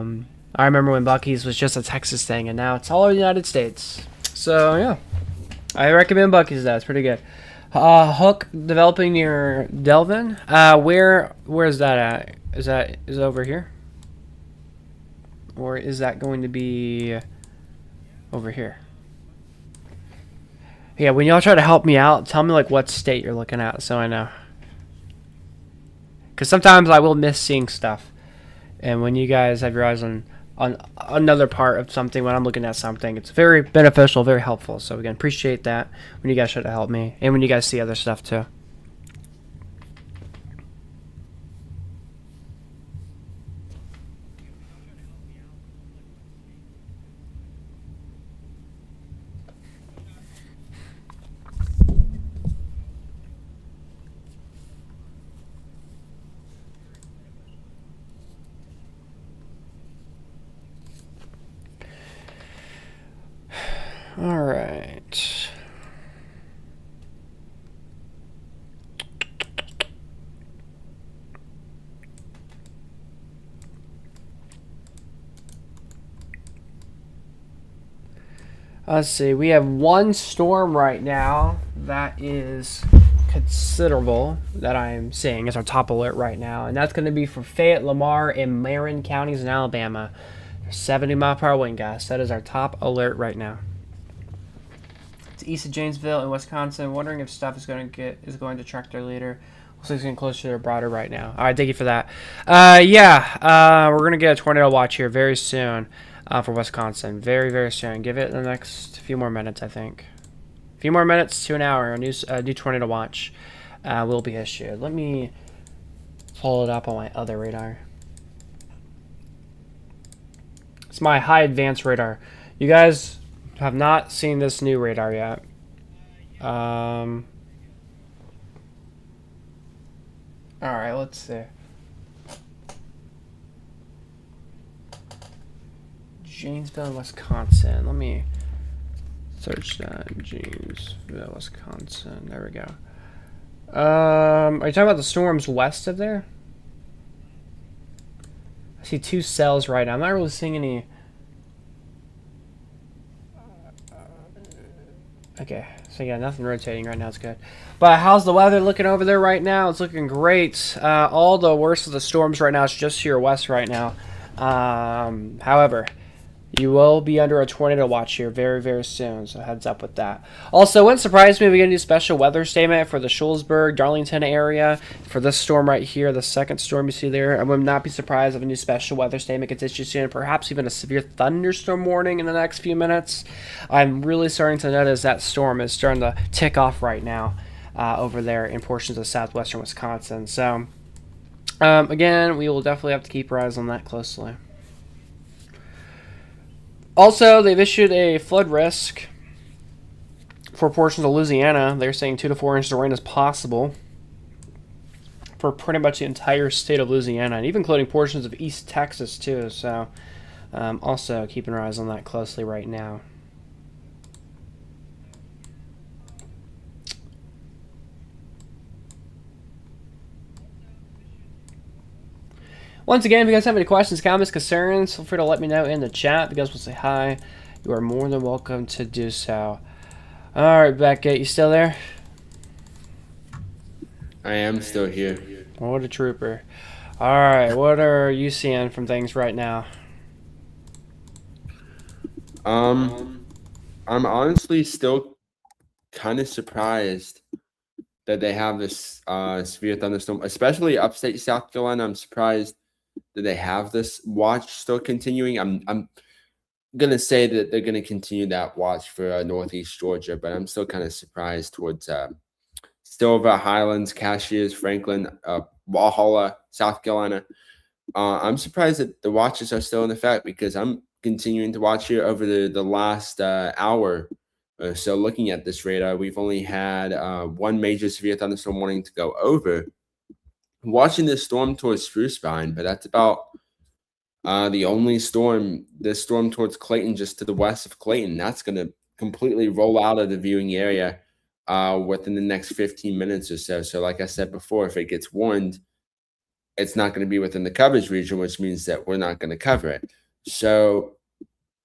remember when Buc-ee's was just a Texas thing, and now it's all over the United States. So yeah, I recommend Buc-ee's. That's pretty good. Hook developing near Delvin. Where is that at? Is it over here? Or is that going to be over here? Yeah, when y'all try to help me out, tell me like what state you're looking at so I know. Because sometimes I will miss seeing stuff. And when you guys have your eyes on another part of something, when I'm looking at something, it's very beneficial, very helpful. So again, appreciate that when you guys try to help me. And when you guys see other stuff too. All right. Let's see. We have one storm right now that is considerable that I'm seeing as our top alert right now, and that's going to be for Fayette, Lamar, and Marin counties in Alabama. 70-mile-per-hour wind gusts. That is our top alert right now. It's east of Janesville in Wisconsin. Wondering if stuff is going to track their leader. Looks like it's getting closer to their broader right now. All right, thank you for that. We're going to get a tornado watch here very soon for Wisconsin. Very, very soon. Give it the next few more minutes, I think. A few more minutes to an hour. A new tornado watch will be issued. Let me pull it up on my other radar. It's my high advanced radar. You guys have not seen this new radar yet. All right, let's see. Janesville, Wisconsin. Let me search that. Janesville, Wisconsin. There we go. Are you talking about the storms west of there? I see 2 cells right now. I'm not really seeing any. Okay, so yeah, nothing rotating right now. It's good. But how's the weather looking over there right now? It's looking great. All the worst of the storms right now is just to your west right now. However, you will be under a tornado watch here very, very soon, so heads up with that. Also, it wouldn't surprise me if we get a new special weather statement for the Shullsburg, Darlington area for this storm right here, the second storm you see there. I would not be surprised if a new special weather statement gets issued soon, perhaps even a severe thunderstorm warning in the next few minutes. I'm really starting to notice that storm is starting to tick off right now over there in portions of southwestern Wisconsin. So, again, we will definitely have to keep our eyes on that closely. Also, they've issued a flood risk for portions of Louisiana. They're saying 2 to 4 inches of rain is possible for pretty much the entire state of Louisiana, and even including portions of East Texas too. So, also keeping our eyes on that closely right now. Once again, if you guys have any questions, comments, concerns, feel free to let me know in the chat. If you guys will say hi, you are more than welcome to do so. All right, Beckett, you still there? I am still here. What a trooper. All right, what are you seeing from things right now? I'm honestly still kind of surprised that they have this severe thunderstorm, especially upstate South Carolina. I'm surprised that they have this watch still continuing. I'm gonna say that they're gonna continue that watch for Northeast Georgia, but I'm still kind of surprised towards still over Highlands, Cashiers, Franklin, Walhalla, South Carolina. I'm surprised that the watches are still in effect because I'm continuing to watch here over the last hour. So looking at this radar, we've only had one major severe thunderstorm warning to go over. Watching this storm towards Spruce Pine, but that's about the only storm. This storm towards Clayton, just to the west of Clayton, that's going to completely roll out of the viewing area within the next 15 minutes or so. So like I said before, if it gets warned, it's not going to be within the coverage region, which means that we're not going to cover it. So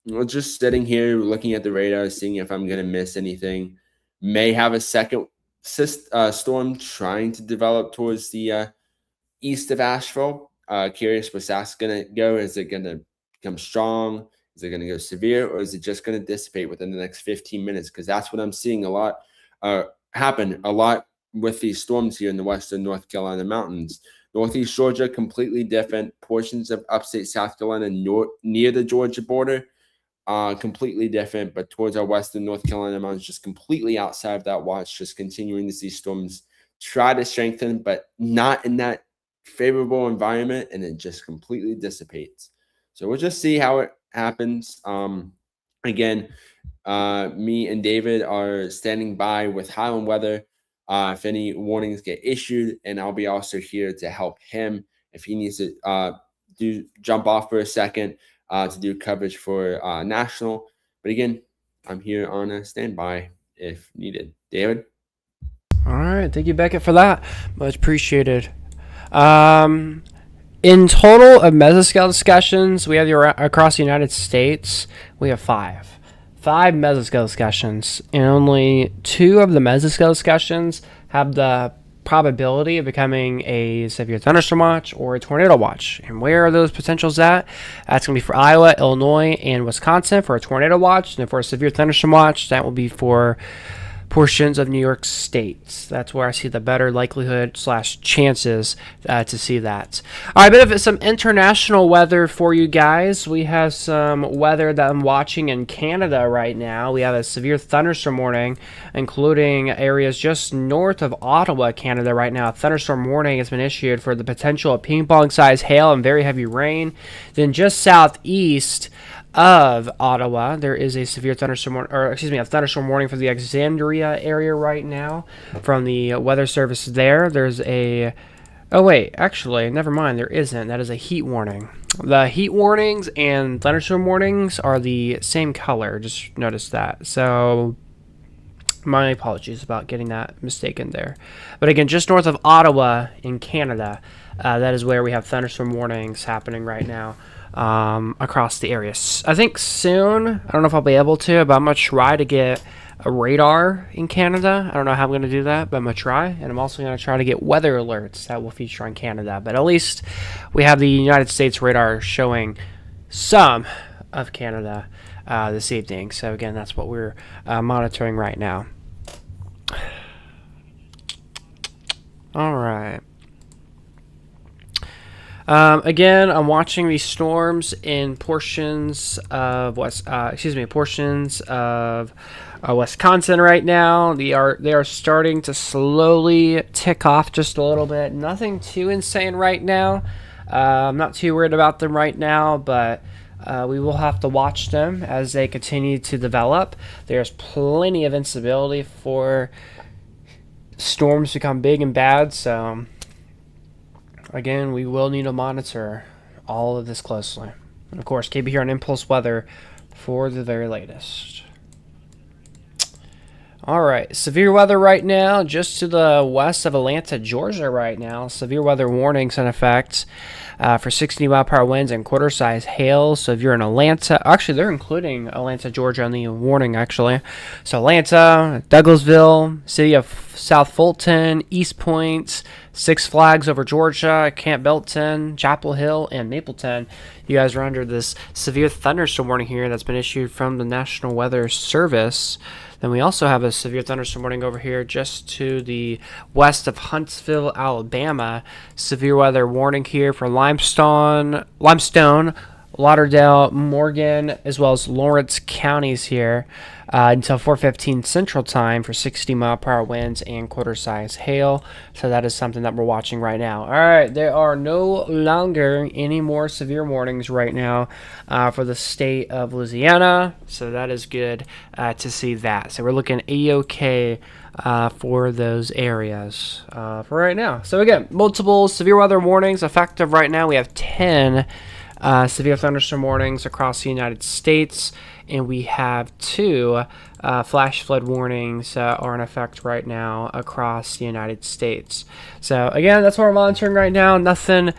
we're just sitting here looking at the radar, seeing if I'm going to miss anything. May have a second storm trying to develop towards the east of Asheville. Curious what's that's going to go. Is it going to become strong? Is it going to go severe, or is it just going to dissipate within the next 15 minutes? Because that's what I'm seeing a lot happen a lot with these storms here in the western North Carolina mountains. Northeast Georgia, completely different. Portions of upstate South Carolina near the Georgia border, completely different. But towards our western North Carolina mountains, just completely outside of that watch, just continuing to see storms try to strengthen, but not in that favorable environment, and it just completely dissipates. So we'll just see how it happens. Again, me and David are standing by with Highland Weather if any warnings get issued, and I'll be also here to help him if he needs to jump off for a second to do coverage for national. But again, I'm here on a standby if needed. David? All right, thank you, Beckett, for that. Much appreciated. In total of mesoscale discussions, we have across the United States, we have five mesoscale discussions, and only 2 of the mesoscale discussions have the probability of becoming a severe thunderstorm watch or a tornado watch. And where are those potentials at? That's going to be for Iowa, Illinois, and Wisconsin for a tornado watch, and for a severe thunderstorm watch, that will be for portions of New York State. That's where I see the better likelihood / chances to see that. All right, a bit of some international weather for you guys. We have some weather that I'm watching in Canada right now. We have a severe thunderstorm warning, including areas just north of Ottawa, Canada right now. A thunderstorm warning has been issued for the potential of ping-pong-sized hail and very heavy rain. Then just southeast of Ottawa, there is a severe thunderstorm, a thunderstorm warning for the Alexandria area right now from the weather service there. There's a, oh wait, actually, never mind, there isn't. That is a heat warning. The heat warnings and thunderstorm warnings are the same color. Just notice that. So my apologies about getting that mistaken there. But again, just north of Ottawa in Canada, that is where we have thunderstorm warnings happening right now. Across the areas. I think soon, I don't know if I'll be able to, but I'm going to try to get a radar in Canada. I don't know how I'm going to do that, but I'm going to try. And I'm also going to try to get weather alerts that will feature on Canada. But at least we have the United States radar showing some of Canada this evening. So again, that's what we're monitoring right now. All right. Again, I'm watching these storms in portions of Wisconsin right now. They are starting to slowly tick off just a little bit. Nothing too insane right now. I'm not too worried about them right now, but we will have to watch them as they continue to develop. There's plenty of instability for storms to become big and bad, so again, we will need to monitor all of this closely. And of course, keep it here on Impulse Weather for the very latest. All right, severe weather right now, just to the west of Atlanta, Georgia right now. Severe weather warnings in effect for 60-mile-per-hour winds and quarter-size hail. So if you're in Atlanta, actually, they're including Atlanta, Georgia on the warning, actually. So Atlanta, Douglasville, city of South Fulton, East Point, Six Flags over Georgia, Camp Belton, Chapel Hill, and Mapleton. You guys are under this severe thunderstorm warning here that's been issued from the National Weather Service. Then we also have a severe thunderstorm warning over here just to the west of Huntsville, Alabama. Severe weather warning here for Limestone, Lauderdale, Morgan, as well as Lawrence counties here until 4:15 Central Time for 60-mile-per-hour winds and quarter-size hail. So that is something that we're watching right now. All right, there are no longer any more severe warnings right now for the state of Louisiana. So that is good to see that. So we're looking A-OK for those areas for right now. So again, multiple severe weather warnings effective right now. We have 10 severe thunderstorm warnings across the United States, and we have 2 flash flood warnings are in effect right now across the United States. So again, that's what we're monitoring right now. Nothing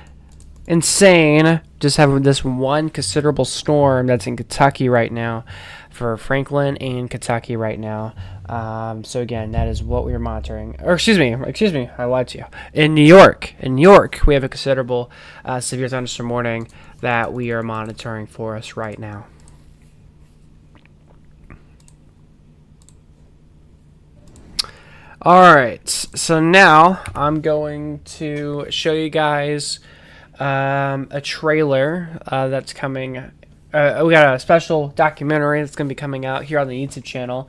insane. Just have this one considerable storm that's in Kentucky right now, for Franklin and Kentucky right now. So again, that is what we are monitoring. Or excuse me, I lied to you. In New York, we have a considerable severe thunderstorm warning that we are monitoring for us right now. Alright, so now I'm going to show you guys a trailer that's coming. We got a special documentary that's going to be coming out here on the YouTube channel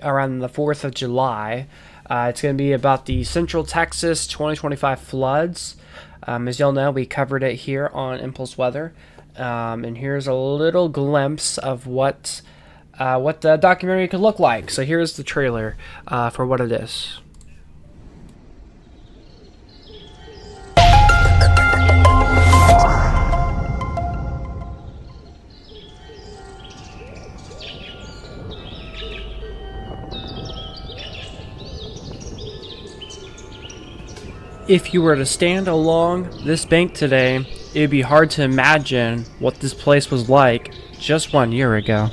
around the 4th of July. It's going to be about the Central Texas 2025 floods. As y'all know, we covered it here on Impulse Weather. And here's a little glimpse of what the documentary could look like. So here's the trailer for what it is. If you were to stand along this bank today, it would be hard to imagine what this place was like just 1 year ago.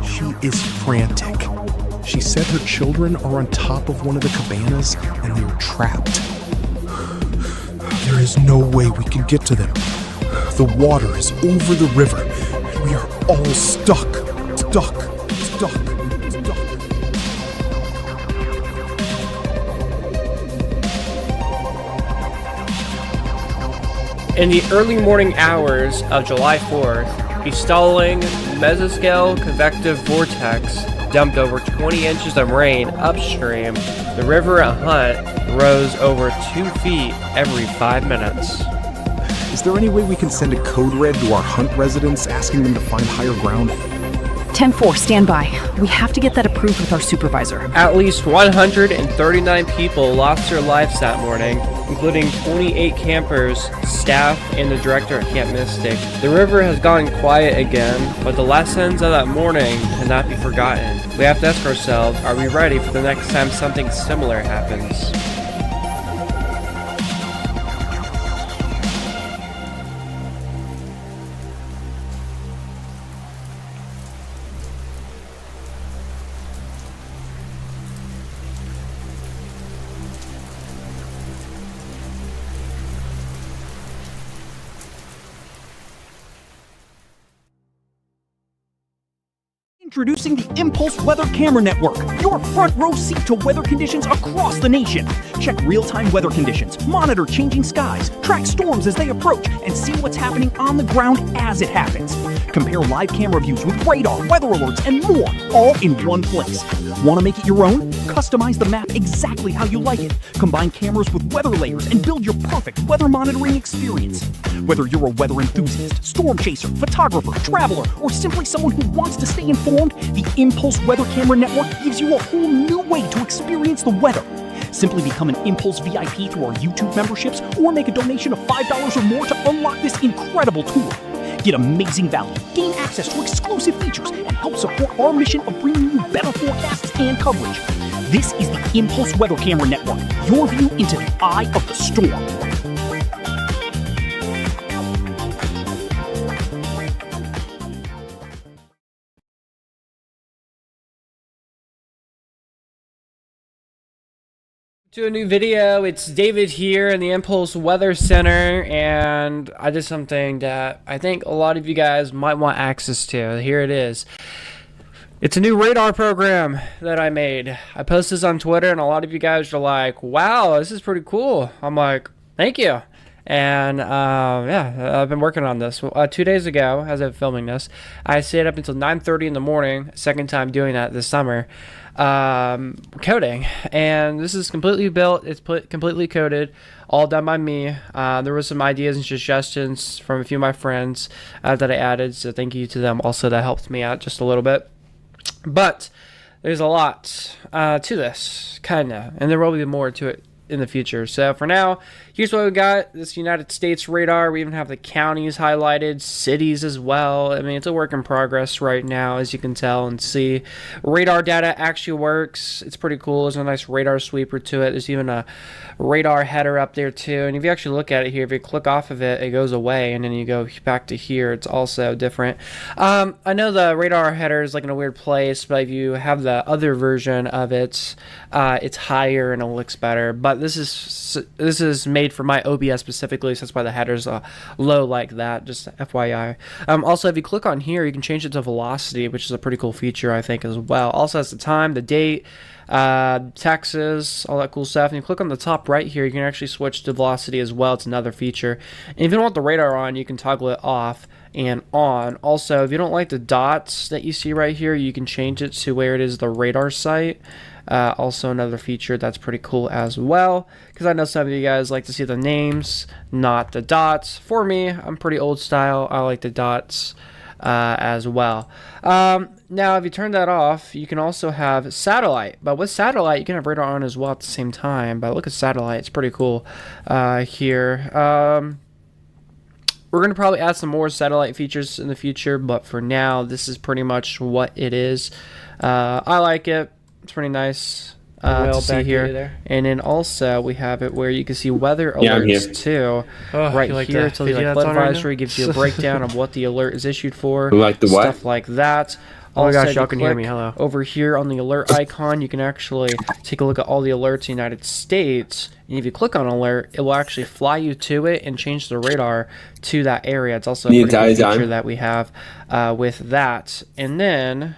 She is frantic. She said her children are on top of one of the cabanas and they're trapped. There is no way we can get to them. The water is over the river. We are all stuck. In the early morning hours of July 4th, a stalling mesoscale convective vortex dumped over 20 inches of rain upstream. The river at Hunt rose over 2 feet every 5 minutes. Is there any way we can send a code red to our Hunt residents asking them to find higher ground? 10-4, stand by. We have to get that approved with our supervisor. At least 139 people lost their lives that morning, including 28 campers, staff, and the director at Camp Mystic. The river has gone quiet again, but the lessons of that morning cannot be forgotten. We have to ask ourselves, are we ready for the next time something similar happens? Introducing the Impulse Weather Camera Network, your front row seat to weather conditions across the nation. Check real-time weather conditions, monitor changing skies, track storms as they approach, and see what's happening on the ground as it happens. Compare live camera views with radar, weather alerts, and more, all in one place. Want to make it your own? Customize the map exactly how you like it. Combine cameras with weather layers and build your perfect weather monitoring experience. Whether you're a weather enthusiast, storm chaser, photographer, traveler, or simply someone who wants to stay informed, the Impulse Weather Camera Network gives you a whole new way to experience the weather. Simply become an Impulse VIP through our YouTube memberships or make a donation of $5 or more to unlock this incredible tool. Get amazing value, gain access to exclusive features, and help support our mission of bringing you better forecasts and coverage. This is the Impulse Weather Camera Network, your view into the eye of the storm. To a new video. It's David here in the Impulse Weather Center, and I did something that I think a lot of you guys might want access to. Here it is. It's a new radar program that I made. I posted this on Twitter, and a lot of you guys are like, wow, this is pretty cool. I'm like, thank you. And yeah, I've been working on this. 2 days ago, as I'm filming this, I stayed up until 9:30 in the morning, second time doing that this summer, coding. And this is completely built, it's completely coded, all done by me. There was some ideas and suggestions from a few of my friends that I added, so thank you to them also. That helped me out just a little bit. But there's a lot to this, kinda, and there will be more to it in the future. So for now, here's what we got. This United States radar. We even have the counties highlighted, cities as well. I mean, it's a work in progress right now, as you can tell and see. Radar data actually works. It's pretty cool. There's a nice radar sweeper to it. There's even a radar header up there too. And if you actually look at it here, if you click off of it, it goes away, and then you go back to here. It's also different. I know the radar header is like in a weird place, but if you have the other version of it, it's higher and it looks better. But this is made for my OBS specifically, so that's why the header's low like that. Just FYI. Also, if you click on here, you can change it to velocity, which is a pretty cool feature, I think, as well. Also has the time, the date, Texas, all that cool stuff. And you click on the top right here, you can actually switch to velocity as well. It's another feature. And if you don't want the radar on, you can toggle it off and on. Also, if you don't like the dots that you see right here, you can change it to where it is the radar site. Also another feature that's pretty cool as well, because I know some of you guys like to see the names, not the dots. For me, I'm pretty old style. I like the dots as well. Now, if you turn that off, you can also have satellite. But with satellite, you can have radar on as well at the same time. But look at satellite. It's pretty cool here. We're going to probably add some more satellite features in the future, but for now, this is pretty much what it is. I like it. It's pretty nice to see here. There. And then also, we have it where you can see weather alerts too. Right here, it tells you like flood advisory, gives you a breakdown of what the alert is issued for. Like the what? Stuff like that. Oh my gosh, y'all can hear me. Hello. Over here on the alert icon, you can actually take a look at all the alerts in the United States. And if you click on alert, it will actually fly you to it and change the radar to that area. It's also a pretty cool feature that we have with that. And then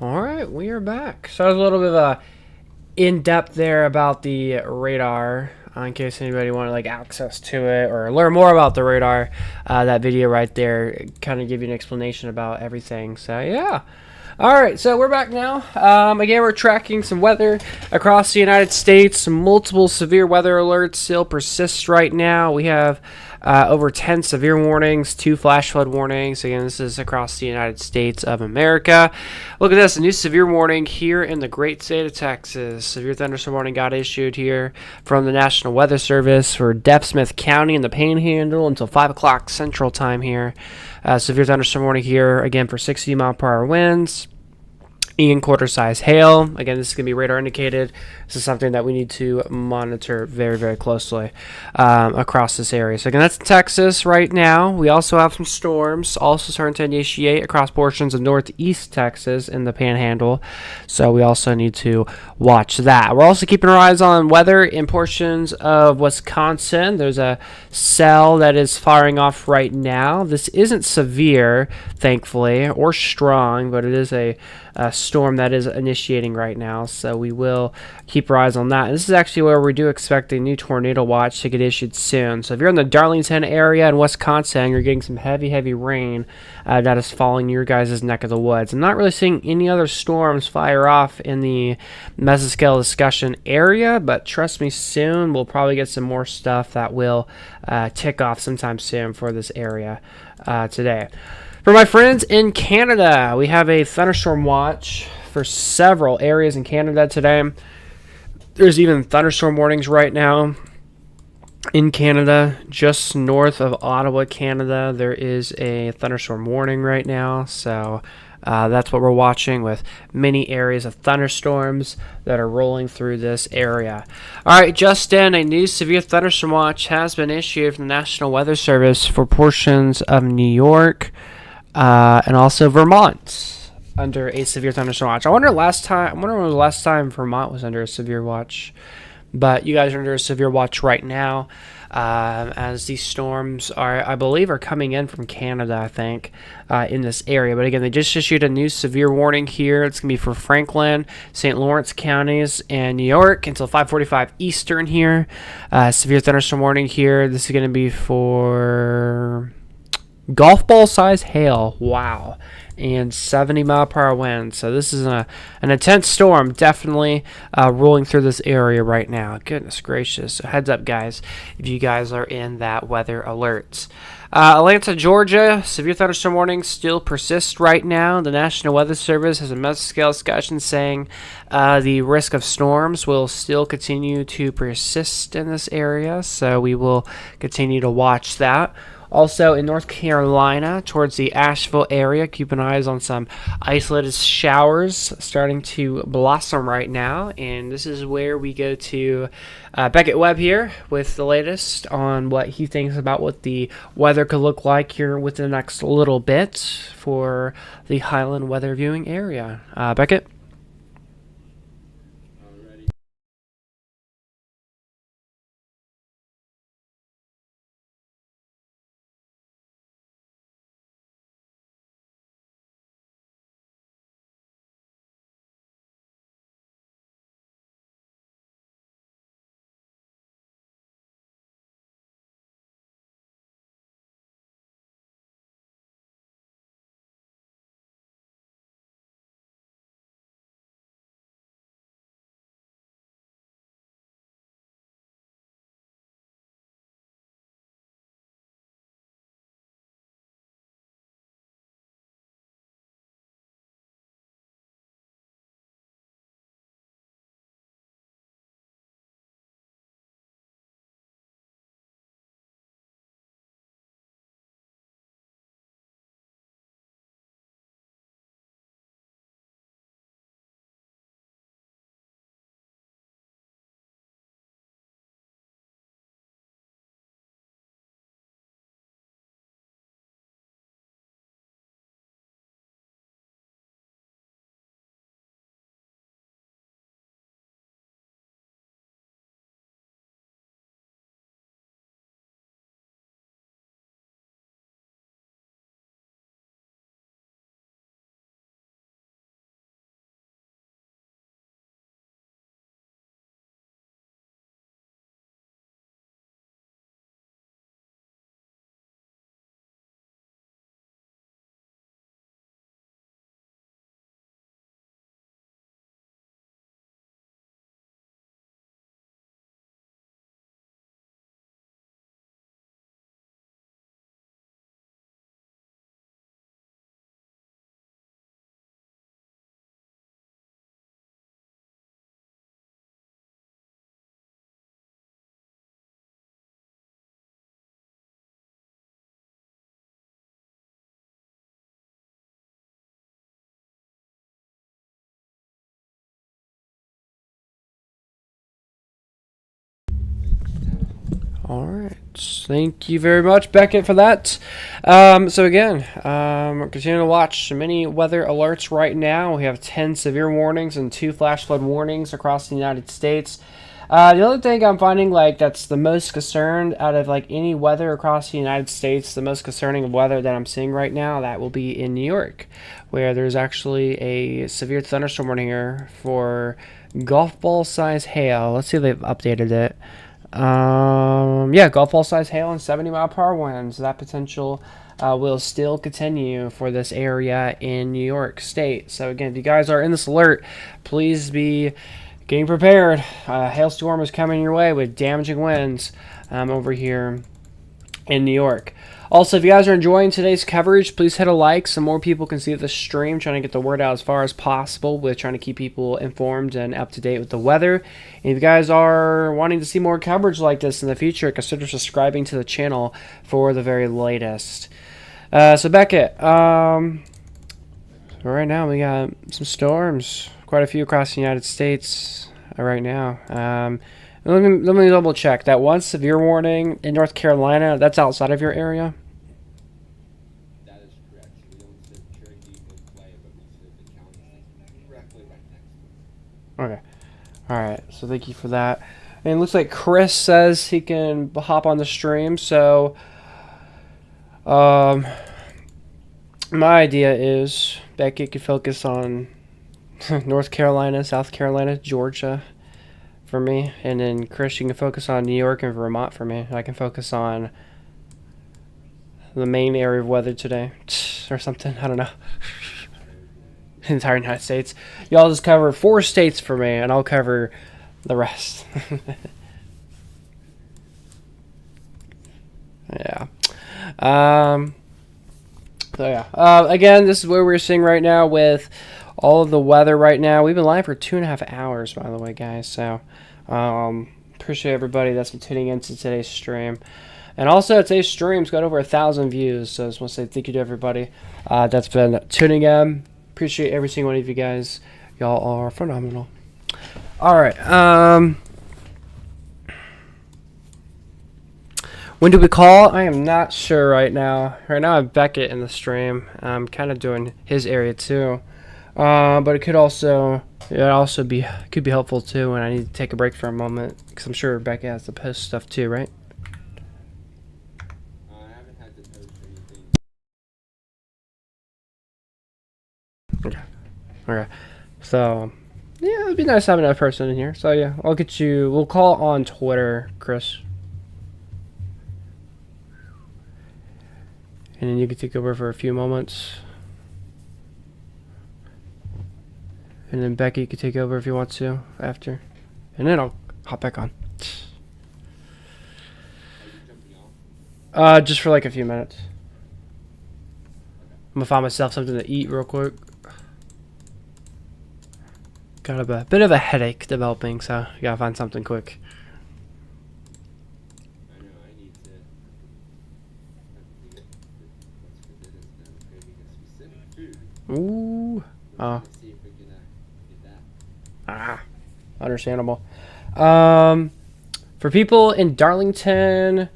Alright, we are back. So that was a little bit of a in-depth there about the radar, in case anybody wanted like access to it or learn more about the radar. That video right there kind of give you an explanation about everything. So yeah. All right, so we're back now. Again, we're tracking some weather across the United States. Multiple severe weather alerts still persist right now. We have over 10 severe warnings, 2 flash flood warnings. Again, this is across the United States of America. Look at this, a new severe warning here in the great state of Texas. Severe thunderstorm warning got issued here from the National Weather Service for Smith County in the Panhandle until 5 o'clock Central Time here. Severe thunderstorm warning here, again, for 60-mile-per-hour winds. Ian quarter-size hail. Again, this is going to be radar indicated. This is something that we need to monitor very, very closely across this area. So again, that's Texas right now. We also have some storms also starting to initiate across portions of northeast Texas in the Panhandle. So we also need to watch that. We're also keeping our eyes on weather in portions of Wisconsin. There's a cell that is firing off right now. This isn't severe, thankfully, or strong, but it is a storm that is initiating right now, so we will keep our eyes on that. And this is actually where we do expect a new tornado watch to get issued soon. So if you're in the Darlington area in Wisconsin, you're getting some heavy rain that is falling in your guys' neck of the woods. I'm not really seeing any other storms fire off in the mesoscale discussion area, but trust me, soon we'll probably get some more stuff that will tick off sometime soon for this area today. For my friends in Canada, we have a thunderstorm watch for several areas in Canada today. There's even thunderstorm warnings right now in Canada. Just north of Ottawa, Canada, there is a thunderstorm warning right now. So that's what we're watching, with many areas of thunderstorms that are rolling through this area. All right, just in, a new severe thunderstorm watch has been issued from the National Weather Service for portions of New York, and also Vermont under a severe thunderstorm watch. I wonder when was the last time Vermont was under a severe watch. But you guys are under a severe watch right now, as these storms I believe, are coming in from Canada, I think, in this area. But again, they just issued a new severe warning here. It's going to be for Franklin, St. Lawrence counties, and New York until 5:45 Eastern here. Severe thunderstorm warning here. This is going to be for golf ball size hail, wow, and 70-mile-per-hour winds. So this is an intense storm, definitely rolling through this area right now. Goodness gracious. So heads up, guys, if you guys are in that weather alert. Atlanta, Georgia, severe thunderstorm warnings still persist right now. The National Weather Service has a mesoscale discussion saying the risk of storms will still continue to persist in this area, so we will continue to watch that. Also in North Carolina, towards the Asheville area, keep an eye on some isolated showers starting to blossom right now. And this is where we go to Beckett Webb here with the latest on what he thinks about what the weather could look like here within the next little bit for the Highland weather viewing area. Beckett? All right. Thank you very much, Beckett, for that. So again, we're continuing to watch many weather alerts right now. We have 10 severe warnings and 2 flash flood warnings across the United States. The other thing I'm finding, like, that's the most concerned out of, like, any weather across the United States, the most concerning weather that I'm seeing right now, that will be in New York, where there's actually a severe thunderstorm warning here for golf ball size hail. Let's see if they've updated it. Yeah, golf ball size hail and 70-mile-per-hour winds. That potential will still continue for this area in New York State. So again, if you guys are in this alert, please be getting prepared. Hailstorm is coming your way with damaging winds over here in New York. Also, if you guys are enjoying today's coverage, please hit a like so more people can see the stream, trying to get the word out as far as possible with trying to keep people informed and up to date with the weather. And if you guys are wanting to see more coverage like this in the future, consider subscribing to the channel for the very latest. So Beckett, right now we got some storms, quite a few across the United States right now. Let me double check. That one severe warning in North Carolina, that's outside of your area? That is correct. We don't sit Cherokee or Clay, but we sit the county directly right next to it. Okay. Alright, so thank you for that. And it looks like Chris says he can hop on the stream, so my idea is Becky could focus on North Carolina, South Carolina, Georgia for me, and then Chris, you can focus on New York and Vermont for me. I can focus on the main area of weather today or something. I don't know. The entire United States. Y'all just cover 4 states for me, and I'll cover the rest. Yeah. So yeah. Again, this is where we're seeing right now with all of the weather right now. We've been live for 2.5 hours, by the way, guys. So appreciate everybody that's been tuning into today's stream. And also, today's stream's got over 1,000 views. So I just want to say thank you to everybody that's been tuning in. Appreciate every single one of you guys. Y'all are phenomenal. All right. When do we call? I am not sure right now. Right now, I have Beckett in the stream. I'm kind of doing his area too. But it could also be helpful too when I need to take a break for a moment, because I'm sure Rebecca has to post stuff too, right? I haven't had to post anything. Okay. So yeah, it'd be nice having another person in here. So yeah, I'll get you. We'll call on Twitter, Chris, and then you can take over for a few moments. And then Becky could take over if you want to after. And then I'll hop back on. Are you jumping off? Just for like a few minutes. I'm gonna find myself something to eat real quick. Got a bit of a headache developing, so you gotta find something quick. I know, I need to get what's for dinner now. Craving a specific food. Ooh. Oh. Let's see if we can get that. Ah. Understandable. For people in Darlington,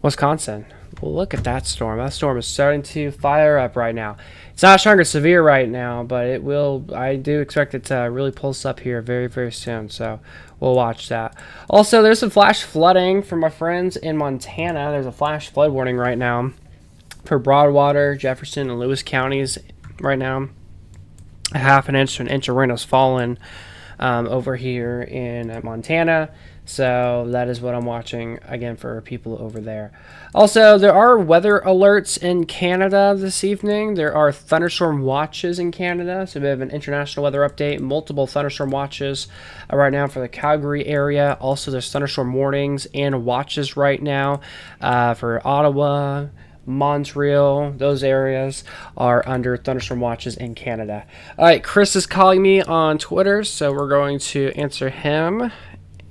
Wisconsin, well, look at that storm. That storm is starting to fire up right now. It's not strong or severe right now, but it will. I do expect it to really pulse up here very, very soon. So we'll watch that. Also, there's some flash flooding from my friends in Montana. There's a flash flood warning right now for Broadwater, Jefferson, and Lewis counties right now. A half an inch to an inch of rain has fallen over here in Montana. So that is what I'm watching, again, for people over there. Also, there are weather alerts in Canada this evening. There are thunderstorm watches in Canada. So we have an international weather update, multiple thunderstorm watches right now for the Calgary area. Also, there's thunderstorm warnings and watches right now for Ottawa, Montreal. Those areas are under thunderstorm watches in Canada. All right, Chris is calling me on Twitter, so we're going to answer him.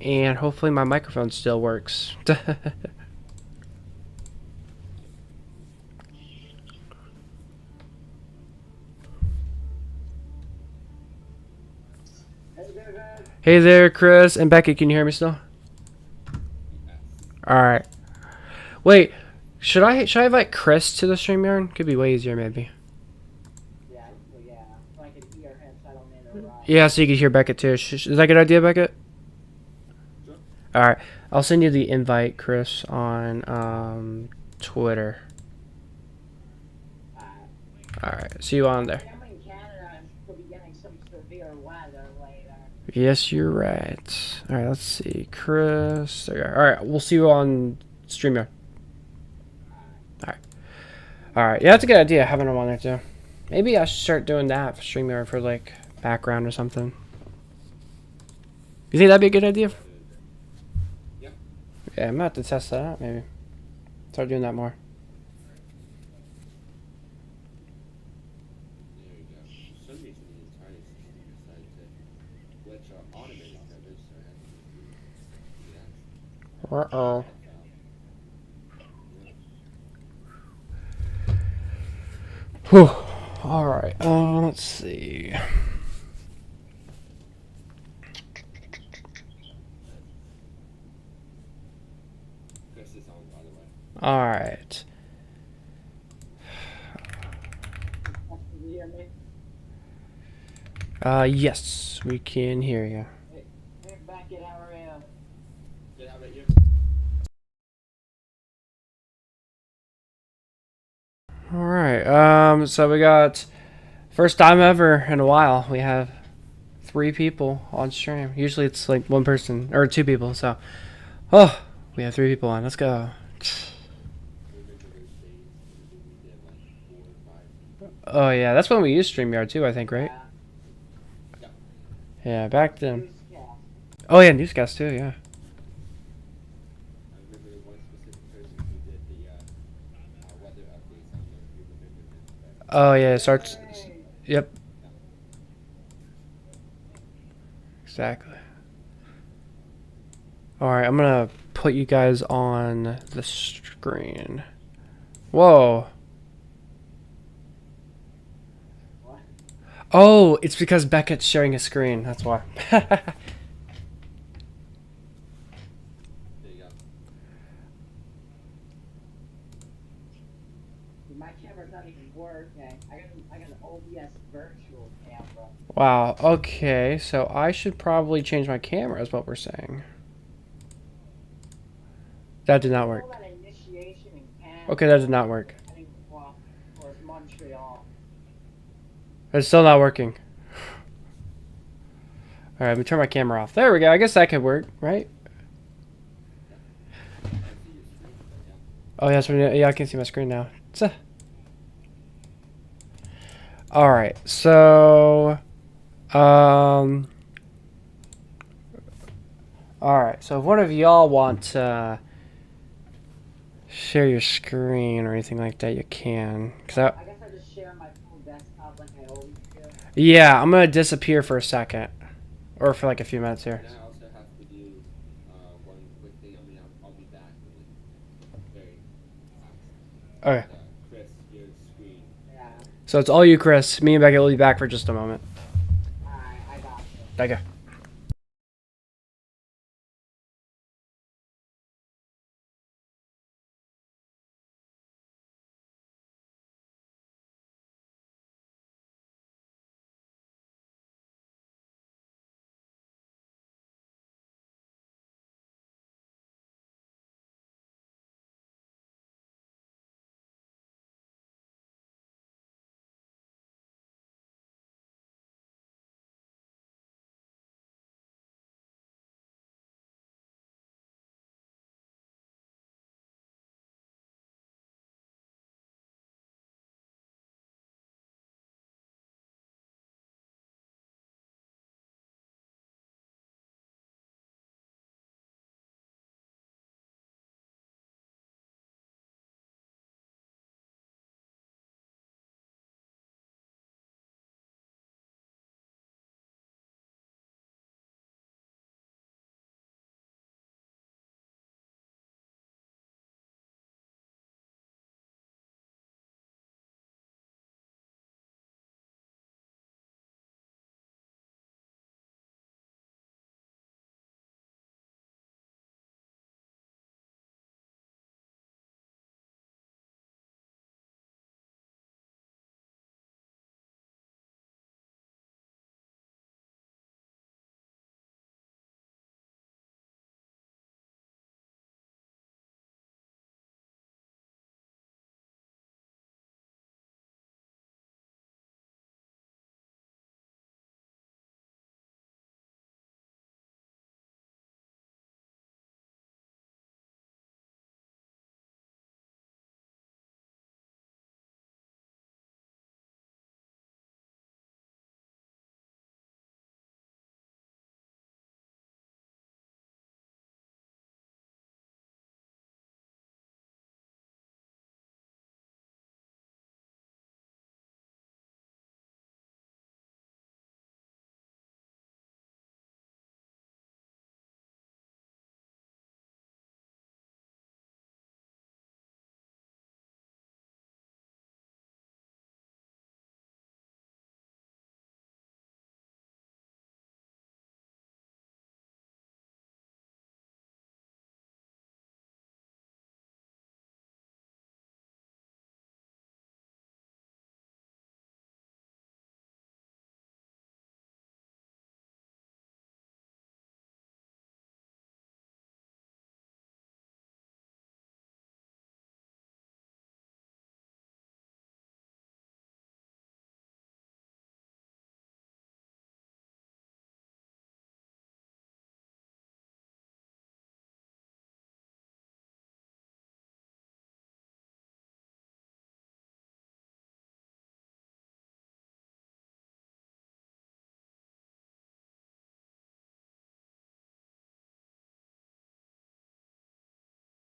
And hopefully my microphone still works. Hey there, Chris. And Becky, can you hear me still? Yes. All right. Wait, should I invite Chris to the StreamYard? Could be way easier, maybe. Yeah, well, yeah. So I can hear him, so I don't need to ride. Yeah, so you could hear Beckett too. Is that a good idea, Beckett? Sure. All right. I'll send you the invite, Chris, on Twitter. All right. See you on there. I'm in Canada and we'll be getting some severe weather later. Yes, you're right. All right. Let's see, Chris. There you are. All right. We'll see you on StreamYard. All right. All right. Yeah, that's a good idea having them on there too. Maybe I should start doing that for StreamYard for like background or something. You think that'd be a good idea? Yep. Yeah, I'm gonna have to test that out. Maybe start doing that more. There you go. For some reason, the entire system decided to glitch our automated coverage, so I had to do that. Uh-oh. Whew. All right. Let's see. Chris is on, by the way. All right. Can you hear me? Yes, we can hear you. Hey, Beckett, how are you? Good, how about you? All right. So we got first time ever in a while. We have 3 people on stream. Usually it's like 1 person or 2 people. So, oh, we have 3 people on. Let's go. Remember those days when we did like 4 or 5 people? Oh yeah, that's when we used StreamYard too. I think, right? Yeah. Yeah, back then. Newscast. Oh yeah, newscast too. Yeah. I remember one specific person who did the weather updates. I don't know if you remember him. But Oh yeah, it starts. Hey. Yep. Exactly. All right, I'm gonna put you guys on the screen. Whoa. What? Oh, it's because Beckett's sharing a screen. That's why. there you go. My camera's not even working. I got an OBS virtual camera. Wow. Okay, so I should probably change my camera, is what we're saying. That did not work. Call that initiation in Canada. Okay, that did not work. I think, well, or it's Montreal. It's still not working. All right, let me turn my camera off. There we go. I guess that could work, right? I see your screen, but yeah. Oh yeah, I can see my screen now. All right, so, all right, so if one of y'all want to share your screen or anything like that, you can. I guess I just share my full desktop like I always do. Yeah, I'm gonna disappear for a second, or for like a few minutes here. And I also have to do one quick thing. I mean, I'll be back very fast. Okay, Chris, your screen. Yeah. so it's all you, Chris. Me and Becky will be back for just a moment. Alright, I got you. Okay.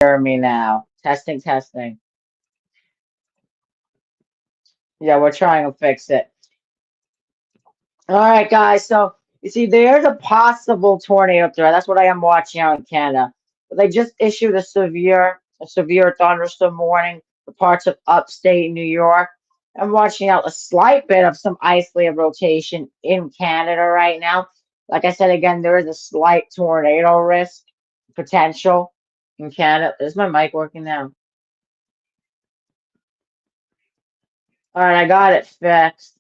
hear me now? Testing, testing. Yeah, we're trying to fix it. All right, guys. So you see, there's a possible tornado threat. That's what I am watching out in Canada. But they just issued a severe thunderstorm warning for parts of upstate New York. I'm watching out a slight bit of some isolated rotation in Canada right now. Like I said again, there is a slight tornado risk potential in Canada. Is my mic working now? All right, I got it fixed.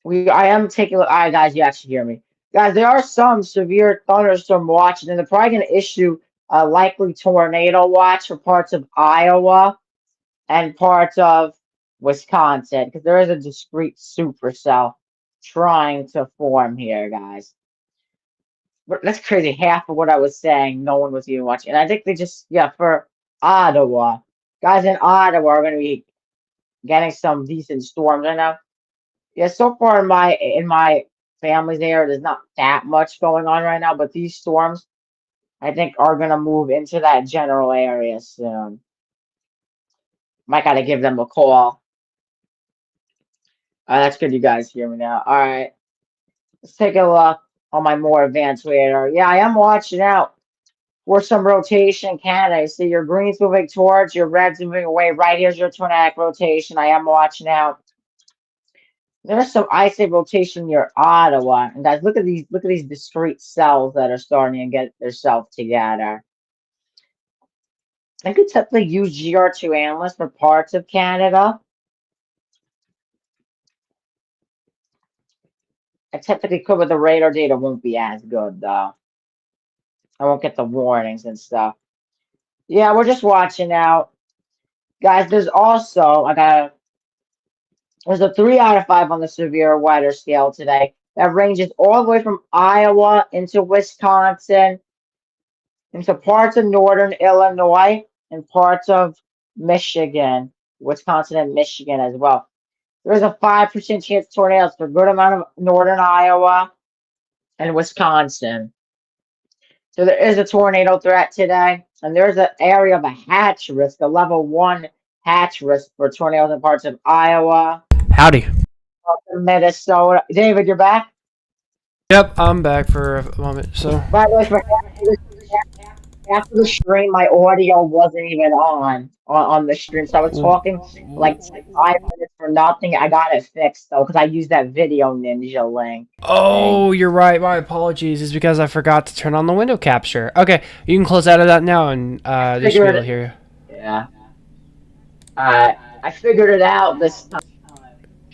I am taking. All right, guys, you actually hear me, guys. There are some severe thunderstorm watches, and they're probably going to issue a likely tornado watch for parts of Iowa and parts of Wisconsin because there is a discrete supercell trying to form here, guys. But that's crazy. Half of what I was saying, no one was even watching, and I think they just for Ottawa, guys in Ottawa are going to be getting some decent storms. I know. Yeah, so far in my family's area, there's not that much going on right now, but these storms, I think, are gonna move into that general area soon. Might gotta give them a call. That's good. You guys hear me now. All right, let's take a look on my more advanced radar. Yeah, I am watching out for some rotation in Canada. You see your greens moving towards, your reds moving away. Right here's your tornadic rotation. I am watching out. There's some isolated rotation near Ottawa, and guys, look at these discrete cells that are starting to get themselves together. I could typically use GR2 analysts for parts of Canada. I typically could, but the radar data won't be as good though. I won't get the warnings and stuff. Yeah, we're just watching out, guys. There's also there's a 3 out of 5 on the severe weather scale today. That ranges all the way from Iowa into Wisconsin, into parts of northern Illinois, and parts of Michigan, Wisconsin and Michigan as well. There's a 5% chance of tornadoes for a good amount of northern Iowa and Wisconsin. So there is a tornado threat today, and there's an area of a hatch risk, a level 1 hatch risk for tornadoes in parts of Iowa. Howdy. Minnesota. David, you're back? Yep, I'm back for a moment. So, By the way, for after the stream, my audio wasn't even on the stream, so I was talking like 5 minutes for nothing. I got it fixed though because I used that video ninja link. oh, you're right. My apologies. It's because I forgot to turn on the window capture. Okay, you can close out of that now, and they should be able to hear you. Yeah. I figured it out this time.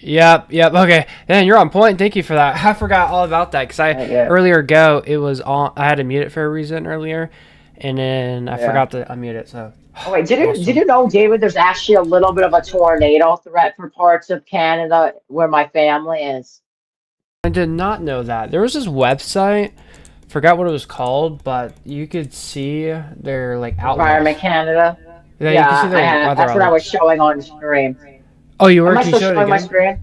Yep. Okay, then you're on point. Thank you for that. I forgot all about that because earlier it was on. I had to mute it for a reason earlier, and then I forgot to unmute it. So. Oh wait, did you know, David? There's actually a little bit of a tornado threat for parts of Canada where my family is. I did not know that. There was this website, forgot what it was called, but you could see their outlooks. Environment Canada. Yeah, you can see their weather that's what I was showing on stream. Oh, you were? Am I Can you still show it showing my again? screen?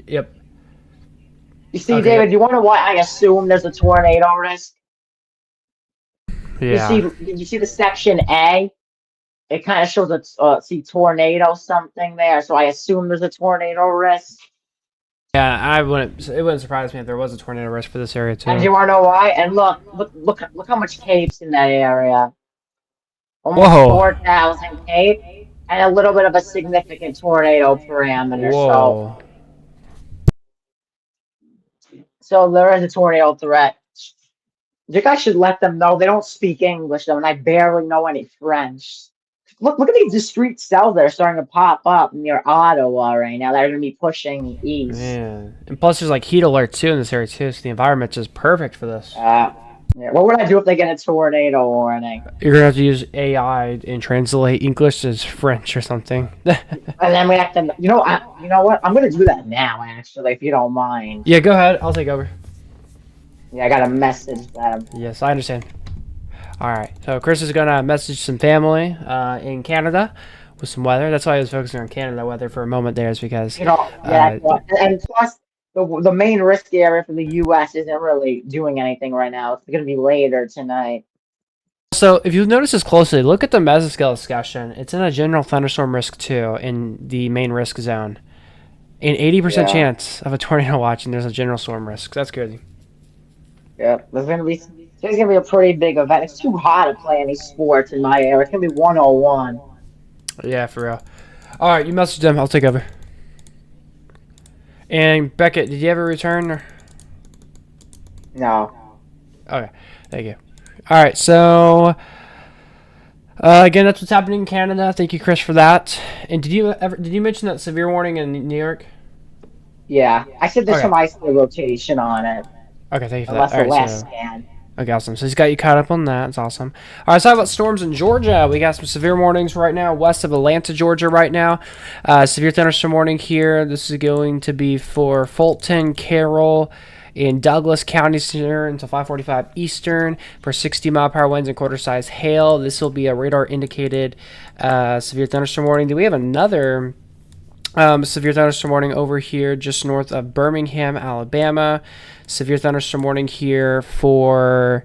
Yep. You see, David, you want to know why I assume there's a tornado risk? Yeah. Did you see the section A? It kind of shows a tornado something there, so I assume there's a tornado risk. Yeah, it wouldn't surprise me if there was a tornado risk for this area too. And you want to know why? And look how much cape's in that area. Almost 4,000 cape, and a little bit of a significant tornado parameter. Whoa. So there is a tornado threat. You guys should let them know. They don't speak English though, and I barely know any French. Look at these discrete cells that are starting to pop up near Ottawa right now that are going to be pushing east. Man. And plus there's heat alerts too in this area too, so the environment's just perfect for this. Yeah. What would I do if they get a tornado warning? You're going to have to use AI and translate English as French or something. And then we have to, you know what? I'm going to do that now, actually, if you don't mind. Yeah, go ahead. I'll take over. Yeah, I got to message them. Yes, I understand. All right. So Chris is going to message some family in Canada with some weather. That's why I was focusing on Canada weather for a moment there, is because... And plus, the main risk area for the U.S. isn't really doing anything right now. It's going to be later tonight. So, if you notice this closely, look at the mesoscale discussion. It's in a general thunderstorm risk 2 in the main risk zone. An 80% Yeah. chance of a tornado watch, and there's a general storm risk. That's crazy. Yep. There's gonna be a pretty big event. It's too hot to play any sports in my area. It's gonna be 101. Yeah, for real. All right, you messaged them. I'll take over. And Beckett, did you ever return? Or? No. Okay, thank you. All right, so again, that's what's happening in Canada. Thank you, Chris, for that. And did you mention that severe warning in New York? Yeah. I said there's Okay. some ice rotation on it. Okay, thank you for Unless that. the All right, last so scan. okay, awesome. So he's got you caught up on that. That's awesome. All right, let's talk about storms in Georgia. We got some severe warnings right now west of Atlanta, Georgia right now. Severe thunderstorm warning here. This is going to be for Fulton, Carroll, in Douglas counties here until 5:45 Eastern for 60-mile-per-hour winds and quarter-size hail. This will be a radar-indicated severe thunderstorm warning. Do we have another severe thunderstorm warning over here just north of Birmingham, Alabama? Severe thunderstorm warning here for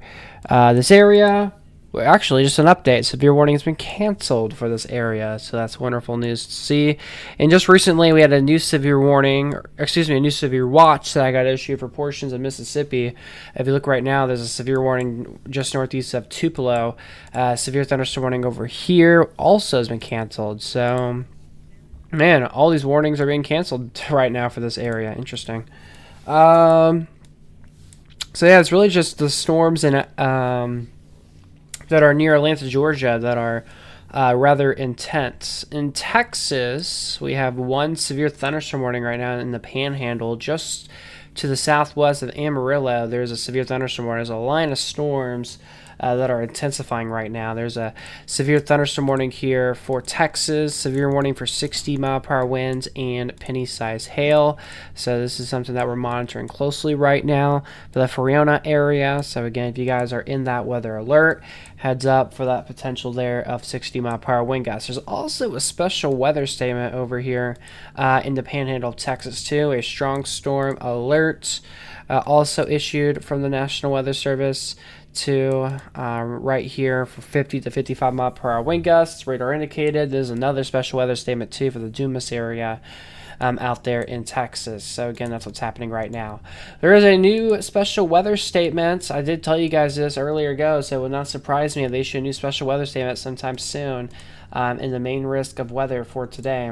this area. Well, actually, just an update. Severe warning has been canceled for this area, so that's wonderful news to see. And just recently, we had a new severe warning, a new severe watch that I got issued for portions of Mississippi. If you look right now, there's a severe warning just northeast of Tupelo. Severe thunderstorm warning over here also has been canceled. So, man, all these warnings are being canceled right now for this area. Interesting. So yeah, it's really just the storms in that are near Atlanta, Georgia, that are rather intense. In Texas, we have one severe thunderstorm warning right now in the Panhandle, just to the southwest of Amarillo. There's a severe thunderstorm warning. There's a line of storms that are intensifying right now. There's a severe thunderstorm warning here for Texas, severe warning for 60-mile-per-hour winds and penny-sized hail. So this is something that we're monitoring closely right now for the Fiona area. So again, if you guys are in that weather alert, heads up for that potential there of 60-mile-per-hour wind gusts. There's also a special weather statement over here in the Panhandle of Texas too, a strong storm alert also issued from the National Weather Service to right here for 50 to 55 mile per hour wind gusts, radar indicated. There's another special weather statement too for the Dumas area out there in Texas. So again, that's what's happening right now. There is a new special weather statement. I did tell you guys this earlier ago, so it would not surprise me if they issue a new special weather statement sometime soon in the main risk of weather for today.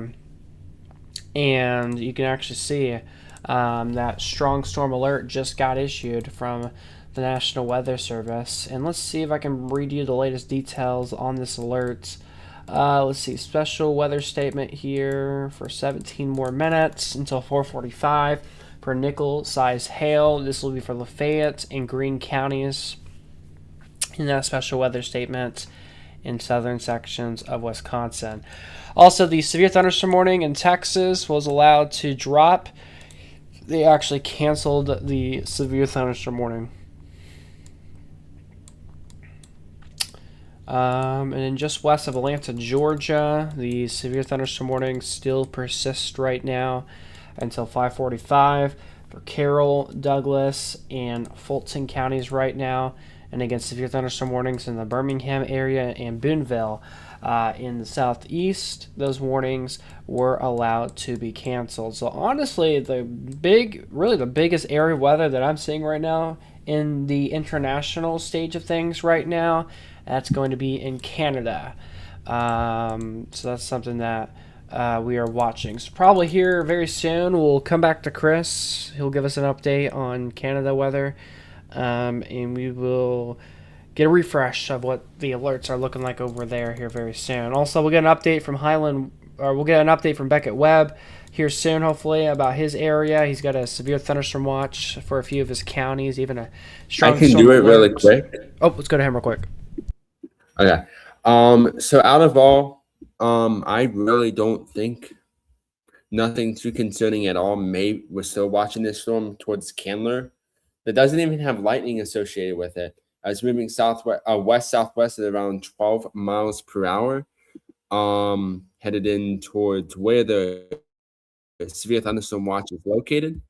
And you can actually see that strong storm alert just got issued from the National Weather Service. And let's see if I can read you the latest details on this alert. Let's see, special weather statement here for 17 more minutes until 4:45 for nickel-sized hail. This will be for Lafayette and Greene counties in that special weather statement in southern sections of Wisconsin. Also, the severe thunderstorm warning in Texas was allowed to drop. They actually canceled the severe thunderstorm warning. And then just west of Atlanta, Georgia, the severe thunderstorm warning still persists right now until 5:45 for Carroll, Douglas, and Fulton counties right now. And again, severe thunderstorm warnings in the Birmingham area and Boonville in the southeast. Those warnings were allowed to be canceled. So honestly, the biggest area of weather that I'm seeing right now in the international stage of things right now, that's going to be in Canada. So that's something that we are watching. So probably here very soon we'll come back to Chris. He'll give us an update on Canada weather, and we will get a refresh of what the alerts are looking like over there here very soon. Also, we'll get an update from we'll get an update from Beckett Webb here soon, hopefully, about his area. He's got a severe thunderstorm watch for a few of his counties, even a strong I can storm do it alert. really quick. Oh, let's go to him real quick. Okay. So out of all, I really don't think nothing too concerning at all. We're still watching this storm towards Candler. That doesn't even have lightning associated with it. It's moving west southwest at around 12 miles per hour. Headed in towards where the severe thunderstorm watch is located.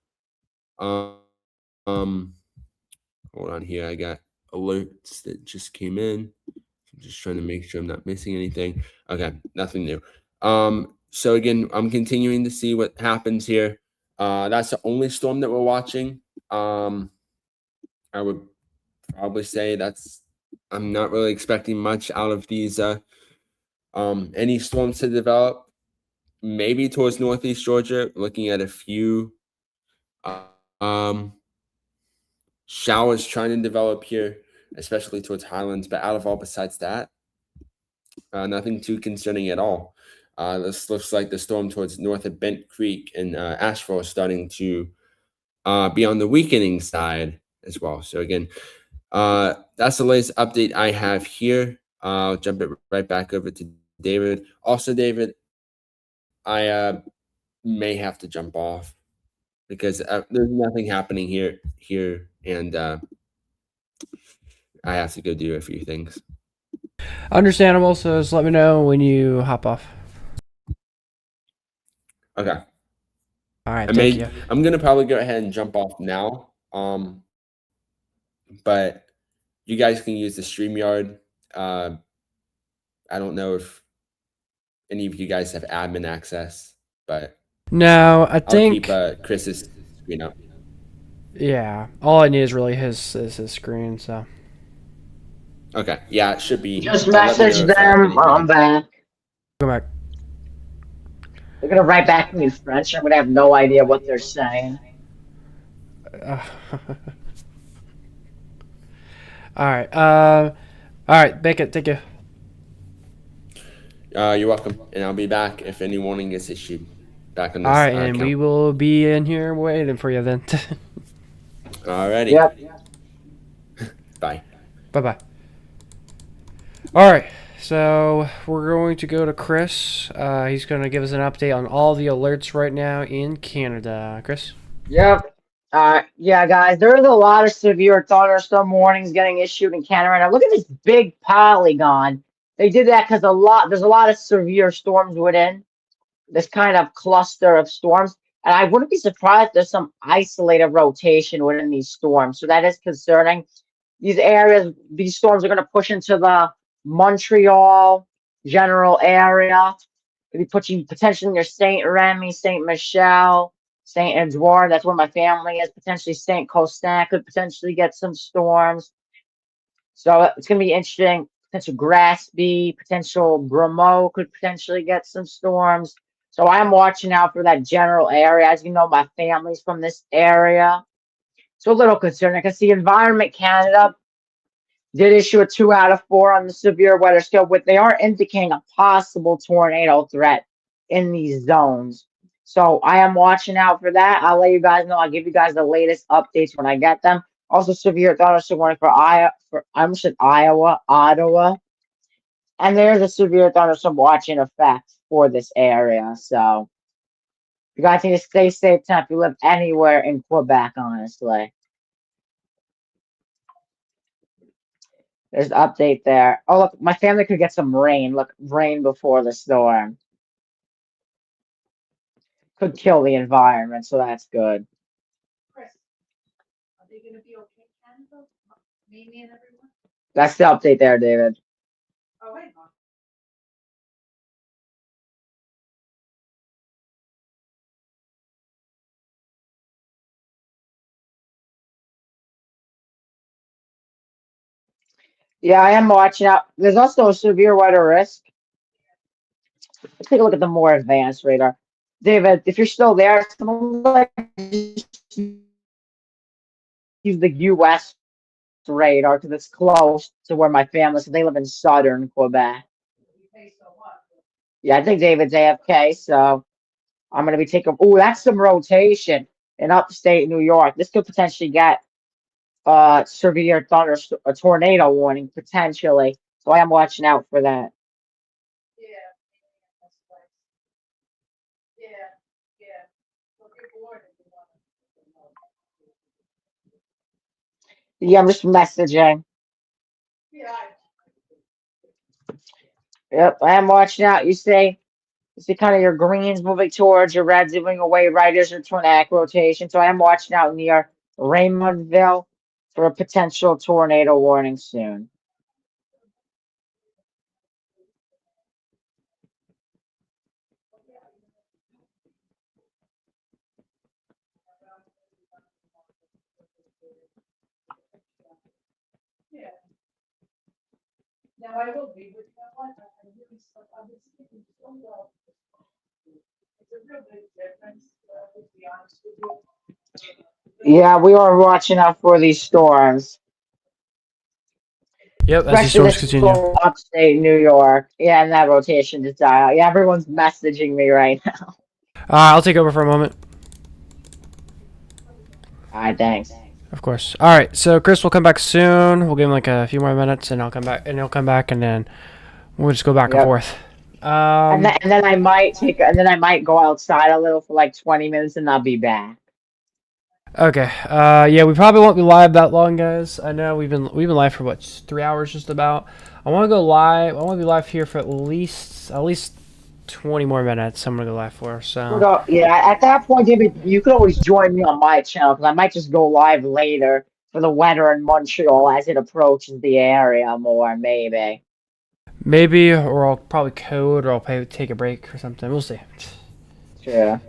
Hold on here. I got alerts that just came in. I'm just trying to make sure I'm not missing anything. Okay, nothing new. So again, I'm continuing to see what happens here. That's the only storm that we're watching. I would probably say I'm not really expecting much out of these any storms to develop. Maybe towards northeast Georgia, looking at a few um showers trying to develop here, especially towards Highlands, but out of all besides that, nothing too concerning at all. This looks like the storm towards north of Bent Creek and Asheville is starting to be on the weakening side as well. So again, that's the latest update I have here. I'll jump it right back over to David. Also, David, I may have to jump off because there's nothing happening here, and I have to go do a few things. Understandable. So just let me know when you hop off. Okay. All right. Thank you. I'm gonna probably go ahead and jump off now. But you guys can use the StreamYard. I don't know if any of you guys have admin access, but No, I think I'll keep Chris's screen up. Yeah, all I need is really his screen. So okay, yeah, it should be. Just message them. I'm back. go back. They're gonna write back to me in French. I'm gonna have no idea what they're saying. All right. All right. Beckett, thank you. You're welcome, and I'll be back if any warning gets issued. Back on this. All right, and account. we will be in here waiting for you then. Alrighty. Yep. Bye. Bye-bye. All right, so we're going to go to Chris. He's going to give us an update on all the alerts right now in Canada. Chris? Yep. Yeah, guys, there's a lot of severe thunderstorm warnings getting issued in Canada right now. Look at this big polygon. They did that because there's a lot of severe storms within this kind of cluster of storms. And I wouldn't be surprised if there's some isolated rotation within these storms. So that is concerning. These areas, these storms are going to push into the Montreal general area. Could be pushing potentially near St. Remy, St. Michel, St. Edouard. That's where my family is. Potentially St. Constant could potentially get some storms. So it's going to be interesting. Potential Grassby, potential Bremo could potentially get some storms. So I'm watching out for that general area. As you know, my family's from this area. So a little concerning because the Environment Canada did issue a 2 out of 4 on the severe weather scale, but they are indicating a possible tornado threat in these zones. So I am watching out for that. I'll let you guys know. I'll give you guys the latest updates when I get them. Also, severe thunderstorm warning for Iowa, Ottawa. And there's a severe thunderstorm watch in effect for this area. So you guys need to stay safe if you live anywhere in Quebec, honestly. There's an update there. Oh, look, my family could get some rain. Look, rain before the storm. Could kill the environment, so that's good. Chris, are they going to be okay, Canada? Mimi and everyone? That's the update there, David. Oh, wait. Yeah, I am watching out. There's also a severe weather risk. Let's take a look at the more advanced radar. David, if you're still there, use the U.S. radar because it's close to where my family is. So they live in southern Quebec. Yeah, I think David's AFK, so I'm going to be taking. Oh, that's some rotation in upstate New York. This could potentially get severe a tornado warning potentially. So I am watching out for that. Yeah, I'm just messaging. Yep, I am watching out. You say You see kind of your greens moving towards your reds, moving away. Right is your tornadic rotation. So I am watching out near Raymondville for a potential tornado warning soon. Now I will be with that one. I really I've been speaking so well. It's a real big difference, to be honest with you. Yeah, we are watching out for these storms, Yep, as these especially storms this continue. storm upstate New York. Yeah, and that rotation just died out. Yeah, everyone's messaging me right now. I'll take over for a moment. All right, thanks. Of course. All right, so Chris will come back soon. We'll give him like a few more minutes, and I'll come back, and he'll come back, and then we'll just go back and Yep. forth. And then I might go outside a little for like 20 minutes, and I'll be back. Okay. Yeah, we probably won't be live that long, guys. I know we've been live for what, 3 hours just about. I want to go live. I want to be live here for at least 20 more minutes. I'm gonna go live for. So Yeah, at that point, David, you could always join me on my channel because I might just go live later for the weather in Montreal as it approaches the area more, maybe. maybe, or I'll probably code, or I'll take a break or something. We'll see. Sure.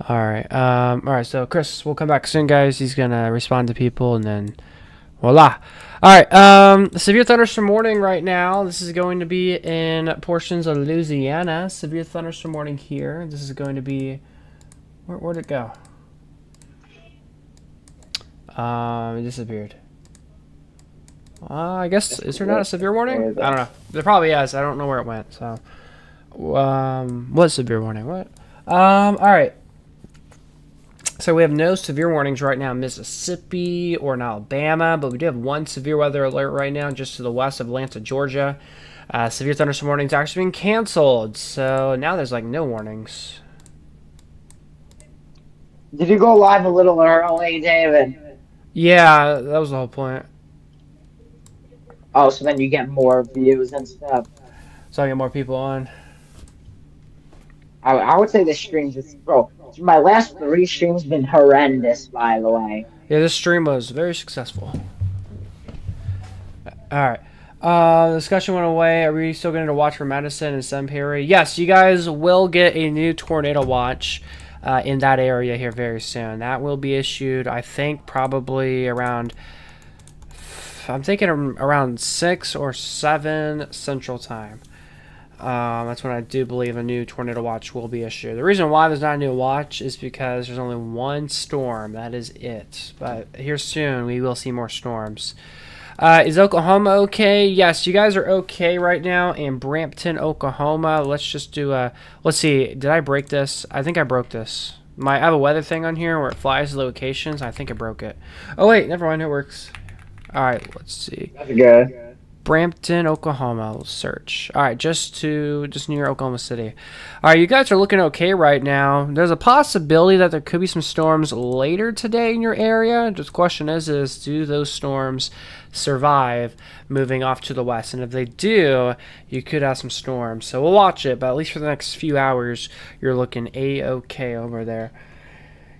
All right. All right. So Chris, we'll come back soon, guys. He's gonna respond to people, and then voila. All right. Severe thunderstorm warning right now. This is going to be in portions of Louisiana. Severe thunderstorm warning here. This is going to be. Where'd it go? It disappeared. I guess, is there not a severe warning? I don't know. There probably is. I don't know where it went. So, what severe warning? What? All right. So we have no severe warnings right now in Mississippi or in Alabama, but we do have one severe weather alert right now just to the west of Atlanta, Georgia. Severe thunderstorm warnings actually being canceled, so now there's like no warnings. Did you go live a little early, David? Yeah, that was the whole point. Oh, so then you get more views and stuff. So I get more people on. I would say the streams just, bro, my last 3 streams been horrendous, by the way. Yeah, this stream was very successful. All right. Discussion went away. Are we still going to watch for Madison and Sunbury? Yes, you guys will get a new tornado watch in that area here very soon. That will be issued, I think, probably around, I'm thinking around 6 or 7 Central Time. That's when I do believe a new tornado watch will be issued. The reason why there's not a new watch is because there's only one storm. That is it. But here soon, we will see more storms. Is Oklahoma okay? Yes, you guys are okay right now in Brampton, Oklahoma. Let's just do a... Let's see. Did I break this? I think I broke this. I have a weather thing on here where it flies to locations. I think I broke it. Oh, wait. Never mind. It works. All right. Let's see. That's good. Brampton, Oklahoma. We'll search. All right, just near Oklahoma City. All right, you guys are looking okay right now. There's a possibility that there could be some storms later today in your area. The question is do those storms survive moving off to the west? And if they do, you could have some storms. So we'll watch it, but at least for the next few hours, you're looking A-okay over there.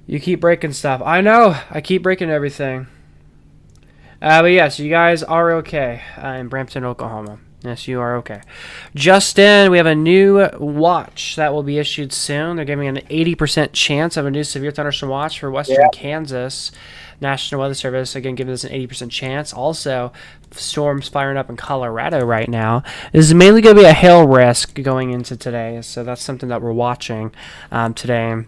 You keep breaking stuff. I know. I keep breaking everything. But yes, you guys are okay in Brampton, Oklahoma. Yes, you are okay. Just in, we have a new watch that will be issued soon. They're giving an 80% chance of a new severe thunderstorm watch for western Kansas. National Weather Service, again, giving this an 80% chance. Also, storms firing up in Colorado right now. This is mainly going to be a hail risk going into today, so that's something that we're watching today.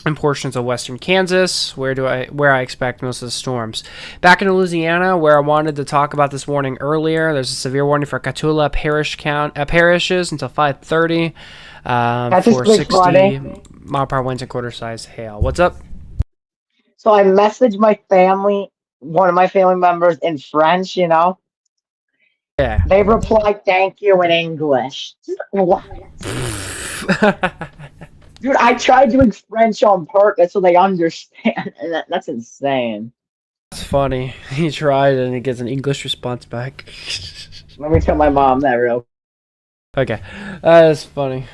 In portions of western Kansas, where I expect most of the storms. Back in Louisiana, where I wanted to talk about this warning earlier, there's a severe warning for Cotulla parishes until 5:30 for 60-mile-per-hour winds and quarter-size hail. What's up? So I messaged my family, one of my family members in French, you know? Yeah. They replied, thank you in English. What? Dude, I tried doing French on purpose so they understand. And that's insane. That's funny. He tried and he gets an English response back. Let me tell my mom that real Okay. That's funny.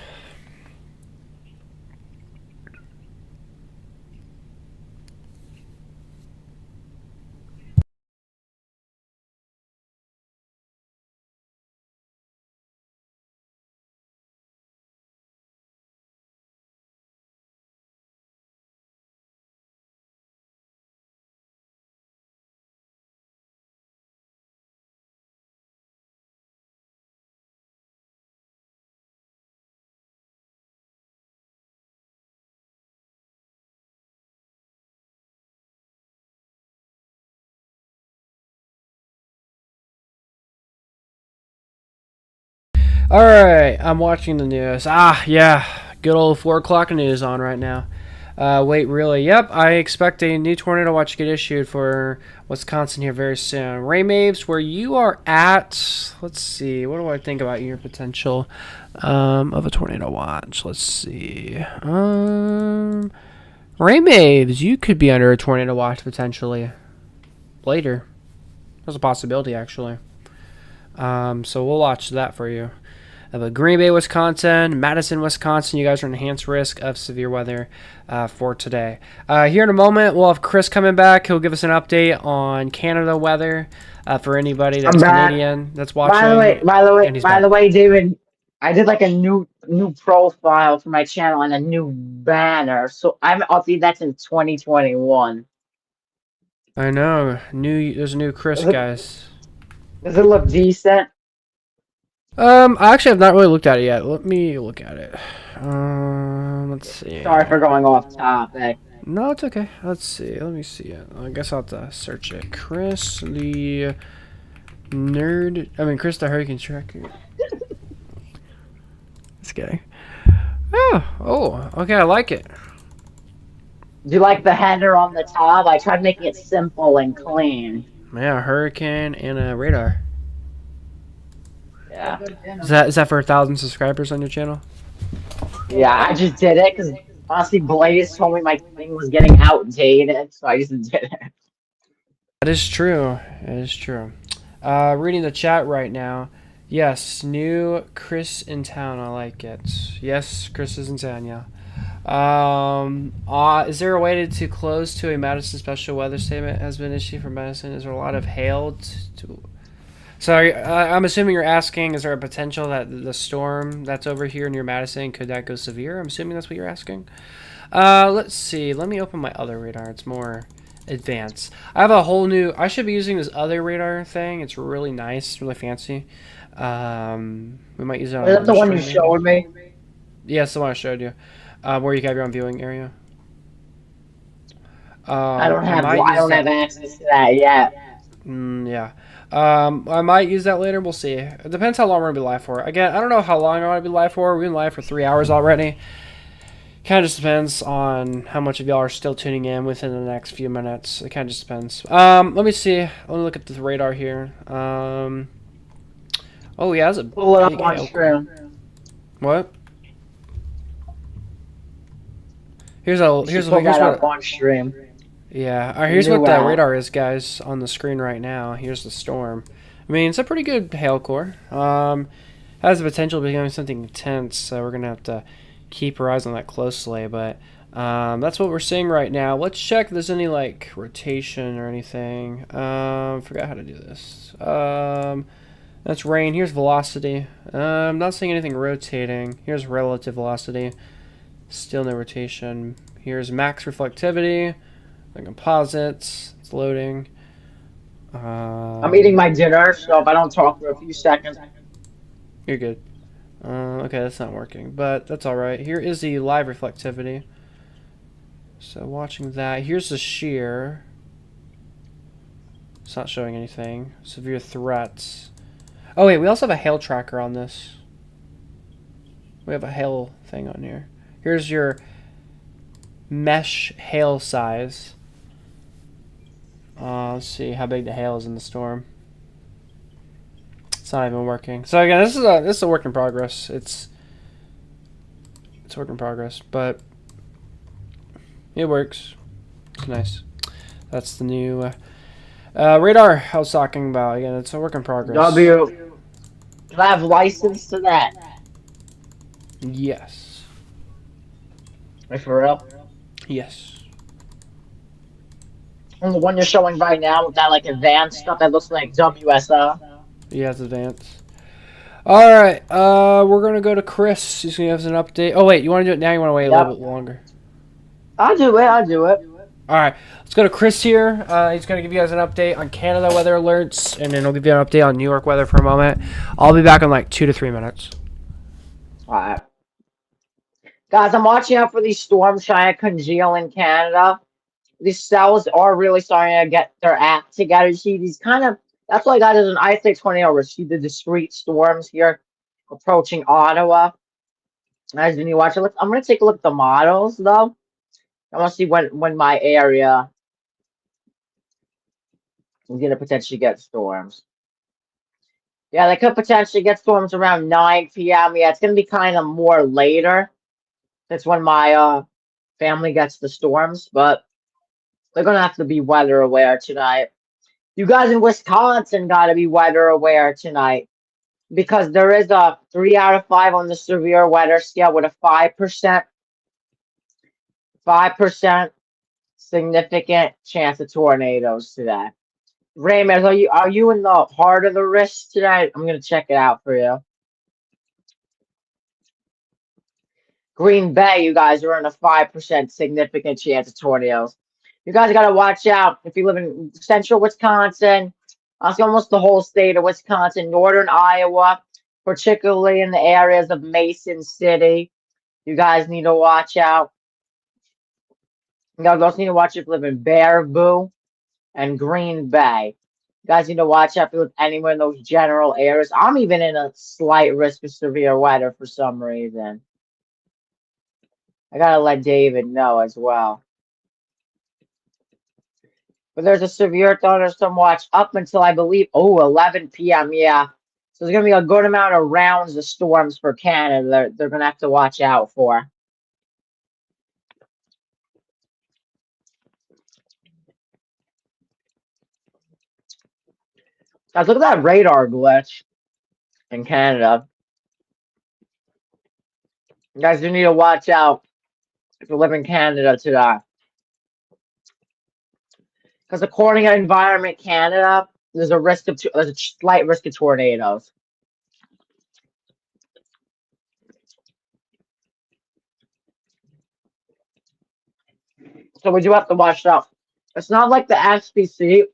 All right, I'm watching the news. Yeah, good old 4 o'clock news on right now. Wait, really? Yep, I expect a new tornado watch to get issued for Wisconsin here very soon. Ray Maves, where you are at, let's see, what do I think about your potential of a tornado watch? Let's see. Ray Maves, you could be under a tornado watch potentially later. There's a possibility, actually. So we'll watch that for you. But Green Bay, Wisconsin, Madison, Wisconsin, you guys are in enhanced risk of severe weather for today. Here in a moment, we'll have Chris coming back. He'll give us an update on Canada weather for anybody that's Canadian that's watching. By the way, David, I did like a new profile for my channel and a new banner. So I'm updated that in 2021. I know. There's a new Chris, guys. Does it look decent? I actually have not really looked at it yet. Let me look at it. Let's see. Sorry for going off topic. No, it's okay. Let's see. Let me see it. I guess I'll have to search it. Chris the nerd. I mean, Chris the Hurricane Tracker. Just kidding. Oh, okay. I like it. Do you like the header on the top? I tried making it simple and clean. Yeah, a hurricane and a radar. Yeah. Is that for 1,000 subscribers on your channel? Yeah, I just did it because honestly, Blaze told me my thing was getting outdated, so I just did it. That is true. It is true. Reading the chat right now. Yes, new Chris in town. I like it. Yes, Chris is in town. Yeah. Is there a way to close to a Madison special weather statement has been issued for Madison? Is there a lot of hail to So I'm assuming you're asking, is there a potential that the storm that's over here near Madison, could that go severe? I'm assuming that's what you're asking. Let's see. Let me open my other radar. It's more advanced. I have a whole new... I should be using this other radar thing. It's really nice. It's really fancy. We might use it on... Is that the one you showed me? Yeah, it's the one I showed you. Where you have your own viewing area. I don't have access to that yet. Yeah. I might use that later. We'll see. It depends how long we're gonna be live for. Again, I don't know how long I want to be live for. We've been live for 3 hours already. Kind of just depends on how much of y'all are still tuning in within the next few minutes. It kind of just depends. Let me see. Let me look at the radar here. Oh yeah, that's a pull it up on screen. What? Here's what on stream. Yeah, all right, here's what the radar is, guys, on the screen right now. Here's the storm. I mean, it's a pretty good hail core. Has the potential of becoming something intense, so we're going to have to keep our eyes on that closely. But that's what we're seeing right now. Let's check if there's any, like, rotation or anything. Forgot how to do this. That's rain. Here's velocity. I'm not seeing anything rotating. Here's relative velocity. Still no rotation. Here's max reflectivity. The composites, it's loading. I'm eating my dinner, so if I don't talk for a few seconds. You're good. Okay, that's not working, but that's alright. Here is the live reflectivity. So watching that. Here's the shear. It's not showing anything. Severe threats. Oh wait, we also have a hail tracker on this. We have a hail thing on here. Here's your mesh hail size. Let's see how big the hail is in the storm. It's not even working. So again, this is a work in progress. It's a work in progress, but it works. It's nice. That's the new radar I was talking about. Again, it's a work in progress. Do I have license to that? Yes. Wait, for real? Yes. And the one you're showing right now with that like advanced stuff that looks like WSO. Yeah, it's advanced. Alright, we're gonna go to Chris. He's gonna give us an update. Oh wait, you wanna do it now, you wanna wait a little bit longer? I'll do it. Alright, let's go to Chris here. He's gonna give you guys an update on Canada weather alerts, and then he'll give you an update on New York weather for a moment. I'll be back in like 2 to 3 minutes. Alright. Guys, I'm watching out for these storms trying to congeal in Canada. These cells are really starting to get their act together. You see these kind of, that's why I got it an I-6 tornado. We see the discrete storms here. approaching Ottawa. As you watch it, I'm gonna take a look at the models though. I want to see when my area is gonna potentially get storms. Yeah, they could potentially get storms around 9 p.m. Yeah, it's gonna be kind of more later. That's when my family gets the storms, but they're gonna have to be weather aware tonight. You guys in Wisconsin gotta be weather aware tonight because there is a 3 out of 5 on the severe weather scale with a 5% significant chance of tornadoes today. Raymond, are you in the heart of the risk today? I'm gonna check it out for you. Green Bay, you guys are in a 5% significant chance of tornadoes. You guys got to watch out if you live in central Wisconsin, almost the whole state of Wisconsin, northern Iowa, particularly in the areas of Mason City. You guys need to watch out. You guys also need to watch if you live in Baraboo and Green Bay. You guys need to watch out if you live anywhere in those general areas. I'm even in a slight risk of severe weather for some reason. I gotta let David know as well. But there's a severe thunderstorm watch up until I believe 11 p.m. Yeah, so there's gonna be a good amount of rounds of storms for Canada. They're gonna have to watch out for. Guys, look at that radar glitch in Canada. You guys do need to watch out if you live in Canada today. Because according to Environment Canada, there's a slight risk of tornadoes. So we do have to watch out. It's not like the SPC.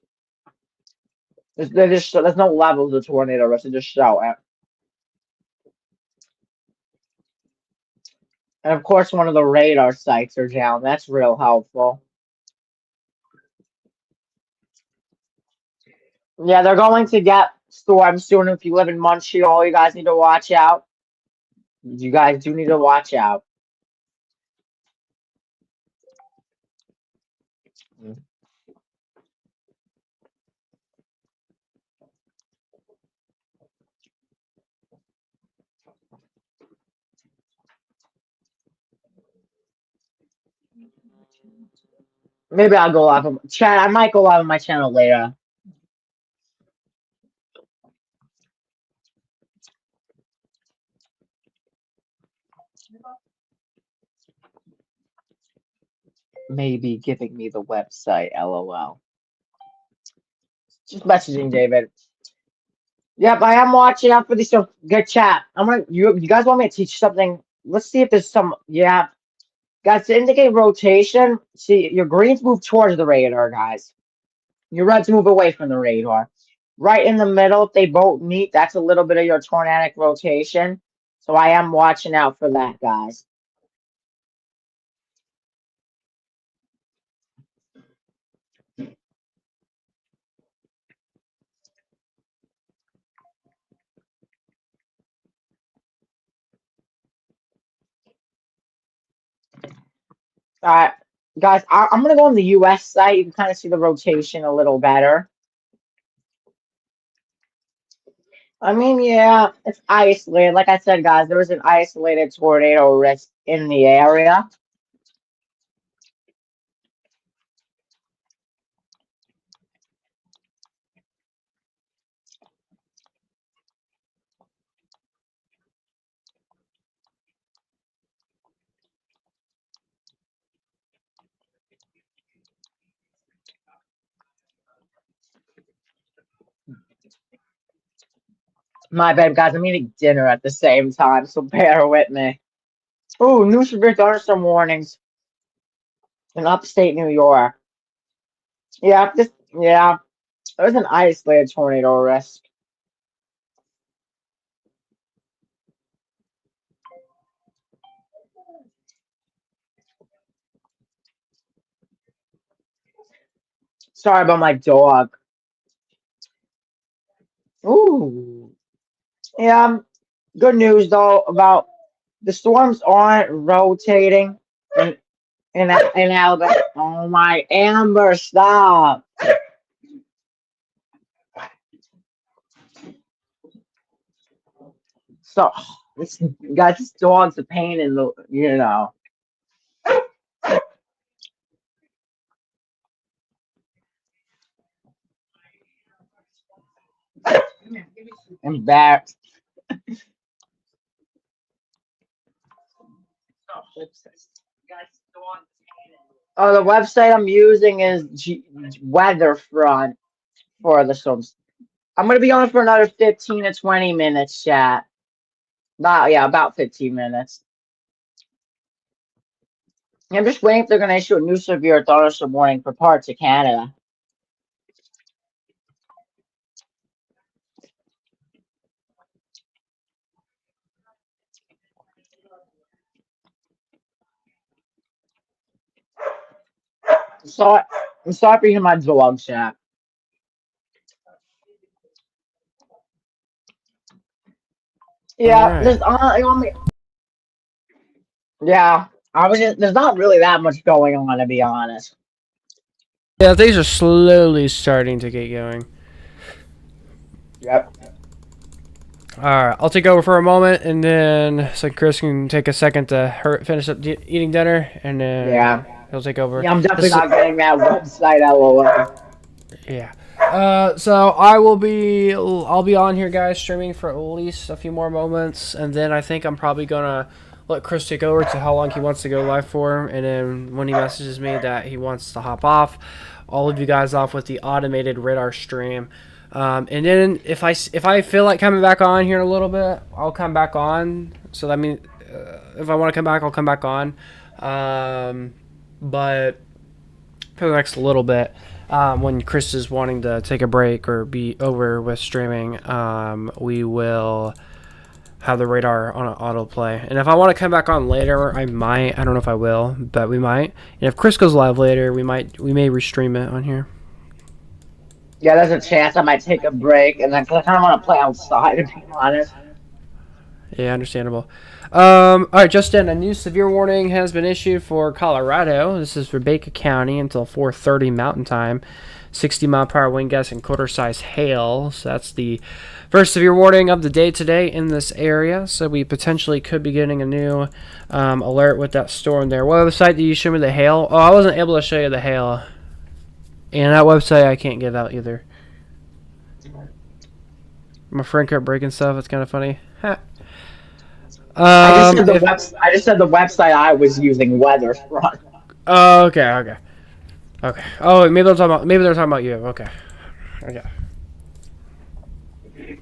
There's no levels of tornado risk. They just show it. And of course, one of the radar sites are down. That's real helpful. Yeah, they're going to get storms soon. If you live in Montreal, you guys need to watch out. You guys do need to watch out. Maybe I'll go live on chat. I might go live on my channel later. Maybe giving me the website, LOL. Just messaging David. Yep, I am watching out for this. So good chat. You guys want me to teach something? Let's see if there's some. Yeah, guys, to indicate rotation. See, your greens move towards the radar, guys. Your reds move away from the radar. Right in the middle, if they both meet, that's a little bit of your tornadic rotation. So I am watching out for that, guys. All right, guys, I'm going to go on the US site. You can kind of see the rotation a little better. I mean, yeah, it's isolated. Like I said, guys, there was an isolated tornado risk in the area. My bad, guys. I'm eating dinner at the same time, so bear with me. Ooh, new severe thunderstorm warnings in upstate New York. Yeah, there's an isolated tornado risk. Sorry about my dog. Ooh. Yeah, Good news though about the storms aren't rotating in Alabama. Oh my Amber, stop. So this got this dog's a pain in the embarrassed. Oh, the website I'm using is Weatherfront for the storms. I'm gonna be on for another 15 to 20 minutes, chat. Not yeah, about 15 minutes. I'm just waiting if they're gonna issue a new severe thunderstorm warning for parts of Canada. I'm sorry for hearing my dog, chat. Yeah, Alright. yeah, there's not really that much going on, to be honest. Yeah, things are slowly starting to get going. Yep. Alright, I'll take over for a moment, and then so Chris can take a second to finish up eating dinner, and then Yeah. he'll take over. Yeah, I'm definitely not getting that website, LOL. Yeah. So I'll be on here, guys, streaming for at least a few more moments, and then I think I'm probably gonna let Chris take over to how long he wants to go live for, and then when he messages me that he wants to hop off, I'll leave you guys off with the automated radar stream. And then if I feel like coming back on here in a little bit, I'll come back on. So that means if I want to come back, I'll come back on. But for the next little bit, when Chris is wanting to take a break or be over with streaming, we will have the radar on an autoplay. And if I want to come back on later, I might. I don't know if I will, but we might. And if Chris goes live later, we may restream it on here. Yeah, there's a chance I might take a break, and then I kind of want to play outside, to be honest. Yeah, understandable. All right, just in, a new severe warning has been issued for Colorado. This is for Baker County until 4:30 Mountain Time. 60-mile-per-hour wind gusts and quarter-size hail. So that's the first severe warning of the day today in this area. So we potentially could be getting a new alert with that storm there. What website did you show me the hail? Oh, I wasn't able to show you the hail. And that website I can't give out either. My friend kept breaking stuff. It's kind of funny. I just said the website I was using, Weatherfront. Oh, okay. Oh, maybe they're talking about you. Okay.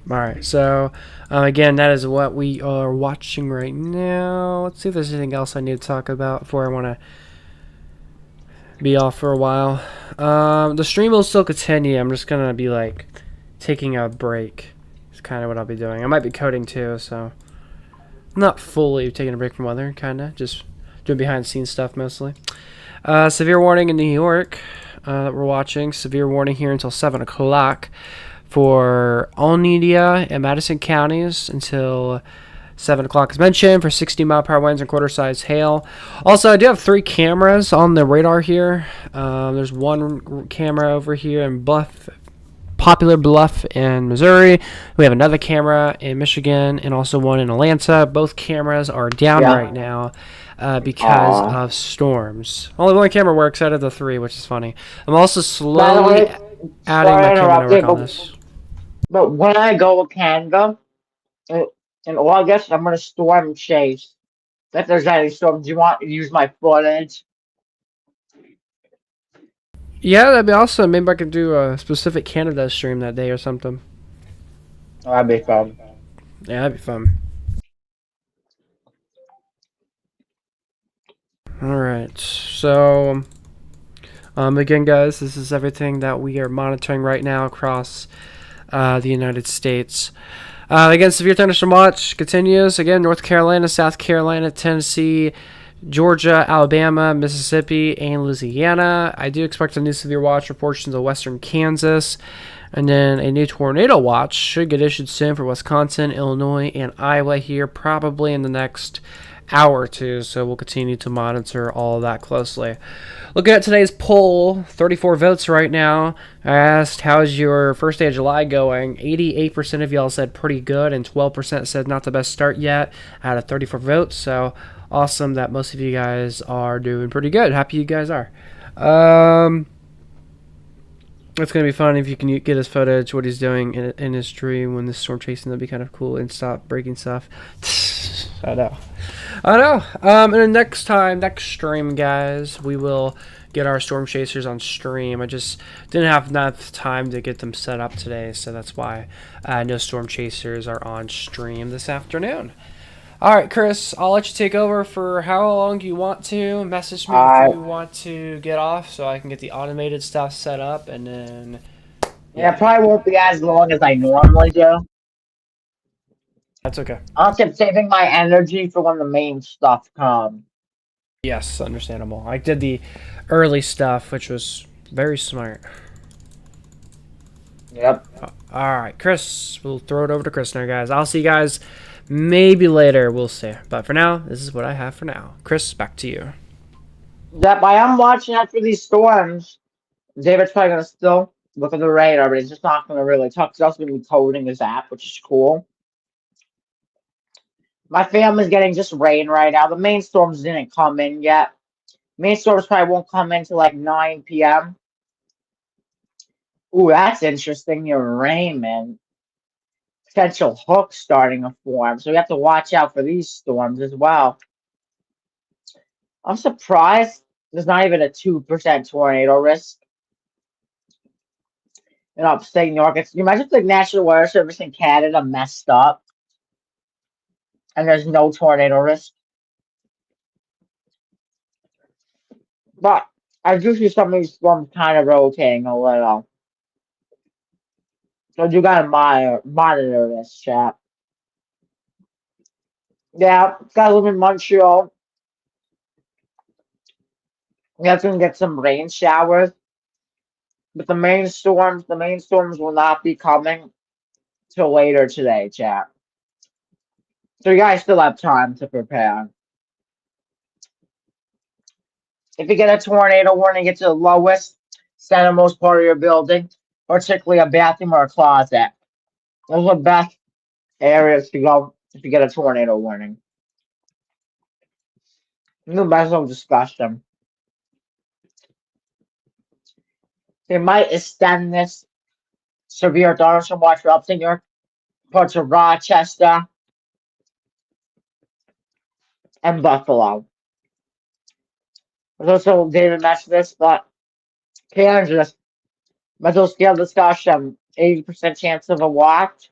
All right. So, again, that is what we are watching right now. Let's see if there's anything else I need to talk about before I want to be off for a while. The stream will still continue. I'm just gonna be like taking a break. It's kind of what I'll be doing. I might be coding too, so not fully taking a break from weather. Kind of just doing behind the scenes stuff mostly. Severe warning in New York that we're watching. Severe warning here until 7 o'clock for Oneida and Madison counties until 7 o'clock as mentioned for 60-mile-per-hour winds and quarter-size hail. Also, I do have 3 cameras on the radar here. There's one camera over here in Poplar Bluff in Missouri. We have another camera in Michigan and also one in Atlanta. Both cameras are down right now because of storms. Only one camera works out of the 3, which is funny. I'm also slowly adding my camera to work on this. But when I go to Canada in August, I'm going to storm chase. If there's any storms, do you want to use my footage? Yeah, that'd be awesome. Maybe I could do a specific Canada stream that day or something. Oh, that'd be fun. Yeah, that'd be fun. Alright, so again, guys, this is everything that we are monitoring right now across the United States. Again, severe thunderstorm watch continues. Again, North Carolina, South Carolina, Tennessee, Georgia, Alabama, Mississippi, and Louisiana. I do expect a new severe watch for portions of western Kansas. And then a new tornado watch should get issued soon for Wisconsin, Illinois, and Iowa here, probably in the next hour or two. So we'll continue to monitor all of that closely. Looking at today's poll, 34 votes right now. I asked, how's your first day of July going? 88% of y'all said pretty good, and 12% said not the best start yet out of 34 votes. So awesome that most of you guys are doing pretty good. Happy you guys are. It's going to be fun if you can get his footage, what he's doing in his dream when this storm chasing. That'd be kind of cool, and stop breaking stuff. I know. And then next stream, guys, we will get our storm chasers on stream. I just didn't have enough time to get them set up today, so that's why no storm chasers are on stream this afternoon. All right, Chris, I'll let you take over for how long you want to. Message me if you want to get off so I can get the automated stuff set up, and then... Yeah, it probably won't be as long as I normally do. That's okay. I'll keep saving my energy for when the main stuff comes. Yes, understandable. I did the early stuff, which was very smart. Yep. All right, Chris, we'll throw it over to Chris now, guys. I'll see you guys maybe later. We'll see. But for now, this is what I have for now. Chris, back to you. Yep, I am watching out for these storms. David's probably going to still look at the radar, but he's just not going to really talk. He's also going to be coding his app, which is cool. My family's getting just rain right now. The main storms didn't come in yet. Main storms probably won't come in till like 9 p.m. Ooh, that's interesting. Your rain, man. Potential hooks starting to form. So we have to watch out for these storms as well. I'm surprised there's not even a 2% tornado risk in upstate New York. You imagine if the National Weather Service in Canada messed up and there's no tornado risk? But I do see some of these storms kind of rotating a little. So you gotta monitor this, chat. Yeah, gotta live in Montreal. We have to get some rain showers. But the main storms will not be coming till later today, chat. So you guys still have time to prepare. If you get a tornado warning, it's the lowest, centermost part of your building, particularly a bathroom or a closet. Those are the best areas to go if you get a tornado warning. You might as well discuss them. They might extend this severe thunderstorm watch for upstate New York, parts of Rochester, and Buffalo. There's also David mentioned this, but Kansas, mental scale discussion, 80% chance of a watch.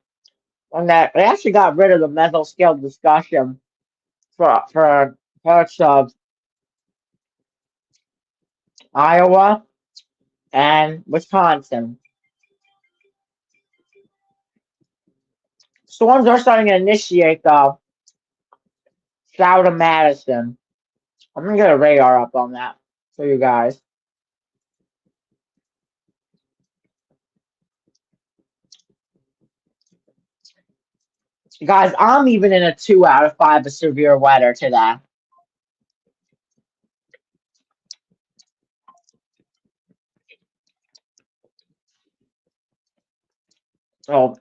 On that, they actually got rid of the mental scale discussion for parts of Iowa and Wisconsin. Storms are starting to initiate, though, south of Madison. I'm going to get a radar up on that for you guys. Guys, I'm even in a 2 out of 5 of severe weather today. So,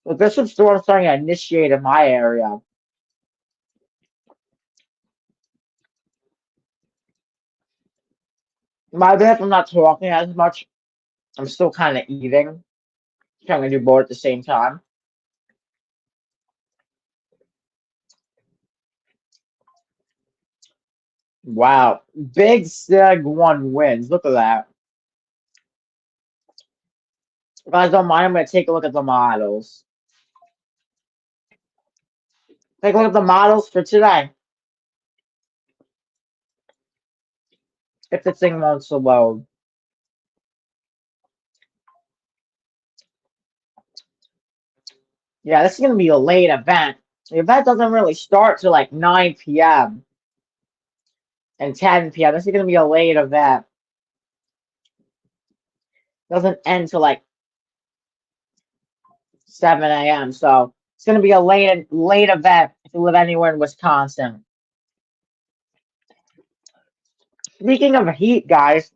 there's some storms starting to initiate in my area. My bad if I'm not talking as much. I'm still kind of eating. Trying to do both at the same time. Wow. Big Seg 1 wins. Look at that. If you guys don't mind, I'm going to take a look at the models. Take a look at the models for today. If the thing wants to load. Yeah, this is going to be a late event. The event doesn't really start till like 9 p.m. and 10 p.m. This is going to be a late event. Doesn't end till like 7 a.m. So it's going to be a late event if you live anywhere in Wisconsin. Speaking of heat, guys,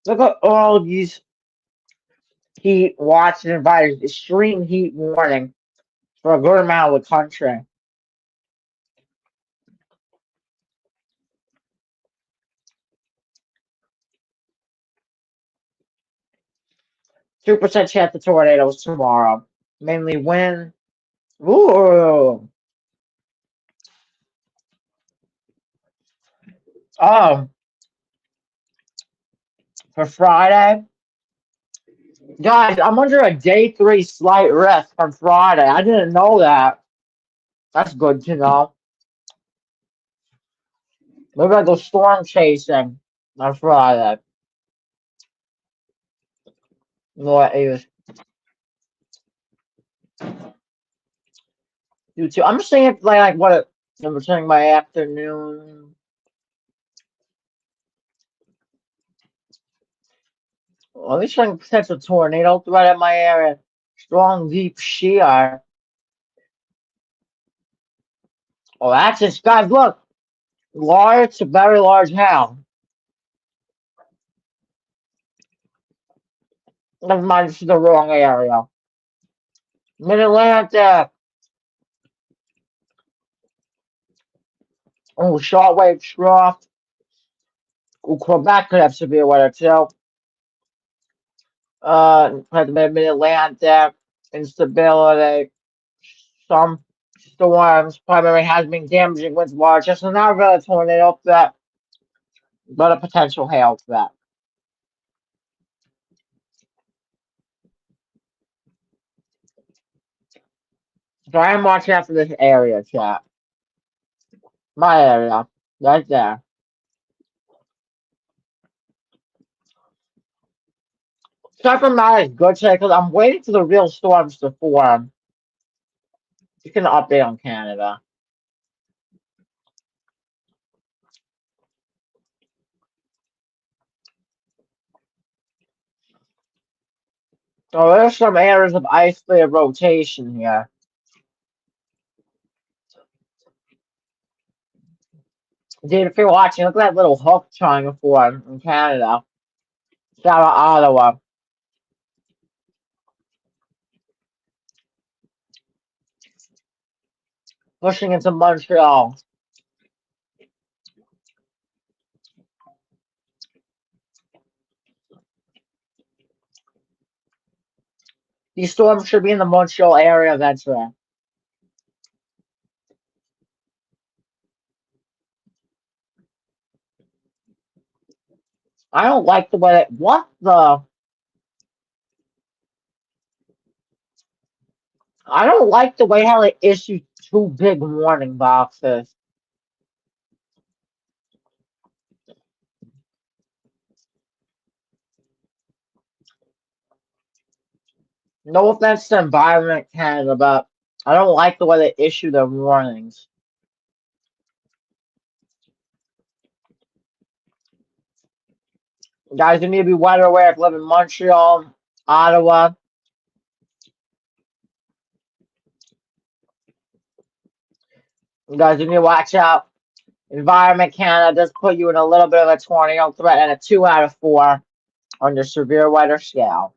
look at all these heat watch and advisories. Extreme heat warning for a good amount of the country. 2% chance of tornadoes tomorrow. Mainly wind. Ooh. Oh, for Friday. Guys, I'm under a day 3 slight risk on Friday. I didn't know that. That's good to know. Maybe I'll go storm chasing on Friday. What is YouTube? I'm just saying like what I'm returning my afternoon. Well, at least showing potential tornado threat in my area. Strong deep shear. Oh, that's just guys, look. Large to very large hail. Never mind, this is the wrong area. Mid-Atlantic. Oh, shortwave trough. Oh, Quebec could have severe weather too. Mid-Atlantic. Instability. Some storms. Primary has been damaging winds large. Just not really a tornado threat, but a potential hail threat. So I am watching out for this area, chat. My area. Right there. Sacramento is good today because I'm waiting for the real storms to form. You can update on Canada. So there's some areas of isolated rotation here. Dude, if you're watching, look at that little hook trying to form in Canada. Shout out Ottawa. Pushing into Montreal. These storms should be in the Montreal area eventually. I don't like the way that. What the? I don't like the way how they issue 2 big warning boxes. No offense to Environment Canada, but I don't like the way they issue their warnings. Guys, you need to be weather aware if you live in Montreal, Ottawa. You guys, you need to watch out. Environment Canada does put you in a little bit of a tornado threat and a 2 out of 4 on your severe weather scale.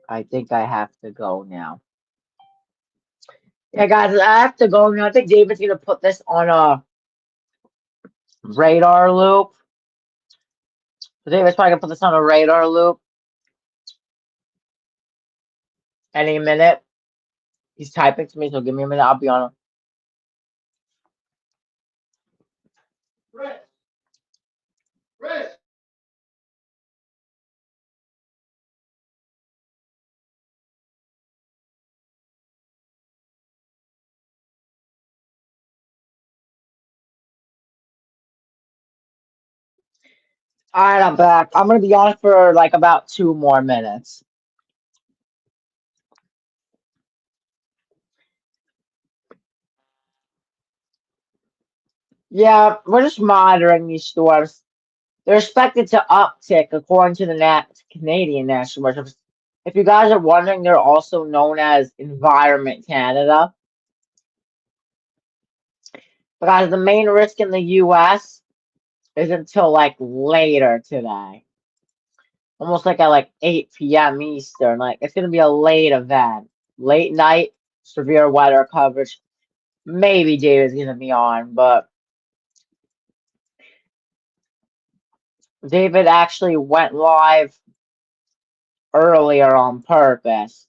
I think I have to go now. Yeah, guys, I have to go now. I think David's going to put this on a radar loop. David's probably going to put this on a radar loop any minute. He's typing to me, so give me a minute. I'll be on him. Chris! All right, I'm back. I'm going to be on for like about 2 more minutes. Yeah, we're just monitoring these storms. They're expected to uptick according to the Canadian National Weather Service. If you guys are wondering, they're also known as Environment Canada. Because the main risk in the U.S. is until like later today. Almost like at like 8 p.m. Eastern. Like it's gonna be a late event. Late night severe weather coverage. Maybe David's gonna be on, but David actually went live earlier on purpose.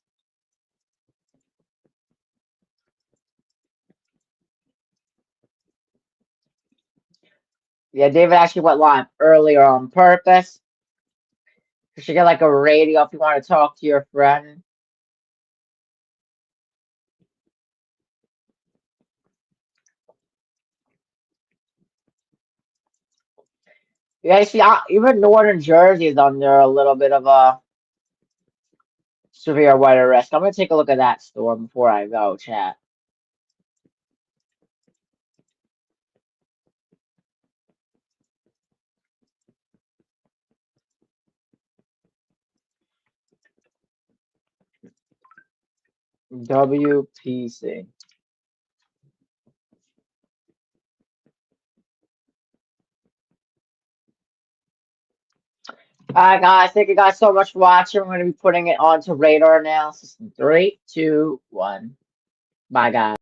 Yeah, David actually went live earlier on purpose. You should get like a radio if you want to talk to your friend. Yeah, see, even Northern Jersey is under a little bit of a severe weather risk. I'm gonna take a look at that storm before I go, chat. WPC. Alright, guys. Thank you guys so much for watching. We're going to be putting it onto radar analysis in 3, 2, 1. Bye, guys.